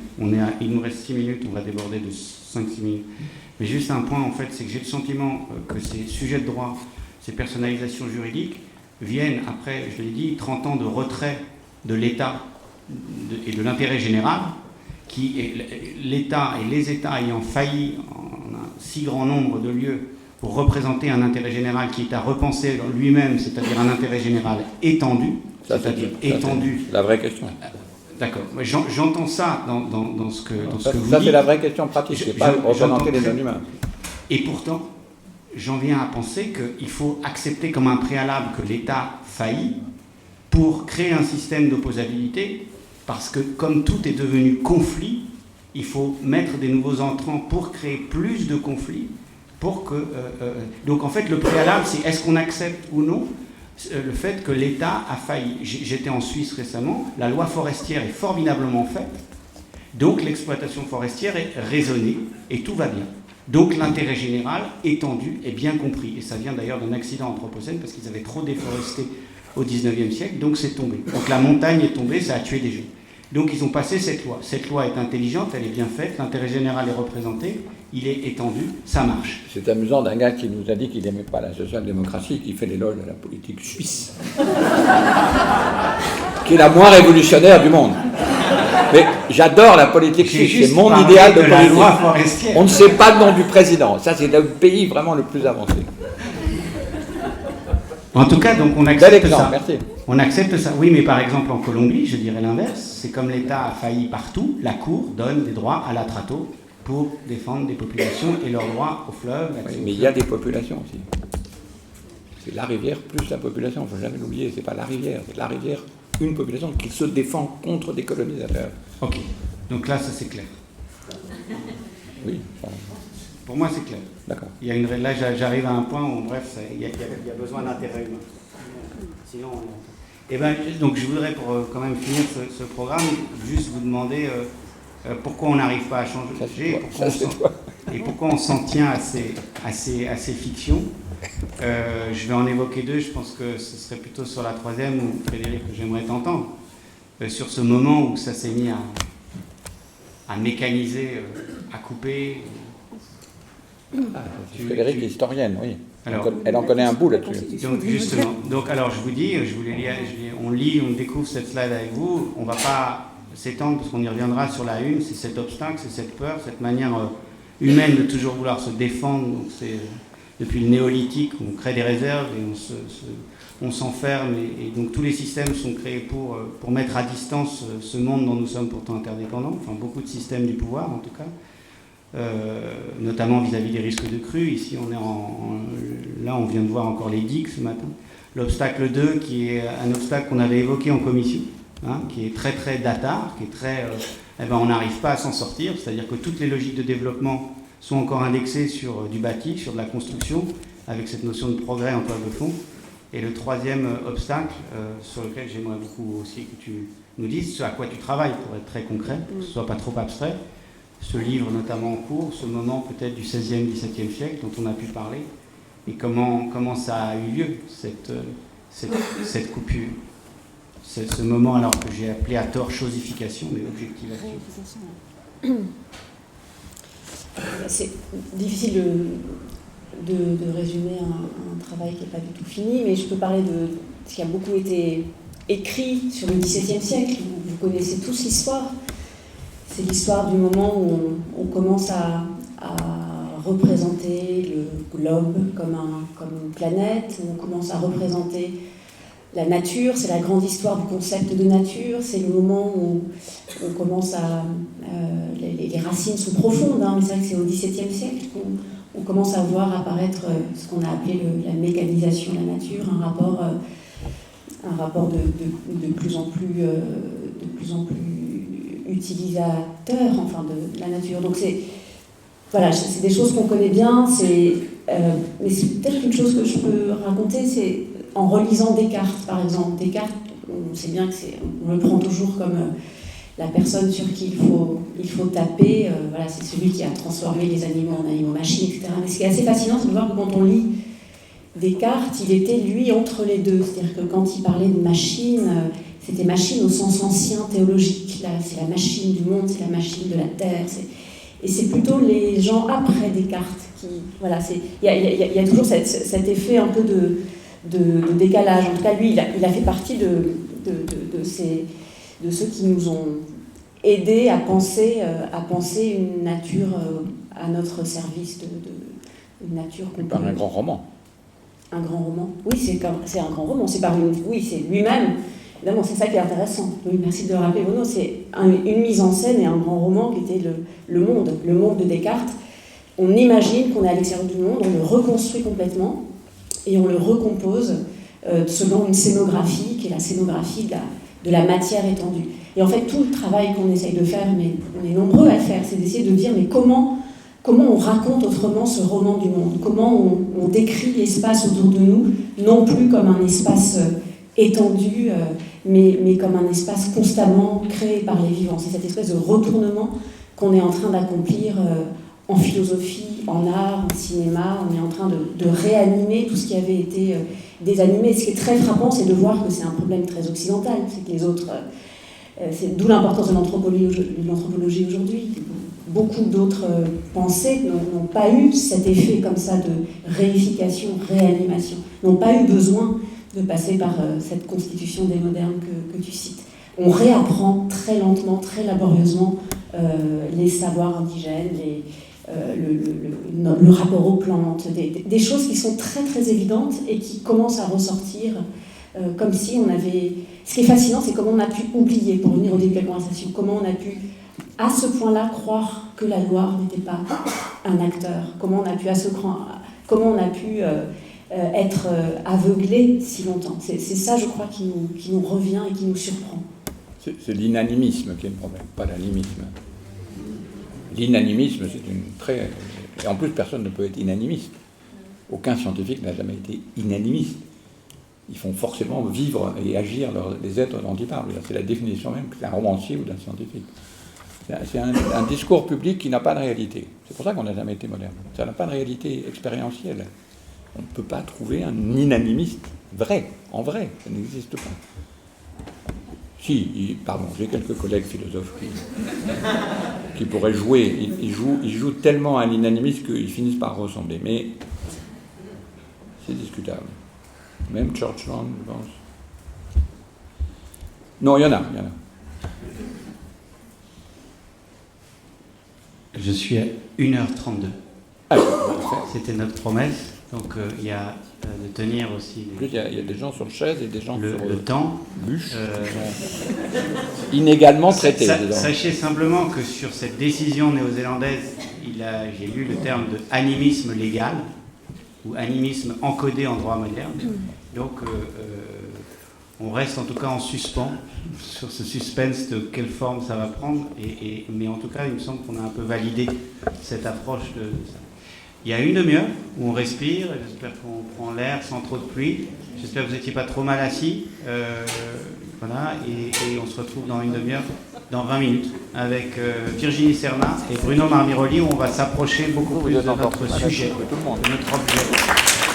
Il nous reste 6 minutes, on va déborder de 5-6 minutes. Mais juste un point, en fait, c'est que j'ai le sentiment que ces sujets de droit, ces personnalisations juridiques, viennent après, je l'ai dit, 30 ans de retrait de l'État et de l'intérêt général, l'État et les États ayant failli en un si grand nombre de lieux pour représenter un intérêt général qui est à repenser lui-même, c'est-à-dire un intérêt général étendu, c'est-à-dire étendu. La vraie question. D'accord. J'entends ça dans ce que vous dites. Ça, c'est la vraie question pratique, c'est pas représenter les non-humains. Et pourtant, j'en viens à penser qu'il faut accepter comme un préalable que l'État faillit pour créer un système d'opposabilité, parce que comme tout est devenu conflit, il faut mettre des nouveaux entrants pour créer plus de conflits. Donc en fait, le préalable, c'est est-ce qu'on accepte ou non le fait que l'État a failli. J'étais en Suisse récemment, la loi forestière est formidablement faite, donc l'exploitation forestière est raisonnée et tout va bien. Donc l'intérêt général étendu est bien compris. Et ça vient d'ailleurs d'un accident anthropocène parce qu'ils avaient trop déforesté au 19e siècle, donc c'est tombé. Donc la montagne est tombée, ça a tué des gens. Donc ils ont passé cette loi. Cette loi est intelligente, elle est bien faite, l'intérêt général est représenté, il est étendu, ça marche. C'est amusant d'un gars qui nous a dit qu'il n'aimait pas la social-démocratie, qui fait l'éloge de la politique suisse, qui est la moins révolutionnaire du monde. Mais j'adore la politique suisse, c'est mon idéal de politique. On ne sait pas le nom du président, ça c'est le pays vraiment le plus avancé. En tout cas, donc on accepte ça. Merci. On accepte ça. Oui, mais par exemple en Colombie, je dirais l'inverse. C'est comme l'État a failli partout, la Cour donne des droits à la Trato pour défendre des populations et leurs droits au fleuve. Oui, mais il y a des populations aussi. C'est la rivière plus la population, il ne faut jamais l'oublier. C'est pas la rivière, c'est la rivière, une population qui se défend contre des colonisateurs. Ok, donc là, ça c'est clair. Oui. Pour moi, c'est clair. D'accord. Là, j'arrive à un point où, bref, il y a besoin d'intérêt humain. Sinon, donc je voudrais, pour quand même finir ce programme, juste vous demander pourquoi on n'arrive pas à changer, et pourquoi on s'en tient à ces fictions. Je vais en évoquer deux, je pense que ce serait plutôt sur la troisième, où Frédéric, que j'aimerais t'entendre, sur ce moment où ça s'est mis à mécaniser, à couper. Frédéric est historienne, oui. Alors, elle en connaît un bout là-dessus. Donc justement, alors je vous dis, on découvre cette slide avec vous, on ne va pas s'étendre parce qu'on y reviendra sur la une, c'est cet obstacle, c'est cette peur, cette manière humaine de toujours vouloir se défendre, donc depuis le néolithique, on crée des réserves et on s'enferme, et donc tous les systèmes sont créés pour mettre à distance ce monde dont nous sommes pourtant interdépendants, enfin beaucoup de systèmes du pouvoir en tout cas, notamment vis-à-vis des risques de crue. Ici là on vient de voir encore les digues ce matin. L'obstacle 2 qui est un obstacle qu'on avait évoqué en commission, qui est très très datard, qui est très... on n'arrive pas à s'en sortir, c'est-à-dire que toutes les logiques de développement sont encore indexées sur du bâti, sur de la construction, avec cette notion de progrès en toile de fond. Et le troisième obstacle, sur lequel j'aimerais beaucoup aussi que tu nous dises ce à quoi tu travailles pour être très concret, que ce ne soit pas trop abstrait, ce livre notamment en cours, ce moment peut-être du XVIe, XVIIe siècle dont on a pu parler, et comment ça a eu lieu, cette coupure, ce moment alors que j'ai appelé à tort chosification, mais objectivation. C'est difficile de résumer un travail qui n'est pas du tout fini, mais je peux parler de ce qui a beaucoup été écrit sur le XVIIe siècle. Vous connaissez tous l'histoire. C'est l'histoire du moment où on commence à représenter le globe comme une planète, où on commence à représenter la nature. C'est la grande histoire du concept de nature. C'est le moment où on commence à... les racines sont profondes, mais c'est vrai que c'est au XVIIe siècle qu'on commence à voir apparaître ce qu'on a appelé la mécanisation de la nature, un rapport de plus en plus utilisateur, enfin, de la nature. Donc c'est des choses qu'on connaît bien, mais c'est peut-être une chose que je peux raconter, c'est en relisant Descartes, par exemple. Descartes, on sait bien on le prend toujours comme la personne sur qui il faut taper. C'est celui qui a transformé les animaux en animaux-machines, etc. Mais ce qui est assez fascinant, c'est de voir que quand on lit Descartes, il était, lui, entre les deux. C'est-à-dire que quand il parlait de machine, c'était machine au sens ancien théologique. Là, c'est la machine du monde, c'est la machine de la terre. Et c'est plutôt les gens après Descartes qui... Il y a toujours cet effet un peu de décalage. En tout cas, lui, il a fait partie de ceux qui nous ont aidés à penser une nature à notre service, une nature qu'on peut... Par un grand roman. Un grand roman. Oui, c'est un grand roman. C'est lui-même. Évidemment, c'est ça qui est intéressant. Oui, merci de le rappeler, Bruno. C'est une mise en scène et un grand roman qui était le monde de Descartes. On imagine qu'on est à l'extérieur du monde, on le reconstruit complètement et on le recompose selon une scénographie qui est la scénographie de la matière étendue. Et en fait, tout le travail qu'on essaye de faire, mais on est nombreux à le faire, c'est d'essayer de dire mais comment on raconte autrement ce roman du monde, comment on décrit l'espace autour de nous, non plus comme un espace étendu, mais comme un espace constamment créé par les vivants. C'est cette espèce de retournement qu'on est en train d'accomplir en philosophie, en art, en cinéma. On est en train de réanimer tout ce qui avait été désanimé. Ce qui est très frappant, c'est de voir que c'est un problème très occidental. C'est que les autres... c'est d'où l'importance de l'anthropologie aujourd'hui. Beaucoup d'autres pensées n'ont pas eu cet effet comme ça de réification, réanimation, n'ont pas eu besoin de passer par cette constitution des modernes que tu cites. On réapprend très lentement, très laborieusement les savoirs indigènes, le rapport aux plantes, des choses qui sont très très évidentes et qui commencent à ressortir comme si on avait... Ce qui est fascinant, c'est comment on a pu oublier, pour revenir au début de la conversation, comment on a pu à ce point-là croire que la Loire n'était pas un acteur, comment on a pu être aveuglé si longtemps. C'est ça, je crois, qui nous revient et qui nous surprend. C'est l'inanimisme qui est le problème, pas l'animisme. L'inanimisme, c'est une très... Et en plus, personne ne peut être inanimiste. Aucun scientifique n'a jamais été inanimiste. Ils font forcément vivre et agir les êtres dont ils parlent. C'est la définition même d'un romancier ou d'un scientifique. C'est un discours public qui n'a pas de réalité. C'est pour ça qu'on n'a jamais été moderne. Ça n'a pas de réalité expérientielle. On ne peut pas trouver un inanimiste vrai, en vrai. Ça n'existe pas. Si, pardon, j'ai quelques collègues philosophes qui pourraient jouer. Ils jouent tellement à l'inanimiste qu'ils finissent par ressembler. Mais c'est discutable. Même Churchland, je pense. Non, il y en a. Je suis à 1h32. Ah, c'était notre promesse. Donc il y a de tenir aussi En plus, il y a des gens sur chaise et des gens sur le temps. bûche inégalement traités. Sachez simplement que sur cette décision néo-zélandaise, j'ai lu le terme de animisme légal ou animisme encodé en droit moderne. Donc on reste en tout cas en suspens sur ce suspense de quelle forme ça va prendre. Mais en tout cas, il me semble qu'on a un peu validé cette approche de ça. Il y a une demi-heure où on respire, j'espère qu'on prend l'air sans trop de pluie. J'espère que vous n'étiez pas trop mal assis. Voilà, et on se retrouve dans une demi-heure, dans 20 minutes, avec Virginie Cernat et Bruno Marmiroli, où on va s'approcher beaucoup plus de notre sujet, de notre objet.